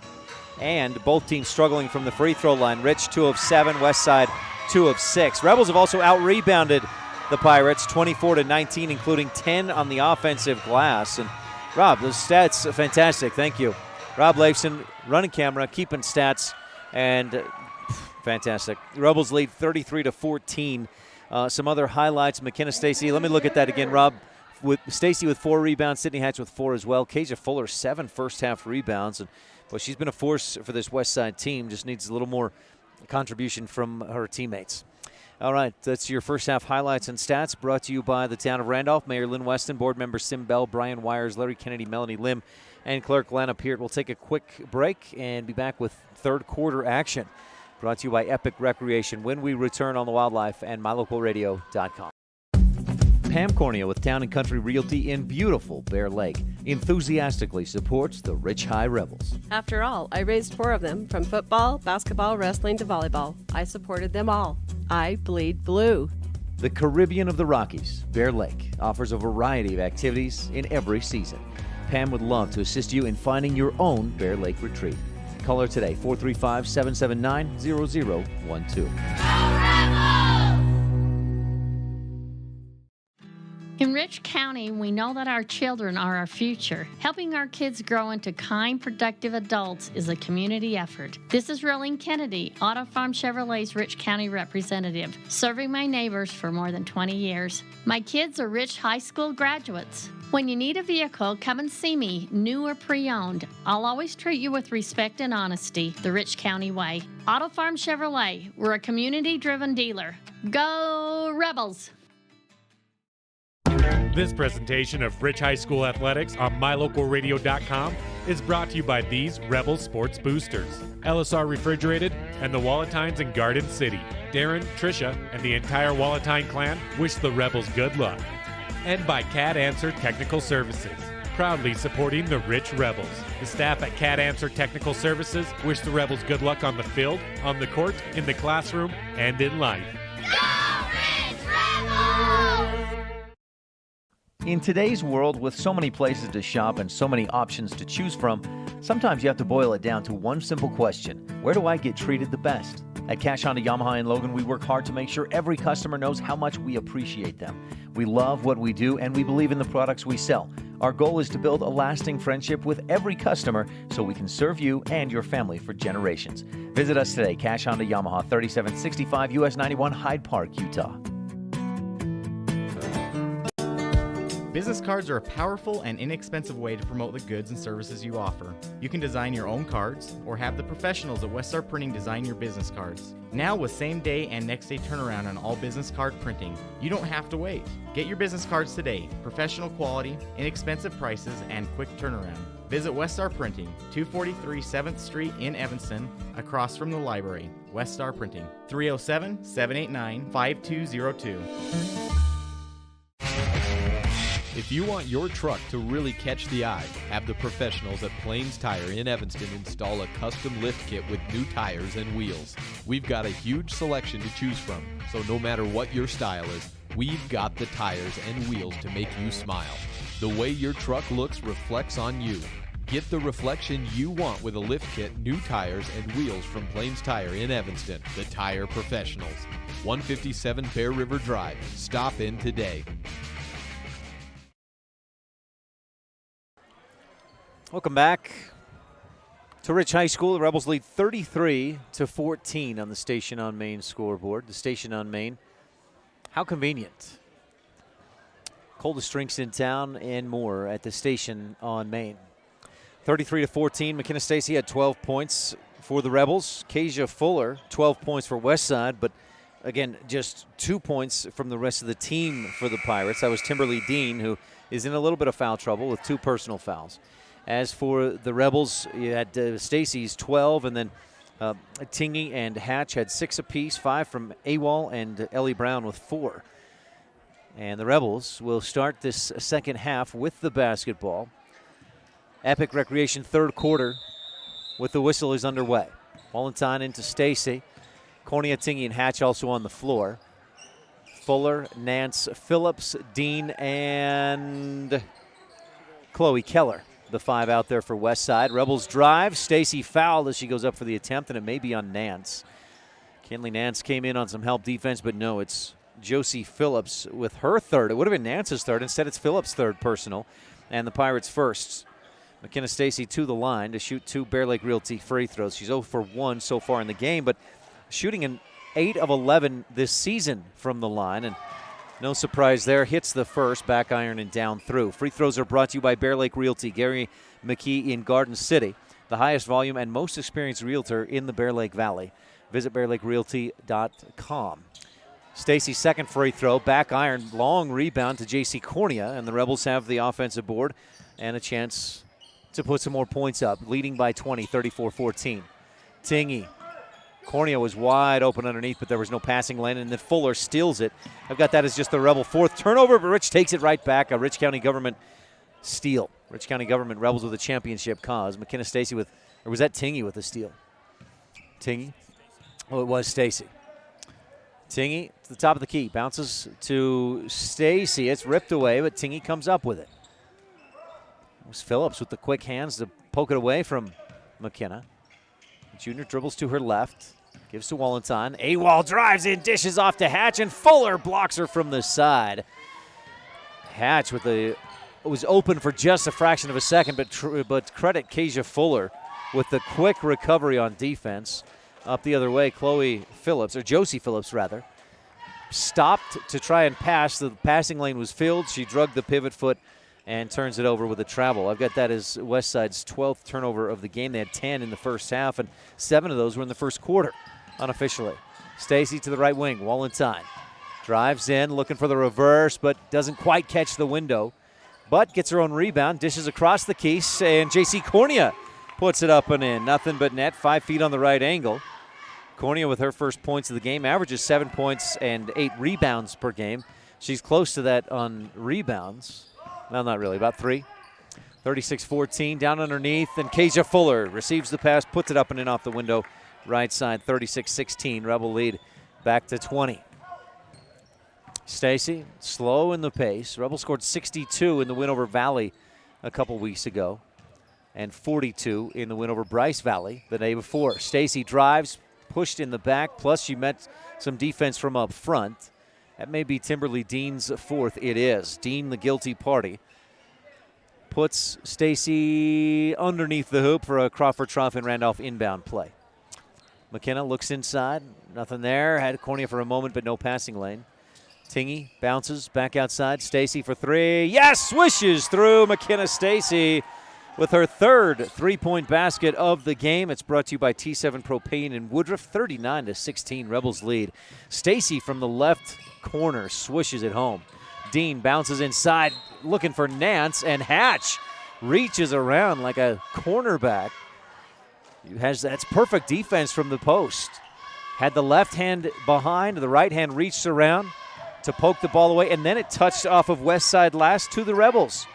And both teams struggling from the free throw line. Rich 2 of 7, Westside 2 of 6. Rebels have also out-rebounded the Pirates 24-19, including 10 on the offensive glass. And Rob, those stats are fantastic. Thank you. Rob Leifson, running camera, keeping stats, and fantastic. The Rebels lead 33-14. Some other highlights. McKenna Stacy. Let me look at that again, Rob. With Stacy with 4 rebounds, Sydney Hatch with 4 as well. Kasia Fuller 7 first half rebounds, and well, she's been a force for this Westside team. Just needs a little more contribution from her teammates. All right, that's your first half highlights and stats brought to you by the Town of Randolph. Mayor Lynn Weston, board member Sim Bell, Brian Wires, Larry Kennedy, Melanie Lim, and clerk Lana Peart. We'll take a quick break and be back with third quarter action brought to you by Epic Recreation when we return on the Wildlife and mylocalradio.com. Pam Cornea with Town & Country Realty in beautiful Bear Lake enthusiastically supports the Rich High Rebels. After all, I raised 4 of them, from football, basketball, wrestling to volleyball. I supported them all. I bleed blue. The Caribbean of the Rockies, Bear Lake, offers a variety of activities in every season. Pam would love to assist you in finding your own Bear Lake retreat. Call her today, 435-779-0012. In Rich County, we know that our children are our future. Helping our kids grow into kind, productive adults is a community effort. This is Rolene Kennedy, Auto Farm Chevrolet's Rich County representative, serving my neighbors for more than 20 years. My kids are Rich High School graduates. When you need a vehicle, come and see me, new or pre-owned. I'll always treat you with respect and honesty, the Rich County way. Auto Farm Chevrolet, we're a community-driven dealer. Go Rebels! This presentation of Rich High School Athletics on MyLocalRadio.com is brought to you by these Rebel Sports Boosters, LSR Refrigerated, and the Walletines in Garden City. Darren, Tricia, and the entire Walletine clan wish the Rebels good luck. And by Cat Answer Technical Services, proudly supporting the Rich Rebels. The staff at Cat Answer Technical Services wish the Rebels good luck on the field, on the court, in the classroom, and in life. In today's world, with so many places to shop and so many options to choose from, sometimes you have to boil it down to one simple question: where do I get treated the best? At Cash Honda Yamaha in Logan, we work hard to make sure every customer knows how much we appreciate them. We love what we do, and we believe in the products we sell. Our goal is to build a lasting friendship with every customer so we can serve you and your family for generations. Visit us today, Cash Honda Yamaha, 3765 US 91, Hyde Park, Utah. Business cards are a powerful and inexpensive way to promote the goods and services you offer. You can design your own cards or have the professionals at Westar Printing design your business cards. Now with same-day and next-day turnaround on all business card printing, you don't have to wait. Get your business cards today. Professional quality, inexpensive prices, and quick turnaround. Visit Westar Printing, 243 7th Street in Evanston, across from the library. Westar Printing, 307-789-5202. If you want your truck to really catch the eye, have the professionals at Plains Tire in Evanston install a custom lift kit with new tires and wheels. We've got a huge selection to choose from, so no matter what your style is, we've got the tires and wheels to make you smile. The way your truck looks reflects on you. Get the reflection you want with a lift kit, new tires, and wheels from Plains Tire in Evanston, the tire professionals. 157 Bear River Drive. Stop in today. Welcome back to Rich High School. The Rebels lead 33-14 on the Station on Main scoreboard. The Station on Main, how convenient. Coldest drinks in town and more at the Station on Main. 33-14, McKenna Stacy had 12 points for the Rebels. Kasia Fuller, 12 points for Westside, but again, just 2 points from the rest of the team for the Pirates. That was Timberly Dean, who is in a little bit of foul trouble with 2 personal fouls. As for the Rebels, you had Stacy's 12, and then Tingy and Hatch had 6 apiece, 5 from AWOL, and Ellie Brown with 4. And the Rebels will start this second half with the basketball. Epic Recreation third quarter with the whistle is underway. Wallenstein into Stacy. Cornea, Tingy, and Hatch also on the floor. Fuller, Nance, Phillips, Dean, and Chloe Keller. The 5 out there for Westside. Rebels drive. Stacy fouled as she goes up for the attempt, and it may be on Nance. Kinley Nance came in on some help defense, but no, it's Josie Phillips with her third. It would have been Nance's third. Instead, it's Phillips' third personal, and the Pirates' first. McKenna Stacy to the line to shoot 2 Bear Lake Realty free throws. She's 0 for 1 so far in the game, but shooting an 8 of 11 this season from the line, and no surprise there. Hits the first, back iron and down through. Free throws are brought to you by Bear Lake Realty. Gary McKee in Garden City, the highest volume and most experienced realtor in the Bear Lake Valley. Visit bearlakerealty.com. Stacy's second free throw, back iron, long rebound to J.C. Cornea, and the Rebels have the offensive board and a chance to put some more points up, leading by 20, 34-14. Tingy. Cornea was wide open underneath, but there was no passing lane, and then Fuller steals it. I've got that as just the Rebel fourth turnover, but Rich takes it right back. A Rich County Government steal. Rich County Government Rebels with a championship cause. McKenna Stacy with, or was that Tingy with the steal? Tingy? Oh, it was Stacy. Tingy to the top of the key, bounces to Stacy. It's ripped away, but Tingy comes up with it. It was Phillips with the quick hands to poke it away from McKenna. Junior dribbles to her left, gives to Wallenstein. AWOL drives in, dishes off to Hatch, and Fuller blocks her from the side. Hatch with it was open for just a fraction of a second, but credit Kasia Fuller with the quick recovery on defense. Up the other way, Josie Phillips rather, stopped to try and pass. The passing lane was filled. She drugged the pivot foot and turns it over with a travel. I've got that as Westside's 12th turnover of the game. They had 10 in the first half, and 7 of those were in the first quarter, unofficially. Stacy to the right wing, Wallenstein drives in, looking for the reverse, but doesn't quite catch the window. But gets her own rebound, dishes across the Keese, and J.C. Cornea puts it up and in. Nothing but net, 5 feet on the right angle. Cornea with her first points of the game, averages 7 points and 8 rebounds per game. She's close to that on rebounds. Well, not really, about 3. 36-14, down underneath, and Kasia Fuller receives the pass, puts it up and in off the window. Right side, 36-16, Rebel lead back to 20. Stacy, slow in the pace. Rebel scored 62 in the win over Valley a couple weeks ago, and 42 in the win over Bryce Valley the day before. Stacy drives, pushed in the back, plus she met some defense from up front. That may be Timberly Dean's 4th. It is. Dean, the guilty party, puts Stacy underneath the hoop for a Crawford Trough and Randolph inbound play. McKenna looks inside. Nothing there. Had Cornea for a moment, but no passing lane. Tingy bounces back outside. Stacy for 3. Yes! Swishes through McKenna Stacy with her 3rd three-point basket of the game. It's brought to you by T7 Propane in Woodruff. 39-16, Rebels lead. Stacy from the left corner swishes it home. Dean bounces inside, looking for Nance, and Hatch reaches around like a cornerback. That's perfect defense from the post. Had the left hand behind, the right hand reached around to poke the ball away, and then it touched off of West Side last to the Rebels.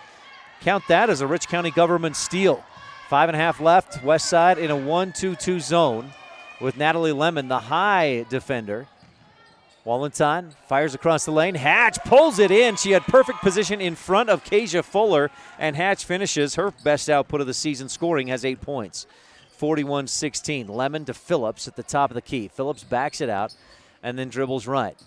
Count that as a Rich County government steal. 5.5 left, West Side in a 1-2-2 zone with Natalie Lemon, the high defender. Wallenstein fires across the lane. Hatch pulls it in. She had perfect position in front of Kasia Fuller, and Hatch finishes her best output of the season, scoring, has 8 points. 41-16. Lemon to Phillips at the top of the key. Phillips backs it out and then dribbles right.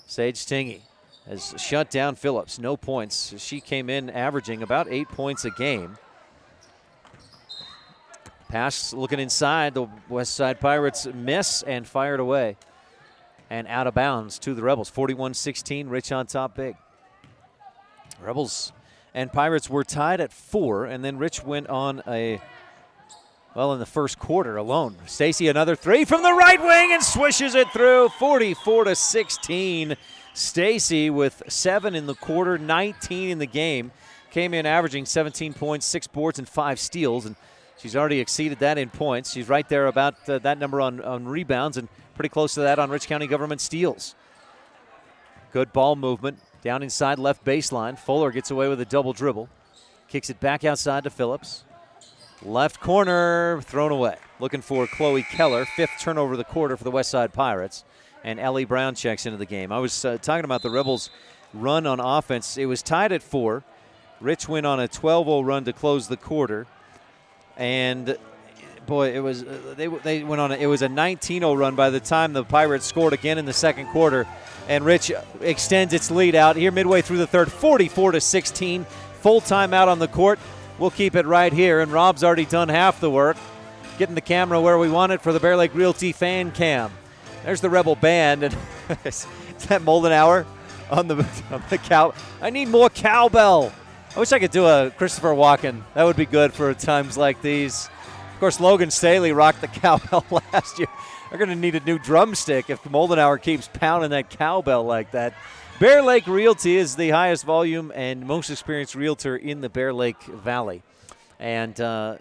Sage Tingy has shut down Phillips. No points. She came in averaging about 8 points a game. Pass looking inside. The West Side Pirates miss and fired away. And out of bounds to the Rebels. 41-16. Rich on top big. Rebels and Pirates were tied at 4, and then Rich went on in the first quarter alone. Stacy, another 3 from the right wing and swishes it through. 44-16. Stacy with 7 in the quarter, 19 in the game. Came in averaging 17 points, 6 boards, and 5 steals. And she's already exceeded that in points. She's right there about that number on rebounds and pretty close to that on Rich County government steals. Good ball movement down inside left baseline. Fuller gets away with a double dribble. Kicks it back outside to Phillips. Left corner, thrown away. Looking for Chloe Keller, 5th turnover of the quarter for the West Side Pirates. And Ellie Brown checks into the game. I was talking about the Rebels' run on offense. It was tied at 4. Rich went on a 12-0 run to close the quarter. And, boy, it was they went on it was a 19-0 run by the time the Pirates scored again in the second quarter. And Rich extends its lead out here midway through the third, 44-16. Full timeout on the court. We'll keep it right here, and Rob's already done half the work, getting the camera where we want it for the Bear Lake Realty fan cam. There's the Rebel band, and is that Moldenauer on the cow? I need more cowbell. I wish I could do a Christopher Walken. That would be good for times like these. Of course, Logan Staley rocked the cowbell last year. They're going to need a new drumstick if Moldenauer keeps pounding that cowbell like that. Bear Lake Realty is the highest volume and most experienced realtor in the Bear Lake Valley. And, boy,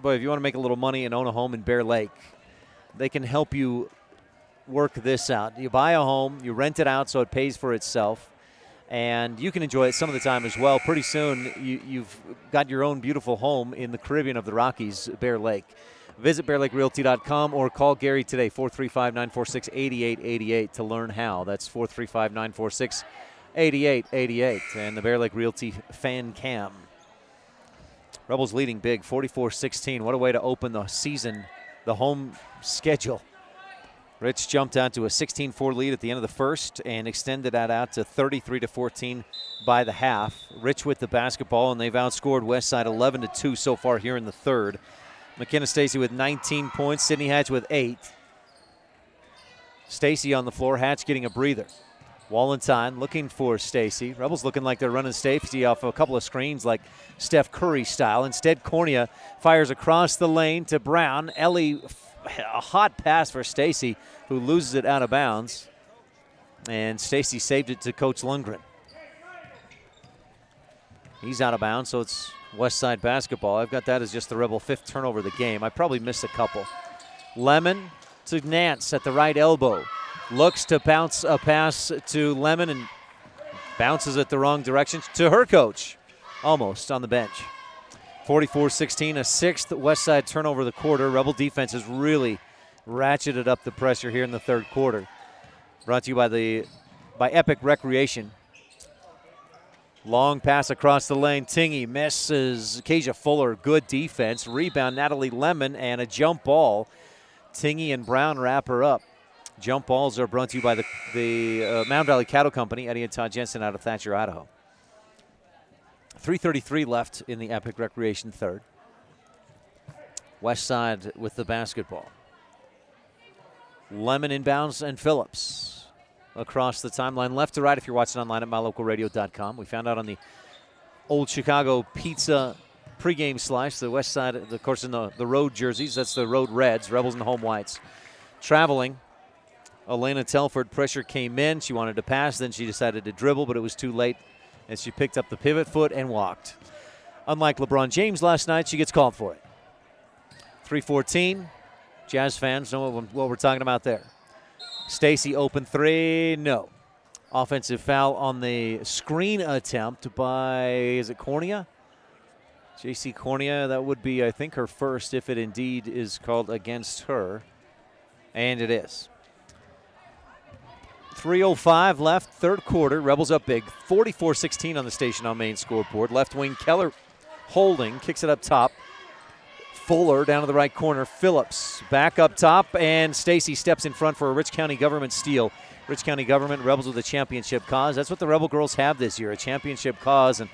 if you want to make a little money and own a home in Bear Lake, they can help you work this out. You buy a home, you rent it out so it pays for itself, and you can enjoy it some of the time as well. Pretty soon, you've got your own beautiful home in the Caribbean of the Rockies, Bear Lake. Visit BearLakeRealty.com or call Gary today, 435-946-8888 to learn how. That's 435-946-8888. And the Bear Lake Realty fan cam. Rebels leading big, 44-16. What a way to open the season, the home schedule. Rich jumped out to a 16-4 lead at the end of the first and extended that out to 33-14 by the half. Rich with the basketball, and they've outscored Westside 11-2 so far here in the third. McKenna Stacy with 19 points, Sydney Hatch with 8. Stacy on the floor, Hatch getting a breather. Wallenstein looking for Stacy. Rebels looking like they're running Stacy off a couple of screens like Steph Curry style. Instead, Cornea fires across the lane to Brown. Ellie, a hot pass for Stacy, who loses it out of bounds. And Stacy saved it to Coach Lundgren. He's out of bounds, so it's Westside basketball. I've got that as just the Rebel 5th turnover of the game. I probably missed a couple. Lemon to Nance at the right elbow. Looks to bounce a pass to Lemon and bounces it the wrong direction to her coach. Almost on the bench. 44-16, a 6th Westside turnover of the quarter. Rebel defense has really ratcheted up the pressure here in the third quarter. Brought to you by Epic Recreation. Long pass across the lane. Tingy misses. Kasia Fuller, good defense. Rebound, Natalie Lemon, and a jump ball. Tingy and Brown wrap her up. Jump balls are brought to you by the Mound Valley Cattle Company. Eddie and Todd Jensen out of Thatcher, Idaho. 3:33 left in the Epic Recreation third. Westside with the basketball. Lemon inbounds and Phillips across the timeline, left to right if you're watching online at mylocalradio.com. We found out on the Old Chicago Pizza pregame slice, the West Side, of course, in the road jerseys. That's the road reds, Rebels and the home whites. Traveling, Elena Telford, pressure came in. She wanted to pass, then she decided to dribble, but it was too late, and she picked up the pivot foot and walked. Unlike LeBron James last night, she gets called for it. 3:14. Jazz fans know what we're talking about there. Stacy open three, no. Offensive foul on the screen attempt by, is it Cornea? JC Cornea, that would be, I think, her first if it indeed is called against her. And it is. 3:05 left, third quarter. Rebels up big. 44-16 on the station on main scoreboard. Left wing, Keller holding, kicks it up top. Fuller down to the right corner. Phillips back up top, and Stacy steps in front for a Rich County Government steal. Rich County Government, Rebels with a championship cause. That's what the Rebel girls have this year, a championship cause. And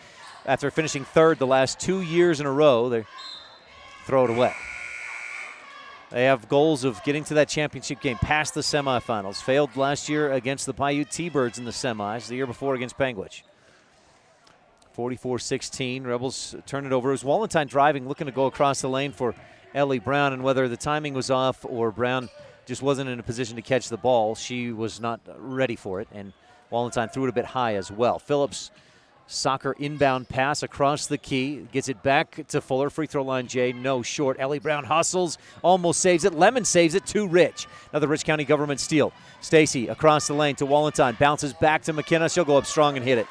after finishing third the last 2 years in a row, they throw it away. They have goals of getting to that championship game past the semifinals. Failed last year against the Paiute T-Birds in the semis, the year before against Panguitch. 44-16, Rebels turn it over. It was Wallenstein driving, looking to go across the lane for Ellie Brown, and whether the timing was off or Brown just wasn't in a position to catch the ball, she was not ready for it, and Wallenstein threw it a bit high as well. Phillips, soccer inbound pass across the key, gets it back to Fuller, free throw line J, no short. Ellie Brown hustles, almost saves it. Lemon saves it, too Rich. Another Rich County Government steal. Stacy across the lane to Wallenstein, bounces back to McKenna. She'll go up strong and hit it.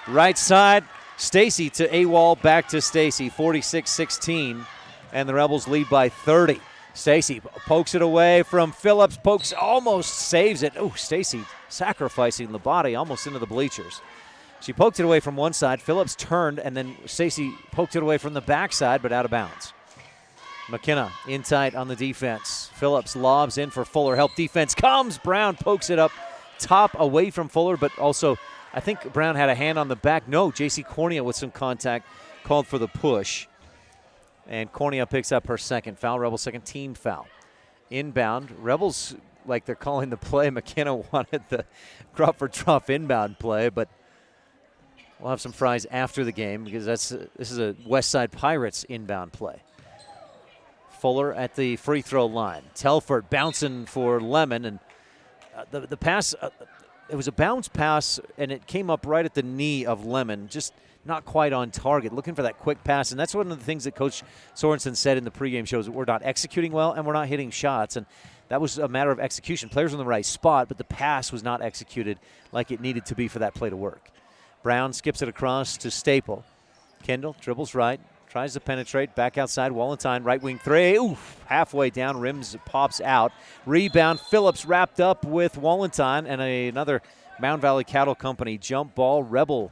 Right side, Stacy to AWOL, back to Stacy, 46-16, and the Rebels lead by 30. Stacy pokes it away from Phillips, almost saves it. Oh, Stacy sacrificing the body almost into the bleachers. She poked it away from one side, Phillips turned, and then Stacy poked it away from the backside, but out of bounds. McKenna in tight on the defense. Phillips lobs in for Fuller. Help defense comes. Brown pokes it up top away from Fuller, but also I think Brown had a hand on the back. No, J.C. Cornea with some contact, called for the push. And Cornea picks up her second foul. Rebels' second team foul. Inbound. Rebels, like they're calling the play. McKenna wanted the drop-for-drop inbound play, but we'll have some fries after the game because this is a Westside Pirates inbound play. Fuller at the free throw line. Telford bouncing for Lemon, and the pass, it was a bounce pass, and it came up right at the knee of Lemon, just not quite on target, looking for that quick pass. And that's one of the things that Coach Sorensen said in the pregame shows, that we're not executing well and we're not hitting shots. And that was a matter of execution. Players in the right spot, but the pass was not executed like it needed to be for that play to work. Brown skips it across to Staple. Kendall dribbles right, tries to penetrate, back outside. Wallenstein, right wing three. Oof, halfway down, rims pops out. Rebound, Phillips wrapped up with Wallenstein, and another Mound Valley Cattle Company jump ball. Rebel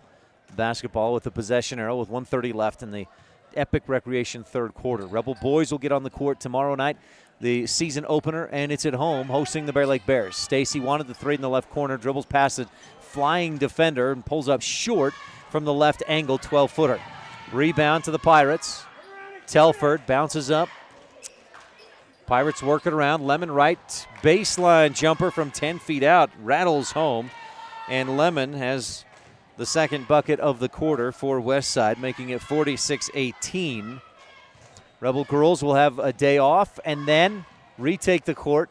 basketball with the possession arrow with 1:30 left in the Epic Recreation third quarter. Rebel boys will get on the court tomorrow night. the season opener, and it's at home hosting the Bear Lake Bears. Stacy wanted the three in the left corner, dribbles past the flying defender and pulls up short from the left angle 12-footer. Rebound to the Pirates. Telford bounces up. Pirates work it around. Lemon right baseline jumper from 10 feet out rattles home, and Lemon has the second bucket of the quarter for Westside, making it 46-18. Rebel girls will have a day off and then retake the court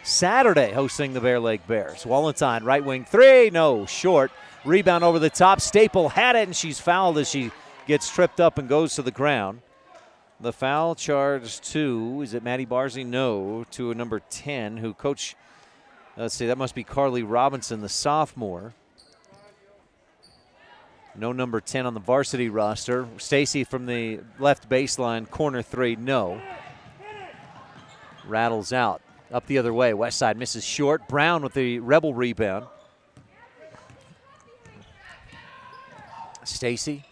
Saturday, hosting the Bear Lake Bears. Wallenstein, right wing three, no, short. Rebound over the top. Staple had it, and she's fouled as she gets tripped up and goes to the ground. The foul charged to, is it Maddie Barzey? No, to a number 10 who coach, let's see, that must be Carly Robinson, the sophomore. No number 10 on the varsity roster. Stacy from the left baseline, corner three, no. Rattles out. Up the other way, Westside misses short. Brown with the Rebel rebound. Stacy.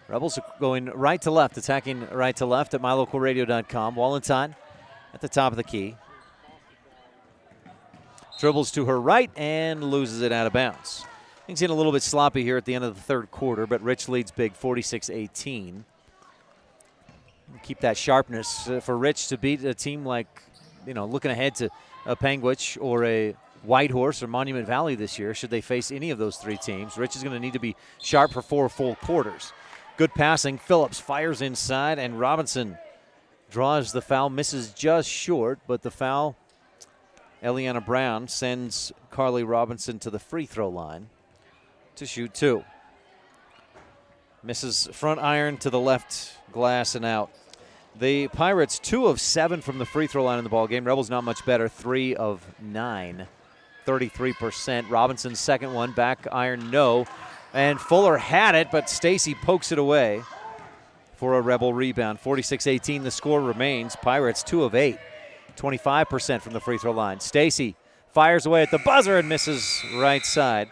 Rebels are going right to left, attacking right to left at mylocalradio.com. Wallenstein at the top of the key. Dribbles to her right and loses it out of bounds. Things getting a little bit sloppy here at the end of the third quarter, but Rich leads big 46-18. Keep that sharpness for Rich to beat a team like, looking ahead to a Panguitch or a Whitehorse or Monument Valley this year, should they face any of those three teams. Rich is going to need to be sharp for 4 full quarters. Good passing. Phillips fires inside, and Robinson draws the foul, misses just short, but the foul, Eliana Brown sends Carly Robinson to the free throw line to shoot 2. Misses front iron to the left glass and out. The Pirates 2 of 7 from the free throw line in the ballgame. Rebels not much better, 3 of 9, 33%. Robinson's second one, back iron, no. And Fuller had it, but Stacy pokes it away for a Rebel rebound. 46-18, the score remains. Pirates 2 of 8, 25% from the free throw line. Stacy fires away at the buzzer and misses right side.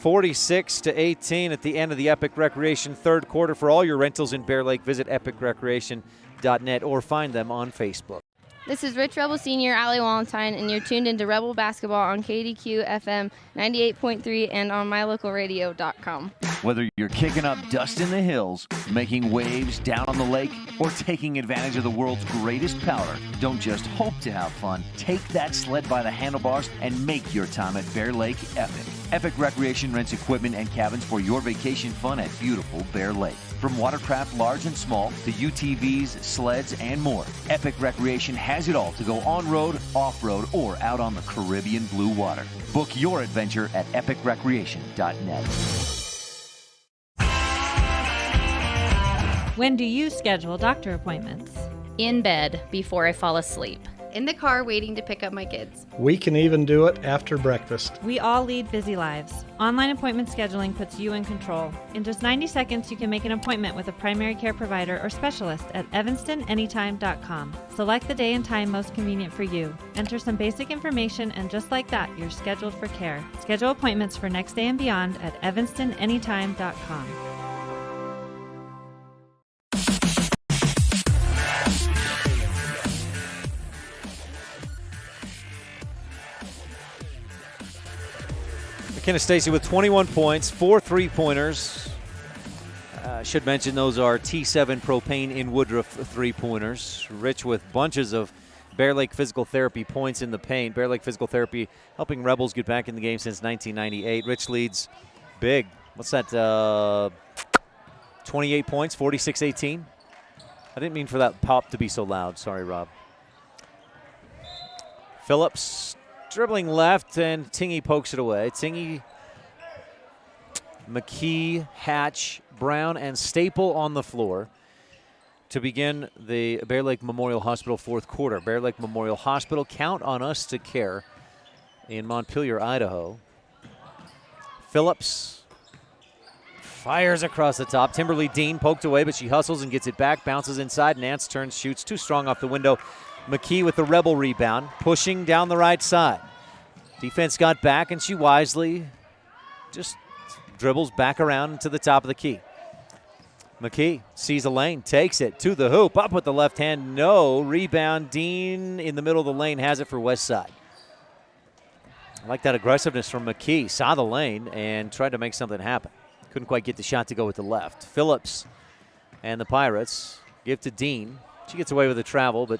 46-18 at the end of the Epic Recreation third quarter. For all your rentals in Bear Lake, visit epicrecreation.net or find them on Facebook. This is Rich Rebel Senior, Allie Wallenstein, and you're tuned into Rebel Basketball on KDQ FM 98.3 and on mylocalradio.com. Whether you're kicking up dust in the hills, making waves down on the lake, or taking advantage of the world's greatest power, don't just hope to have fun. Take that sled by the handlebars and make your time at Bear Lake epic. Epic Recreation rents equipment and cabins for your vacation fun at beautiful Bear Lake. From watercraft large and small to UTVs, sleds, and more, Epic Recreation has it all to go on-road, off-road, or out on the Caribbean blue water. Book your adventure at epicrecreation.net. When do you schedule doctor appointments? In bed before I fall asleep. In the car waiting to pick up my kids. We can even do it after breakfast. We all lead busy lives. Online appointment scheduling puts you in control. In just 90 seconds, you can make an appointment with a primary care provider or specialist at evanstonanytime.com. Select the day and time most convenient for you. Enter some basic information, and just like that, you're scheduled for care. Schedule appointments for next day and beyond at evanstonanytime.com. McKenna Stacy with 21 points, 4 3-pointers. Should mention those are T7 Propane in Woodruff 3-pointers. Rich with bunches of Bear Lake Physical Therapy points in the paint. Bear Lake Physical Therapy helping Rebels get back in the game since 1998. Rich leads big. What's that? 28 points, 46-18. I didn't mean for that pop to be so loud. Sorry, Rob. Phillips dribbling left, and Tingy pokes it away. Tingy, McKee, Hatch, Brown, and Staple on the floor to begin the Bear Lake Memorial Hospital fourth quarter. Bear Lake Memorial Hospital, count on us to care in Montpelier, Idaho. Phillips fires across the top. Timberly Dean poked away, but she hustles and gets it back, bounces inside. Nance turns, shoots, too strong off the window. McKee with the Rebel rebound, pushing down the right side. Defense got back, and she wisely just dribbles back around to the top of the key. McKee sees a lane, takes it to the hoop, up with the left hand, no. Rebound, Dean in the middle of the lane has it for Westside. I like that aggressiveness from McKee. Saw the lane and tried to make something happen. Couldn't quite get the shot to go with the left. Phillips and the Pirates give to Dean. She gets away with the travel, but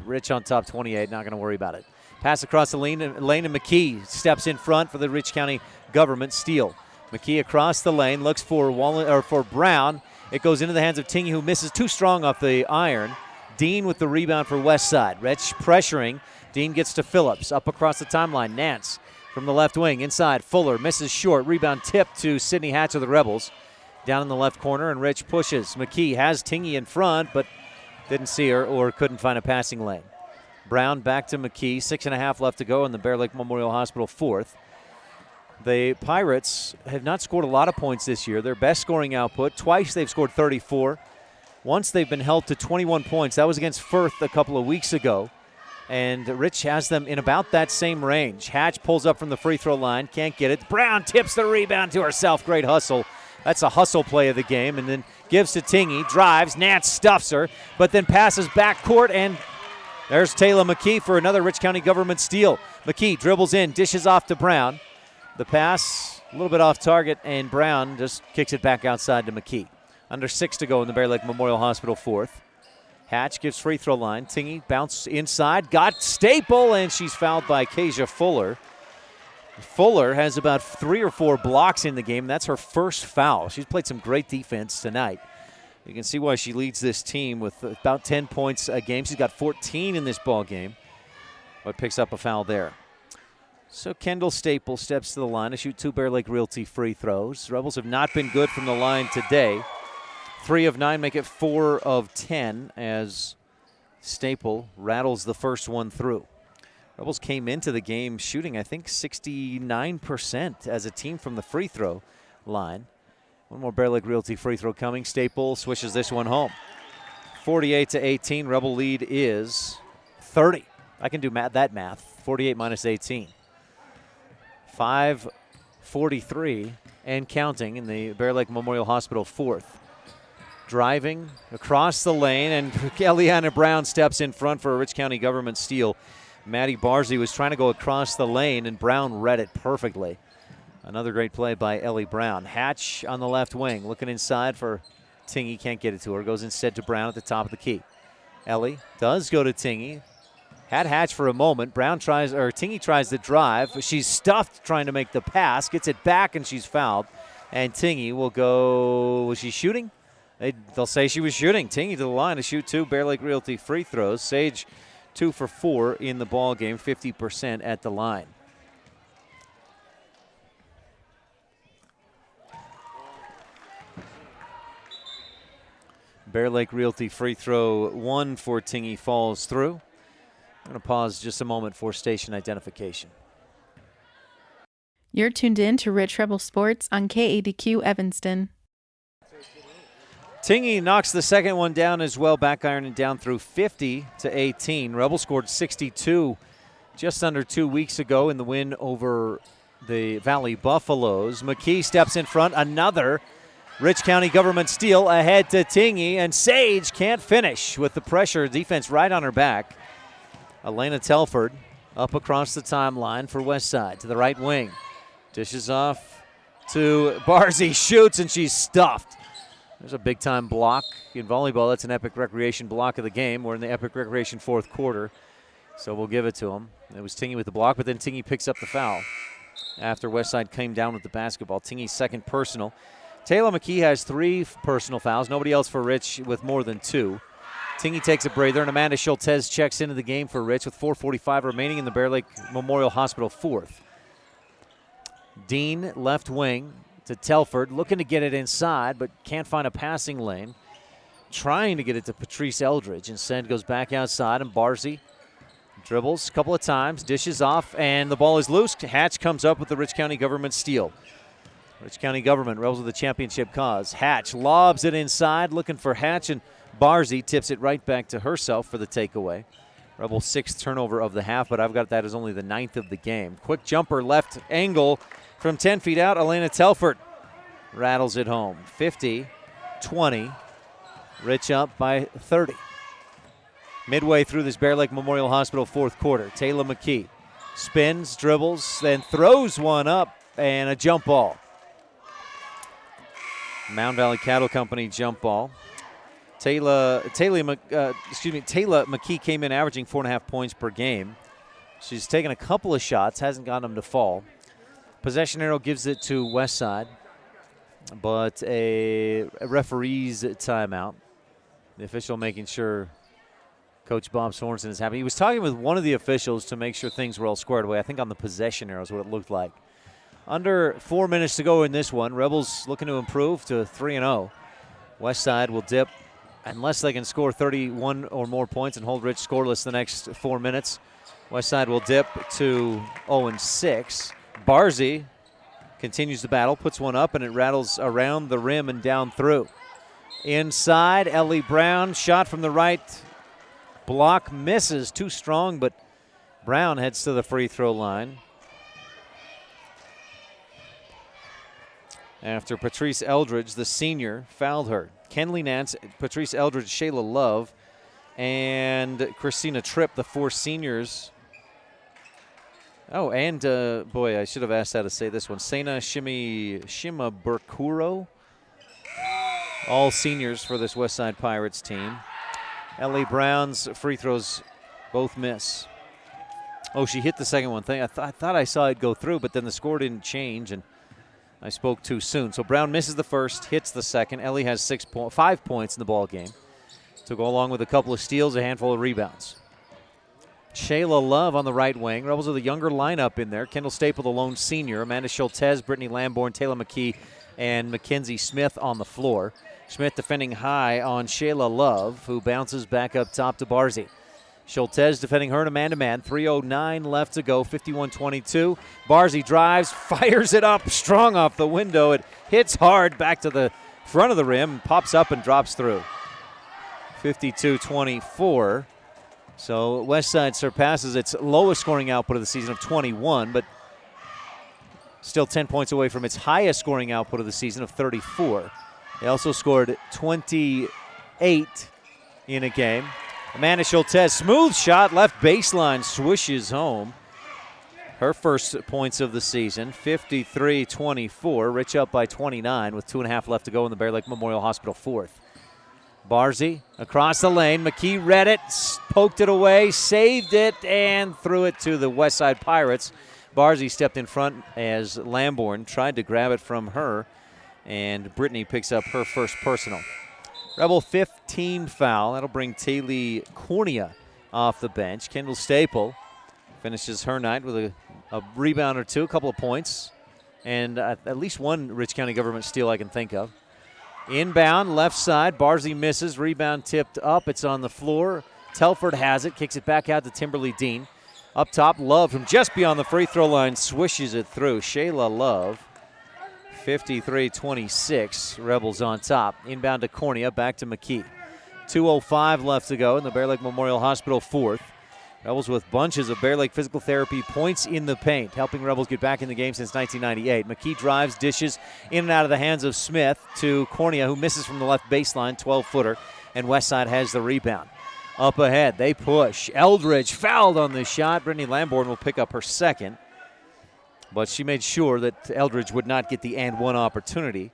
Rich on top 28, not going to worry about it. Pass across the lane, and McKee steps in front for the Rich County government steal. McKee across the lane, looks for Brown. It goes into the hands of Tingy, who misses too strong off the iron. Dean with the rebound for Westside. Rich pressuring. Dean gets to Phillips. Up across the timeline. Nance from the left wing. Inside. Fuller misses short. Rebound tipped to Sydney Hatch of the Rebels. Down in the left corner, and Rich pushes. McKee has Tingy in front, but didn't see her or couldn't find a passing lane. Brown back to McKee. 6.5 left to go in the Bear Lake Memorial Hospital fourth. The Pirates have not scored a lot of points this year. Their best scoring output, twice they've scored 34. Once they've been held to 21 points. That was against Firth a couple of weeks ago. And Rich has them in about that same range. Hatch pulls up from the free throw line, can't get it. Brown tips the rebound to herself. Great hustle. That's a hustle play of the game. And then gives to Tingy, drives. Nance stuffs her, but then passes backcourt, and there's Taylor McKee for another Rich County government steal. McKee dribbles in, dishes off to Brown. The pass, a little bit off target, and Brown just kicks it back outside to McKee. Under 6 to go in the Bear Lake Memorial Hospital fourth. Hatch gives free throw line. Tingy bounce inside, got Staple, and she's fouled by Kasia Fuller. Fuller has about 3 or 4 blocks in the game. That's her first foul. She's played some great defense tonight. You can see why she leads this team with about 10 points a game. She's got 14 in this ball game, but picks up a foul there. So Kendall Staple steps to the line to shoot 2 Bear Lake Realty free throws. Rebels have not been good from the line today. 3 of 9 make it 4 of 10 as Staple rattles the first one through. Rebels came into the game shooting, I think, 69% as a team from the free throw line. One more Bear Lake Realty free throw coming. Staple swishes this one home. 48-18. Rebel lead is 30. I can do that math. 48 minus 18. 5:43 and counting in the Bear Lake Memorial Hospital fourth. Driving across the lane, and Eliana Brown steps in front for a Rich County government steal. Maddie Barzy was trying to go across the lane, and Brown read it perfectly. Another great play by Ellie Brown. Hatch on the left wing, looking inside for Tingy, can't get it to her. Goes instead to Brown at the top of the key. Ellie does go to Tingy. Had Hatch for a moment. Tingy tries to drive. She's stuffed trying to make the pass. Gets it back, and she's fouled. And Tingy will go, was she shooting? They'll say she was shooting. Tingy to the line to shoot 2 Bear Lake Realty free throws. Sage 2 for 4 in the ball game, 50% at the line. Bear Lake Realty free throw 1 for Tingy falls through. I'm going to pause just a moment for station identification. You're tuned in to Rich Rebel Sports on KADQ Evanston. Tingy knocks the second one down as well, back ironing down through 50-18. Rebels scored 62 just under 2 weeks ago in the win over the Valley Buffaloes. McKee steps in front, another Rich County government steal ahead to Tingy, and Sage can't finish with the pressure, defense right on her back. Elena Telford up across the timeline for Westside to the right wing. Dishes off to Barzy, shoots, and she's stuffed. There's a big-time block in volleyball. That's an Epic Recreation block of the game. We're in the Epic Recreation fourth quarter, so we'll give it to him. It was Tingy with the block, but then Tingy picks up the foul after Westside came down with the basketball. Tingy's second personal. Taylor McKee has 3 personal fouls. Nobody else for Rich with more than 2. Tingy takes a breather, and Amanda Schultez checks into the game for Rich with 4:45 remaining in the Bear Lake Memorial Hospital fourth. Dean, left wing to Telford, looking to get it inside, but can't find a passing lane. Trying to get it to Patrice Eldridge. Instead goes back outside, and Barzy dribbles a couple of times, dishes off, and the ball is loose. Hatch comes up with the Rich County government steal. Rich County government rolls with the championship cause. Hatch lobs it inside, looking for Hatch, and Barzy tips it right back to herself for the takeaway. Rebel 6th turnover of the half, but I've got that as only the 9th of the game. Quick jumper, left angle from 10 feet out. Elena Telford rattles it home. 50 20. Rich up by 30. Midway through this Bear Lake Memorial Hospital fourth quarter, Taylor McKee spins, dribbles, then throws one up, and a jump ball. Mound Valley Cattle Company jump ball. Taylor McKee came in averaging 4.5 points per game. She's taken a couple of shots, hasn't gotten them to fall. Possession arrow gives it to Westside, but a referee's timeout. The official making sure Coach Bob Sorensen is happy. He was talking with one of the officials to make sure things were all squared away. I think on the possession arrow is what it looked like. Under 4 minutes to go in this one. Rebels looking to improve to 3-0. Westside will dip unless they can score 31 or more points and hold Rich scoreless the next 4 minutes. Westside will dip to 0-6. Barzy continues the battle, puts one up, and it rattles around the rim and down through. Inside, Ellie Brown, shot from the right block, misses, too strong, but Brown heads to the free throw line. After Patrice Eldridge, the senior, fouled her. Kenley Nance, Patrice Eldridge, Shayla Love, and Christina Tripp, the 4 seniors. Oh, and boy, I should have asked how to say this one. Sena Shima Burkuro. All seniors for this Westside Pirates team. Ellie Brown's free throws both miss. Oh, she hit the second one. I thought I saw it go through, but then the score didn't change, and I spoke too soon. So Brown misses the first, hits the second. Ellie has 5 points in the ball game. To go along with a couple of steals, a handful of rebounds. Shayla Love on the right wing. Rebels with a younger lineup in there. Kendall Staple, the lone senior. Amanda Schultez, Brittany Lamborn, Taylor McKee, and Mackenzie Smith on the floor. Smith defending high on Shayla Love, who bounces back up top to Barzy. Schultez defending her in a man-to-man. 3:09 left to go, 51-22. Barzy drives, fires it up, strong off the window. It hits hard back to the front of the rim, pops up and drops through. 52-24. So Westside surpasses its lowest scoring output of the season of 21, but still 10 points away from its highest scoring output of the season of 34. They also scored 28 in a game. Amanda Schultez, smooth shot, left baseline, swishes home. Her first points of the season, 53-24. Rich up by 29 with 2.5 left to go in the Bear Lake Memorial Hospital fourth. Barzy across the lane. McKee read it, poked it away, saved it, and threw it to the Westside Pirates. Barzy stepped in front as Lamborn tried to grab it from her, and Brittany picks up her first personal. Rebel 15 foul. That'll bring Taylor Cornea off the bench. Kendall Staple finishes her night with a rebound or two, a couple of points, and at least one Rich County government steal I can think of. Inbound, left side. Barzy misses. Rebound tipped up. It's on the floor. Telford has it. Kicks it back out to Timberly Dean. Up top, Love from just beyond the free throw line swishes it through. Shayla Love. 53-26. Rebels on top. Inbound to Cornea. Back to McKee. 2:05 left to go in the Bear Lake Memorial Hospital fourth. Rebels with bunches of Bear Lake physical therapy points in the paint, helping Rebels get back in the game since 1998. McKee drives, dishes in and out of the hands of Smith to Cornea, who misses from the left baseline, 12-footer, and Westside has the rebound. Up ahead, they push. Eldridge fouled on the shot. Brittany Lamborn will pick up her second, but she made sure that Eldridge would not get the and one opportunity.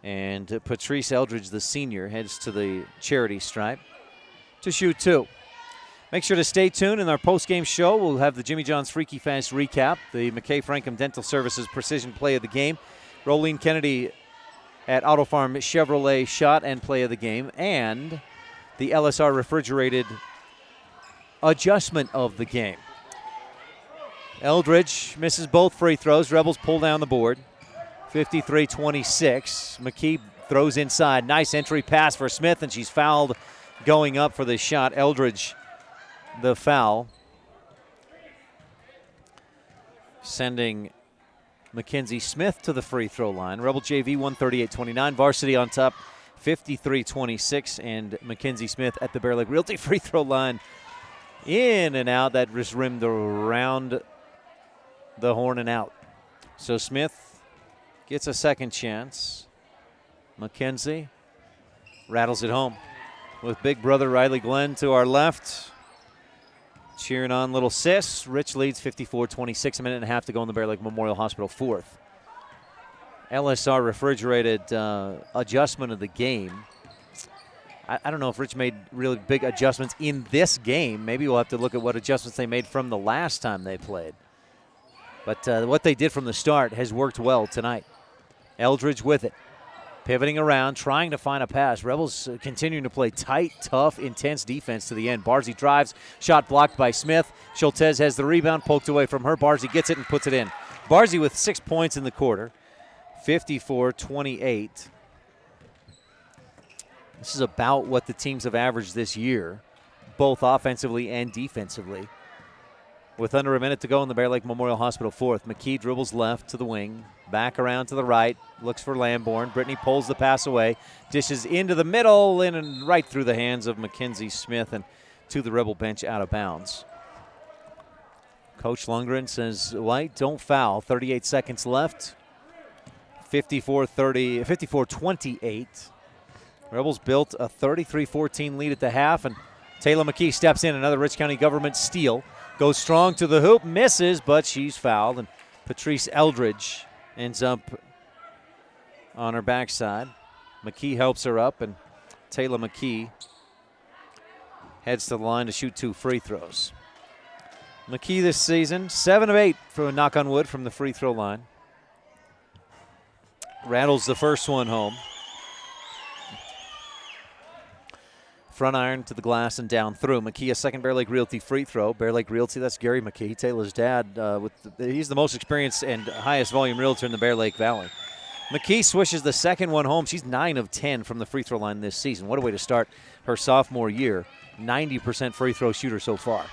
And Patrice Eldridge, the senior, heads to the charity stripe to shoot two. Make sure to stay tuned in our post-game show. We'll have the Jimmy John's Freaky Fast recap, the McKay Frankham Dental Services Precision Play of the Game, Rolene Kennedy at Auto Farm Chevrolet Shot and Play of the Game, and the LSR Refrigerated Adjustment of the Game. Eldridge misses both free throws. Rebels pull down the board. 53-26. McKee throws inside. Nice entry pass for Smith, and she's fouled going up for the shot. Eldridge, the foul, sending Mackenzie Smith to the free throw line. Rebel JV 138-29. Varsity on top 53-26, and Mackenzie Smith at the Bear Lake Realty free throw line. In and out. That just rimmed around the horn and out. So Smith gets a second chance. Mackenzie Rattles it home with big brother Riley Glenn to our left. Cheering on little sis. Rich leads 54-26, a minute and a half to go in the Bear Lake Memorial Hospital fourth. LSR refrigerated adjustment of the game. I don't know if Rich made really big adjustments in this game. Maybe we'll have to look at what adjustments they made from the last time they played. But what they did from the start has worked well tonight. Eldridge with it. Pivoting around, trying to find a pass. Rebels continuing to play tight, tough, intense defense to the end. Barzy drives, shot blocked by Smith. Schultez has the rebound, poked away from her. Barzy gets it and puts it in. Barzy with 6 points in the quarter, 54-28. This is about what the teams have averaged this year, both offensively and defensively. With under a minute to go in the Bear Lake Memorial Hospital fourth, McKee dribbles left to the wing, back around to the right, looks for Lamborn. Brittany pulls the pass away, dishes into the middle, in and right through the hands of Mackenzie Smith and to the Rebel bench out of bounds. Coach Lundgren says, White, don't foul. 38 seconds left. 54-28. Rebels built a 33-14 lead at the half, and Taylor McKee steps in, another Rich County government steal. Goes strong to the hoop, misses, but she's fouled, and Patrice Eldridge ends up on her backside. McKee helps her up, and Taylor McKee heads to the line to shoot 2 free throws. McKee this season, 7 of 8 for a knock on wood from the free throw line. Rattles the first one home. Front iron to the glass and down through. McKee, a second Bear Lake Realty free throw. Bear Lake Realty, that's Gary McKee, Taylor's dad. He's the most experienced and highest volume realtor in the Bear Lake Valley. McKee swishes the second one home. She's 9 of 10 from the free throw line this season. What a way to start her sophomore year. 90% free throw shooter so far.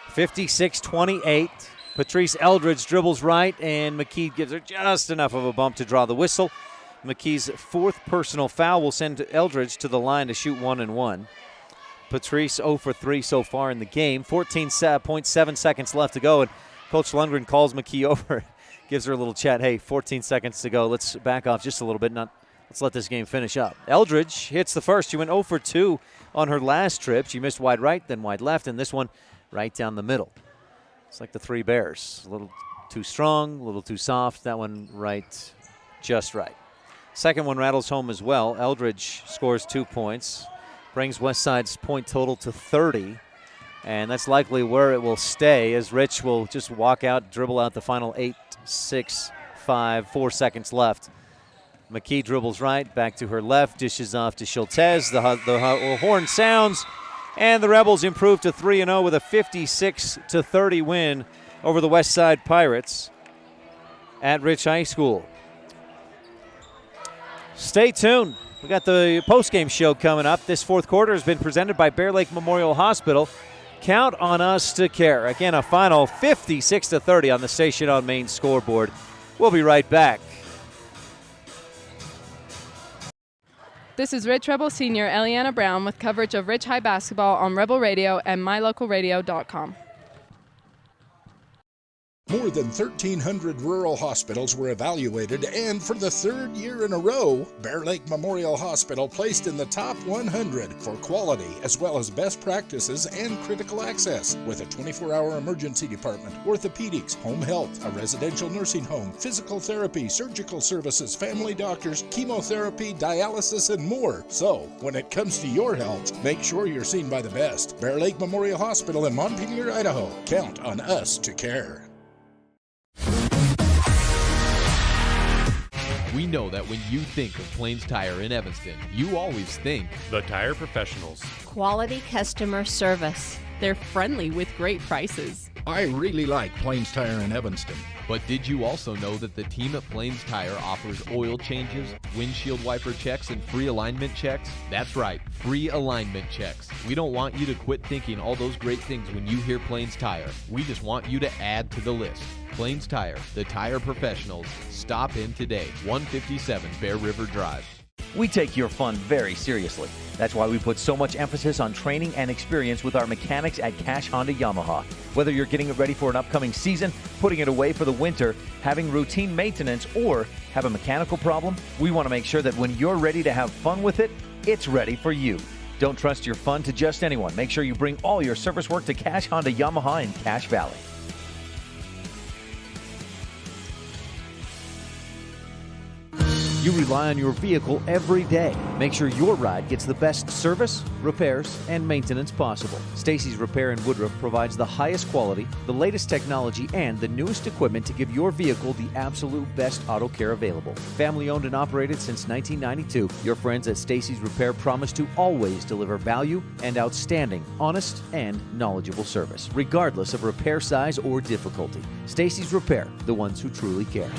56-28. Patrice Eldridge dribbles right, and McKee gives her just enough of a bump to draw the whistle. McKee's 4th personal foul will send Eldridge to the line to shoot 1-1. Patrice 0 for 3 so far in the game. 14.7 seconds left to go, and Coach Lundgren calls McKee over, gives her a little chat. Hey, 14 seconds to go. Let's back off just a little bit. Let's let this game finish up. Eldridge hits the first. She went 0 for 2 on her last trip. She missed wide right, then wide left, and this one right down the middle. It's like the Three Bears. A little too strong, a little too soft. That one right, just right. Second one rattles home as well. Eldridge scores 2 points, brings Westside's point total to 30, and that's likely where it will stay as Rich will just walk out, dribble out the final 8, 6, 5, 4 seconds left. McKee dribbles right, back to her left, dishes off to Schultez. The horn sounds, and the Rebels improve to 3-0 with a 56-30 win over the Westside Pirates at Rich High School. Stay tuned. We got the postgame show coming up. This fourth quarter has been presented by Bear Lake Memorial Hospital. Count on us to care. Again, a final 56-30 on the Station on Main scoreboard. We'll be right back. This is Rich Rebel Senior Eliana Brown with coverage of Rich High basketball on Rebel Radio and mylocalradio.com. More than 1,300 rural hospitals were evaluated, and for the 3rd year in a row, Bear Lake Memorial Hospital placed in the top 100 for quality as well as best practices and critical access, with a 24-hour emergency department, orthopedics, home health, a residential nursing home, physical therapy, surgical services, family doctors, chemotherapy, dialysis, and more. So, when it comes to your health, make sure you're seen by the best. Bear Lake Memorial Hospital in Montpelier, Idaho. Count on us to care. We know that when you think of Plains Tire in Evanston, you always think the Tire Professionals. Quality customer service. They're friendly with great prices. I really like Plains Tire in Evanston. But did you also know that the team at Plains Tire offers oil changes, windshield wiper checks, and free alignment checks? That's right, free alignment checks. We don't want you to quit thinking all those great things when you hear Plains Tire. We just want you to add to the list. Plains Tire, the tire professionals. Stop in today, 157 Bear River Drive. We take your fun very seriously. That's why we put so much emphasis on training and experience with our mechanics at Cash Honda Yamaha. Whether you're getting it ready for an upcoming season, putting it away for the winter, having routine maintenance, or have a mechanical problem, we want to make sure that when you're ready to have fun with it, it's ready for you. Don't trust your fun to just anyone. Make sure you bring all your service work to Cash Honda Yamaha in Cache Valley. You rely on your vehicle every day. Make sure your ride gets the best service, repairs, and maintenance possible. Stacy's Repair in Woodruff provides the highest quality, the latest technology, and the newest equipment to give your vehicle the absolute best auto care available. Family owned and operated since 1992, your friends at Stacy's Repair promise to always deliver value and outstanding, honest, and knowledgeable service, regardless of repair size or difficulty. Stacy's Repair, the ones who truly care.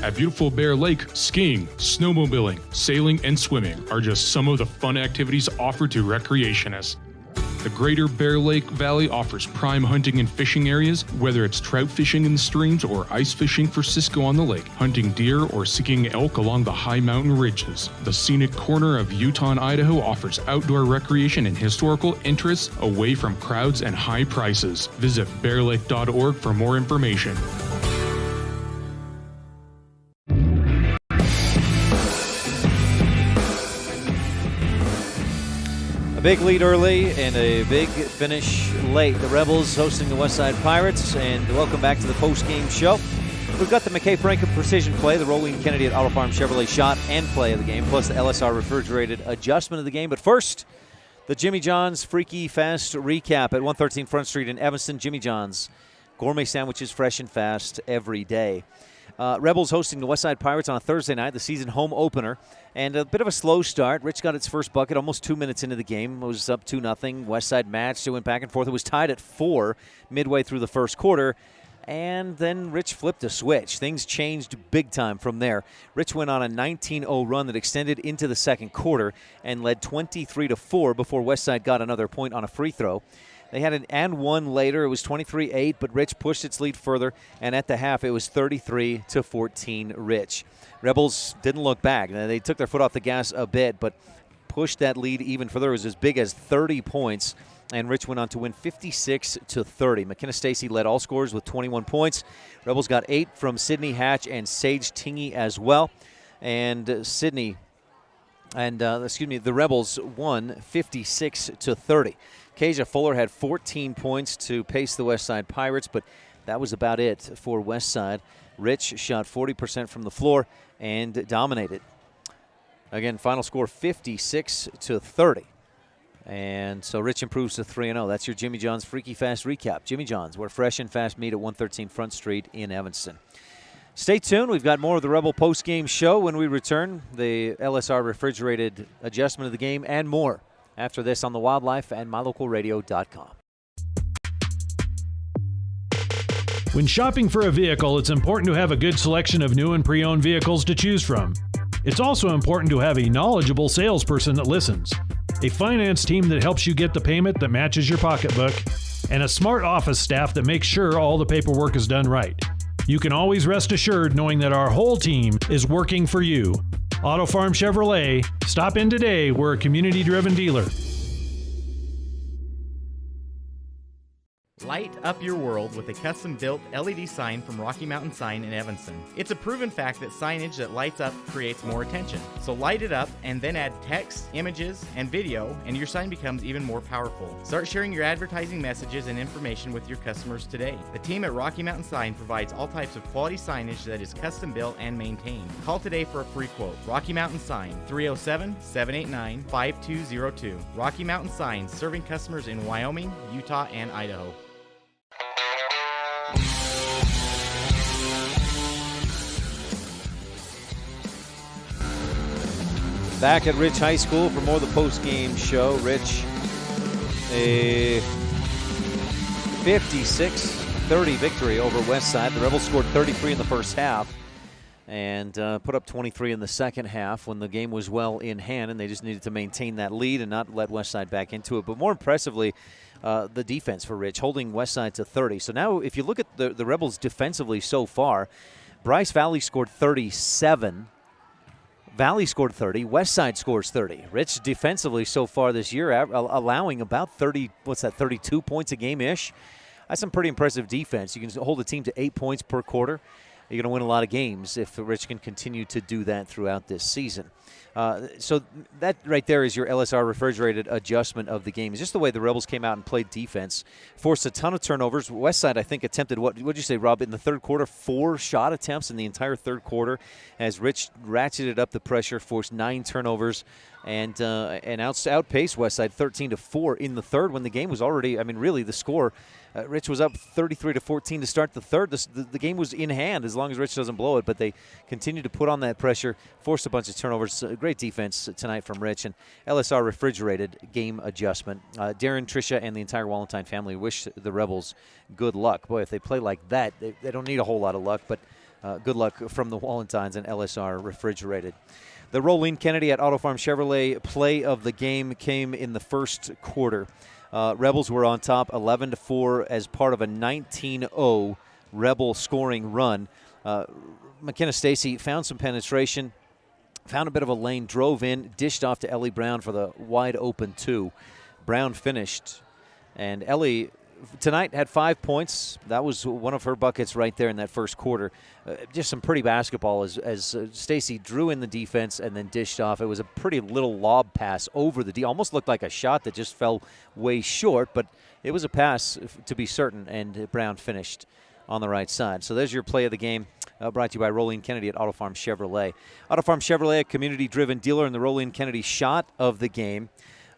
At beautiful Bear Lake, skiing, snowmobiling, sailing, and swimming are just some of the fun activities offered to recreationists. The Greater Bear Lake Valley offers prime hunting and fishing areas, whether it's trout fishing in the streams or ice fishing for Cisco on the lake, hunting deer or seeking elk along the high mountain ridges. The scenic corner of Utah and Idaho offers outdoor recreation and historical interests away from crowds and high prices. Visit bearlake.org for more information. A big lead early and a big finish late. The Rebels hosting the Westside Pirates, and welcome back to the post-game show. We've got the McKay Franken Precision Play, the Rolene Kennedy at Auto Farm Chevrolet shot and play of the game, plus the LSR refrigerated adjustment of the game. But first, the Jimmy John's Freaky Fast recap at 113 Front Street in Evanston. Jimmy John's, gourmet sandwiches fresh and fast every day. Rebels hosting the Westside Pirates on a Thursday night, the season home opener. And a bit of a slow start. Rich got its first bucket almost 2 minutes into the game. It was up 2-0. Westside matched. It went back and forth. It was tied at 4 midway through the first quarter. And then Rich flipped a switch. Things changed big time from there. Rich went on a 19-0 run that extended into the second quarter and led 23-4 before Westside got another point on a free throw. They had an and one later. It was 23-8, but Rich pushed its lead further, and at the half it was 33-14 Rich. Rebels didn't look back. They took their foot off the gas a bit, but pushed that lead even further. It was as big as 30 points, and Rich went on to win 56-30. McKenna Stacy led all scorers with 21 points. Rebels got 8 from Sydney Hatch and Sage Tingy as well, and the Rebels won 56-30. Kasia Fuller had 14 points to pace the Westside Pirates, but that was about it for Westside. Rich shot 40% from the floor and dominated. Again, final score 56-30. And so Rich improves to 3-0. That's your Jimmy John's Freaky Fast recap. Jimmy John's, where fresh and fast meet at 113 Front Street in Evanston. Stay tuned. We've got more of the Rebel post-game show when we return. The LSR refrigerated adjustment of the game and more after this on the Wildlife and MyLocalRadio.com. When shopping for a vehicle, it's important to have a good selection of new and pre-owned vehicles to choose from. It's also important to have a knowledgeable salesperson that listens, a finance team that helps you get the payment that matches your pocketbook, and a smart office staff that makes sure all the paperwork is done right. You can always rest assured knowing that our whole team is working for you. Auto Farm Chevrolet. Stop in today. We're a community-driven dealer. Light up your world with a custom-built LED sign from Rocky Mountain Sign in Evanston. It's a proven fact that signage that lights up creates more attention. So light it up and then add text, images, and video, and your sign becomes even more powerful. Start sharing your advertising messages and information with your customers today. The team at Rocky Mountain Sign provides all types of quality signage that is custom-built and maintained. Call today for a free quote. Rocky Mountain Sign, 307-789-5202. Rocky Mountain Sign, serving customers in Wyoming, Utah, and Idaho. Back at Rich High School for more of the post-game show. Rich, a 56-30 victory over Westside. The Rebels scored 33 in the first half and put up 23 in the second half when the game was well in hand, and they just needed to maintain that lead and not let Westside back into it. But more impressively, the defense for Rich, holding Westside to 30. So now if you look at the Rebels defensively so far, Bryce Valley scored 37. Valley scored 30. Westside scores 30. Rich defensively so far this year allowing about 32 points a game-ish. That's some pretty impressive defense. You can hold a team to 8 points per quarter. you're going to win a lot of games if Rich can continue to do that throughout this season. So that right there is your LSR refrigerated adjustment of the game. It's just the way the Rebels came out and played defense, forced a ton of turnovers. Westside, I think, attempted, what did you say, Rob, in the third quarter, 4 shot attempts in the entire third quarter as Rich ratcheted up the pressure, forced 9 turnovers, and outpaced Westside 13-4 in the third when the game was already, really the score. Rich was up 33-14 to start the third. The game was in hand as long as Rich doesn't blow it, but they continued to put on that pressure, forced a bunch of turnovers. Great defense tonight from Rich, and LSR refrigerated game adjustment. Darren, Tricia, and the entire Wallentine family wish the Rebels good luck. Boy, if they play like that, they don't need a whole lot of luck, but good luck from the Wallentines and LSR refrigerated. The Rolene Kennedy at Auto Farm Chevrolet play of the game came in the first quarter. Rebels were on top 11-4 as part of a 19-0 Rebel scoring run. McKenna Stacy found some penetration, found a bit of a lane, drove in, dished off to Ellie Brown for the wide open 2. Brown finished, and Ellie tonight had 5 points. That was one of her buckets right there in that first quarter. Just some pretty basketball as Stacy drew in the defense and then dished off. It was a pretty little lob pass over the D. Almost looked like a shot that just fell way short, but it was a pass to be certain, and Brown finished on the right side. So there's your play of the game, brought to you by Rolene Kennedy at Auto Farm Chevrolet. Auto Farm Chevrolet, a community-driven dealer, and the Rolene Kennedy shot of the game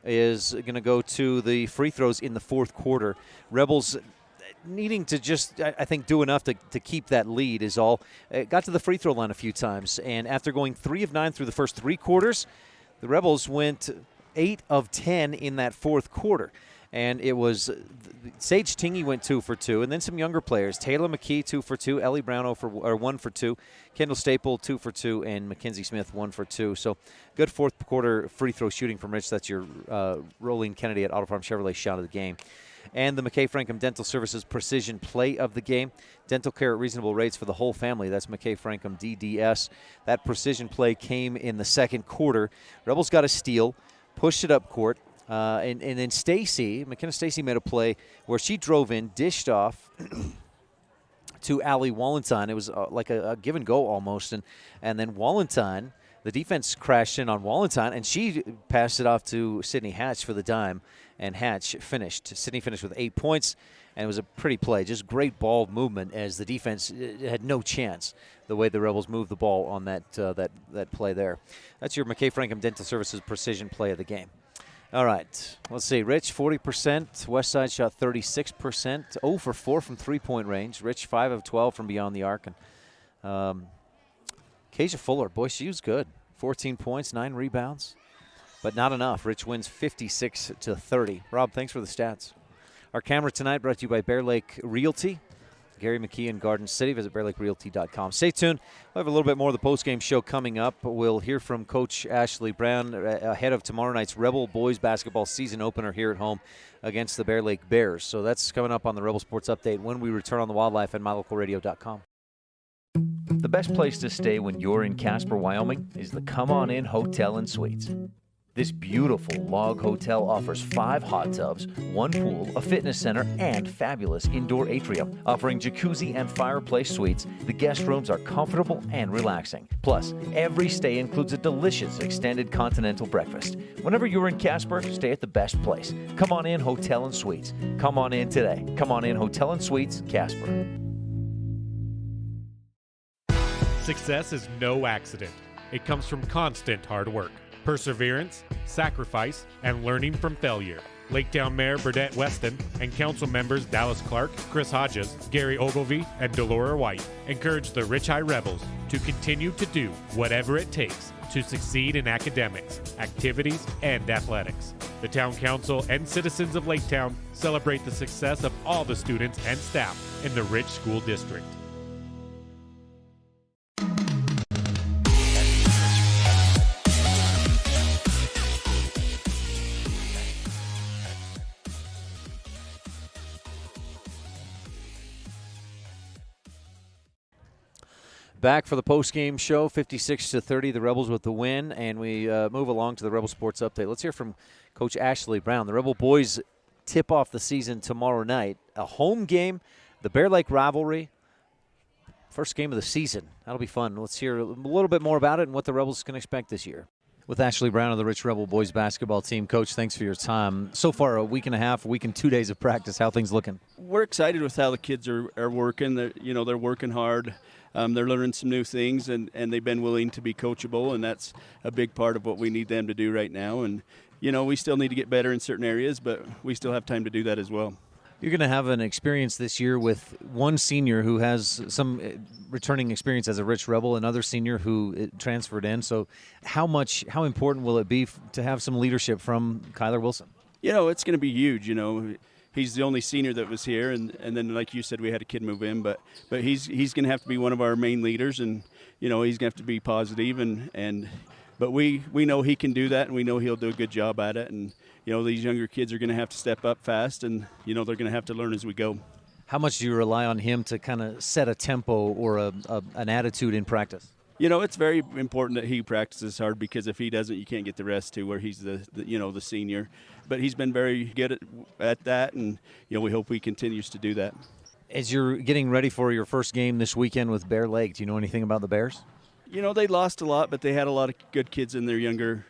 is going to go to the free throws in the fourth quarter. Rebels needing to just, I think, do enough to keep that lead is all. Got to the free throw line a few times, and after going 3 of 9 through the first 3 quarters, the Rebels went 8 of 10 in that fourth quarter. And it was Sage Tingy went 2 for 2, and then some younger players. Taylor McKee 2 for 2, Ellie Brown 1 for 2, Kendall Staple 2 for 2, and Mackenzie Smith 1 for 2. So good fourth quarter free throw shooting from Rich. That's your Rolene Kennedy at Auto Farm Chevrolet shot of the game. And the McKay Frankham Dental Services Precision play of the game. Dental care at reasonable rates for the whole family. That's McKay Frankham DDS. That precision play came in the second quarter. Rebels got a steal, pushed it up court. And then McKenna Stacy made a play where she drove in, dished off to Allie Wallentine. It was like a give and go almost. And then Wallentine, the defense crashed in on Wallentine, and she passed it off to Sydney Hatch for the dime, and Hatch finished. Sydney finished with 8 points, and it was a pretty play. Just great ball movement as the defense had no chance the way the Rebels moved the ball on that play there. That's your McKay Frankham Dental Services Precision play of the game. All right, let's see. Rich, 40%. Westside shot 36%. 0 for 4 from three-point range. Rich, 5 of 12 from beyond the arc. And Kasia Fuller, boy, she was good. 14 points, 9 rebounds, but not enough. Rich wins 56-30. Rob, thanks for the stats. Our camera tonight brought to you by Bear Lake Realty. Gary McKee in Garden City. Visit BearLakeRealty.com. Stay tuned. We'll have a little bit more of the postgame show coming up. We'll hear from Coach Ashley Brown ahead of tomorrow night's Rebel boys basketball season opener here at home against the Bear Lake Bears. So that's coming up on the Rebel Sports Update when we return on the Wildlife and MyLocalRadio.com. The best place to stay when you're in Casper, Wyoming is the Come On In Hotel and Suites. This beautiful log hotel offers 5 hot tubs, 1 pool, a fitness center, and fabulous indoor atrium. Offering jacuzzi and fireplace suites, the guest rooms are comfortable and relaxing. Plus, every stay includes a delicious extended continental breakfast. Whenever you're in Casper, stay at the best place. Come On In Hotel and Suites. Come on in today. Come On In Hotel and Suites, Casper. Success is no accident. It comes from constant hard work, perseverance, sacrifice, and learning from failure. Laketown Mayor Burdette Weston and council members Dallas Clark, Chris Hodges, Gary Ogilvie, and Delora White encourage the Rich High Rebels to continue to do whatever it takes to succeed in academics, activities, and athletics. The town council and citizens of Laketown celebrate the success of all the students and staff in the Rich School District. Back for the post-game show, 56-30, the Rebels with the win, and we move along to the Rebel Sports Update. Let's hear from Coach Ashley Brown. The Rebel boys tip off the season tomorrow night. A home game, the Bear Lake rivalry. First game of the season. That'll be fun. Let's hear a little bit more about it and what the Rebels can expect this year. With Ashley Brown of the Rich Rebel boys basketball team. Coach, thanks for your time. So far, a week and a half, a week and 2 days of practice. How things looking? We're excited with how the kids are working. They're working hard. They're learning some new things, and they've been willing to be coachable, and that's a big part of what we need them to do right now. And, we still need to get better in certain areas, but we still have time to do that as well. You're going to have an experience this year with one senior who has some returning experience as a Rich Rebel, another senior who transferred in. So how important will it be to have some leadership from Kyler Wilson? It's going to be huge. He's the only senior that was here, and then, like you said, we had a kid move in. But he's going to have to be one of our main leaders, and, he's going to have to be positive. But we know he can do that, and we know he'll do a good job at it. And, these younger kids are going to have to step up fast, and, they're going to have to learn as we go. How much do you rely on him to kind of set a tempo or an attitude in practice? It's very important that he practices hard, because if he doesn't, you can't get the rest to where he's the senior. But he's been very good at that, and, we hope he continues to do that. As you're getting ready for your first game this weekend with Bear Lake, do you know anything about the Bears? They lost a lot, but they had a lot of good kids in their younger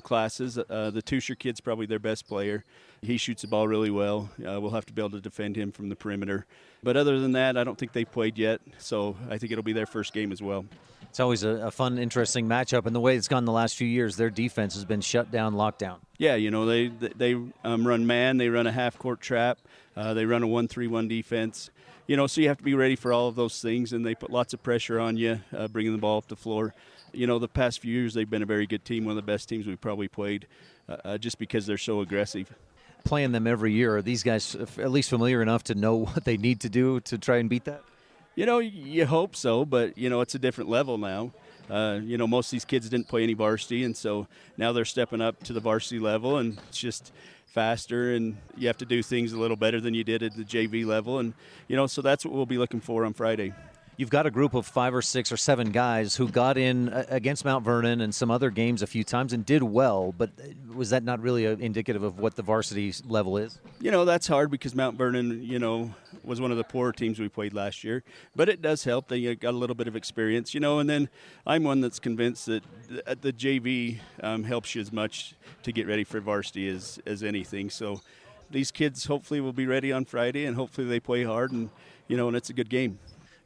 classes. The Tusher kid's probably their best player. He shoots the ball really well. We'll have to be able to defend him from the perimeter. But other than that, I don't think they've played yet, so I think it'll be their first game as well. It's always a fun, interesting matchup, and the way it's gone the last few years, their defense has been shut down, locked down. Yeah, they run man, they run a half-court trap, they run a 1-3-1 defense. So you have to be ready for all of those things, and they put lots of pressure on you, bringing the ball up the floor. The past few years they've been a very good team, one of the best teams we've probably played, just because they're so aggressive. Playing them every year, are these guys at least familiar enough to know what they need to do to try and beat that? You hope so, but, it's a different level now. Most of these kids didn't play any varsity, and so now they're stepping up to the varsity level, and it's just faster, and you have to do things a little better than you did at the JV level. And, so that's what we'll be looking for on Friday. You've got a group of 5 or 6 or 7 guys who got in against Mount Vernon and some other games a few times and did well, but was that not really indicative of what the varsity level is? That's hard, because Mount Vernon, was one of the poorer teams we played last year. But it does help that you got a little bit of experience, and then I'm one that's convinced that the JV helps you as much to get ready for varsity as anything. So these kids hopefully will be ready on Friday, and hopefully they play hard, and, and it's a good game.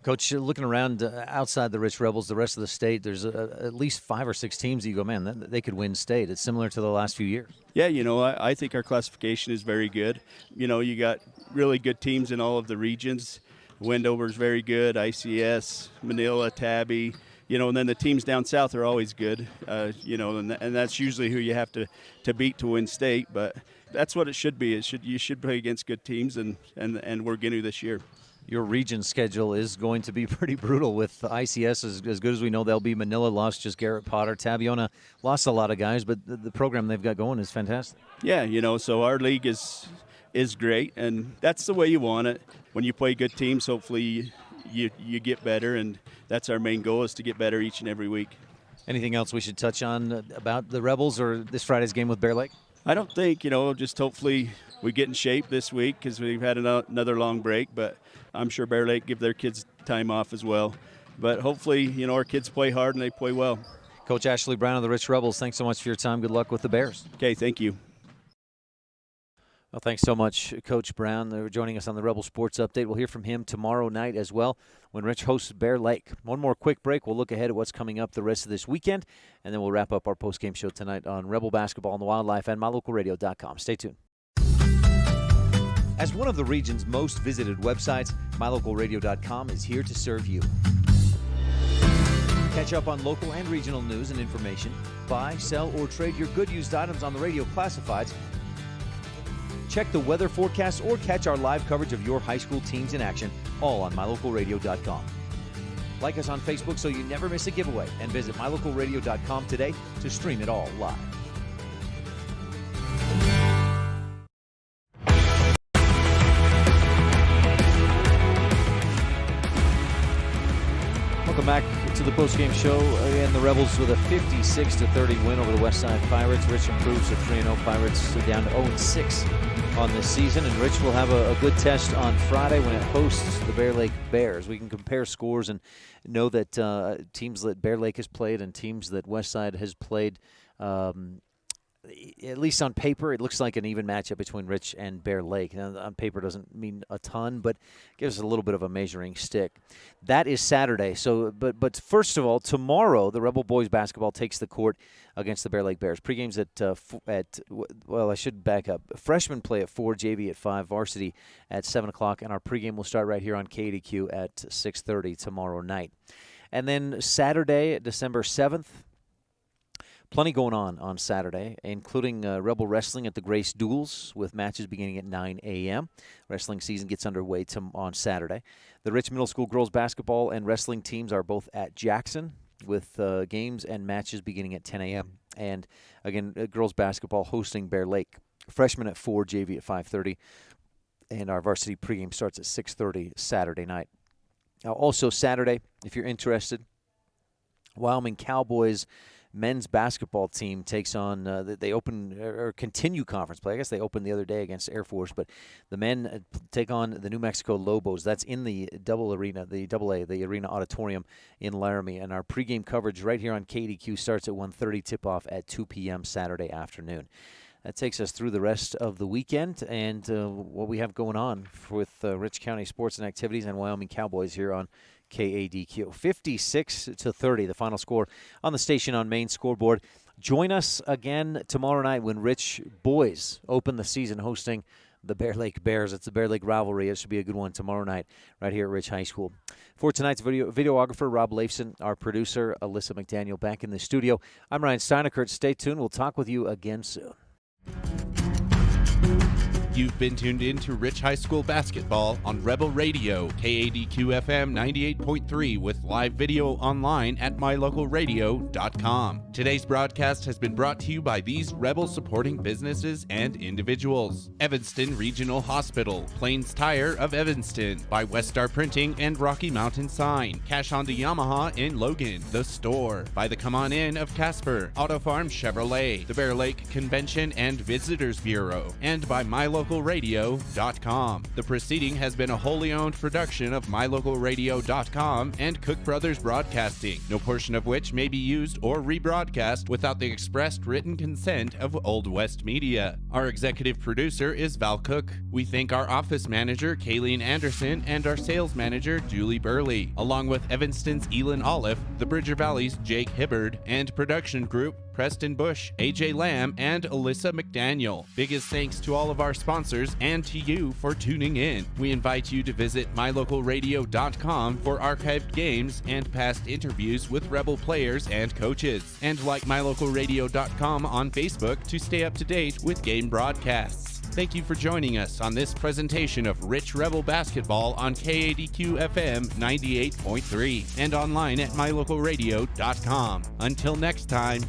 Coach, looking around outside the Rich Rebels, the rest of the state, there's at least 5 or 6 teams that you go, man, they could win state. It's similar to the last few years. Yeah, I think our classification is very good. You got really good teams in all of the regions. Wendover's very good, ICS, Manila, Tabby, and then the teams down south are always good, and that's usually who you have to beat to win state. But that's what it should be. You should play against good teams, and we're going to this year. Your region schedule is going to be pretty brutal with ICS as good as we know. They'll be Manila lost just Garrett Potter. Tabiona lost a lot of guys, but the program they've got going is fantastic. Yeah, so our league is great, and that's the way you want it. When you play good teams, hopefully you get better, and that's our main goal, is to get better each and every week. Anything else we should touch on about the Rebels or this Friday's game with Bear Lake? I don't think, just hopefully we get in shape this week, because we've had another long break, but I'm sure Bear Lake give their kids time off as well. But hopefully, our kids play hard and they play well. Coach Ashley Brown of the Rich Rebels, thanks so much for your time. Good luck with the Bears. Okay, thank you. Well, thanks so much, Coach Brown. They're joining us on the Rebel Sports Update. We'll hear from him tomorrow night as well when Rich hosts Bear Lake. One more quick break. We'll look ahead at what's coming up the rest of this weekend, and then we'll wrap up our postgame show tonight on Rebel Basketball and the Wildlife and MyLocalRadio.com. Stay tuned. As one of the region's most visited websites, MyLocalRadio.com is here to serve you. Catch up on local and regional news and information. Buy, sell, or trade your good used items on the radio classifieds. Check the weather forecast or catch our live coverage of your high school teams in action, all on MyLocalRadio.com. Like us on Facebook so you never miss a giveaway, and visit MyLocalRadio.com today to stream it all live. Welcome back to the postgame show. Again, the Rebels with a 56-30 win over the Westside Pirates. Rich improves to 3-0. Pirates down to 0-6 on this season, and Rich will have a good test on Friday when it hosts the Bear Lake Bears. We can compare scores and know that teams that Bear Lake has played and teams that Westside has played, at least on paper, it looks like an even matchup between Rich and Bear Lake. Now, on paper doesn't mean a ton, but gives us a little bit of a measuring stick. That is Saturday. So, but first of all, tomorrow the Rebel boys basketball takes the court against the Bear Lake Bears. Pregame's I should back up. Freshmen play at 4, JV at 5, varsity at 7 o'clock, and our pregame will start right here on KADQ at 6:30 tomorrow night. And then Saturday, December 7th. Plenty going on Saturday, including Rebel Wrestling at the Grace Duels with matches beginning at 9 a.m. Wrestling season gets underway on Saturday. The Rich Middle School girls basketball and wrestling teams are both at Jackson with games and matches beginning at 10 a.m. And, again, girls basketball hosting Bear Lake. Freshmen at 4, JV at 5:30. And our varsity pregame starts at 6:30 Saturday night. Now, also Saturday, if you're interested, Wyoming Cowboys men's basketball team takes on, they open or continue conference play. I guess they opened the other day against Air Force, but the men take on the New Mexico Lobos. That's in the the Arena Auditorium in Laramie. And our pregame coverage right here on KDQ starts at 1:30, tip-off at 2 p.m. Saturday afternoon. That takes us through the rest of the weekend and what we have going on with Rich County sports and activities and Wyoming Cowboys here on KADQ. 56-30, the final score on the Station on Main scoreboard. Join us again tomorrow night when Rich boys open the season hosting the Bear Lake Bears. It's the Bear Lake rivalry. It should be a good one tomorrow night right here at Rich High School. For tonight's videographer, Rob Leifson, our producer, Alyssa McDaniel, back in the studio. I'm Ryan Steineckert. Stay tuned. We'll talk with you again soon. You've been tuned in to Rich High School basketball on Rebel Radio, KADQ-FM 98.3 with live video online at mylocalradio.com. Today's broadcast has been brought to you by these Rebel supporting businesses and individuals. Evanston Regional Hospital, Plains Tire of Evanston, by Westar Printing and Rocky Mountain Sign, Cash Honda Yamaha in Logan, The Store, by the Come On In of Casper, Auto Farm Chevrolet, the Bear Lake Convention and Visitors Bureau, and by mylocalradio.com. The proceeding has been a wholly owned production of mylocalradio.com and Cook Brothers Broadcasting, no portion of which may be used or rebroadcast without the expressed written consent of Old West Media. Our executive producer is Val Cook. We thank our office manager, Kayleen Anderson, and our sales manager, Julie Burley, along with Evanston's Elin Olive, the Bridger Valley's Jake Hibbard, and production group Preston Bush, AJ Lamb, and Alyssa McDaniel. Biggest thanks to all of our sponsors and to you for tuning in. We invite you to visit mylocalradio.com for archived games and past interviews with Rebel players and coaches. And like mylocalradio.com on Facebook to stay up to date with game broadcasts. Thank you for joining us on this presentation of Rich Rebel Basketball on KADQ-FM 98.3 and online at mylocalradio.com. Until next time.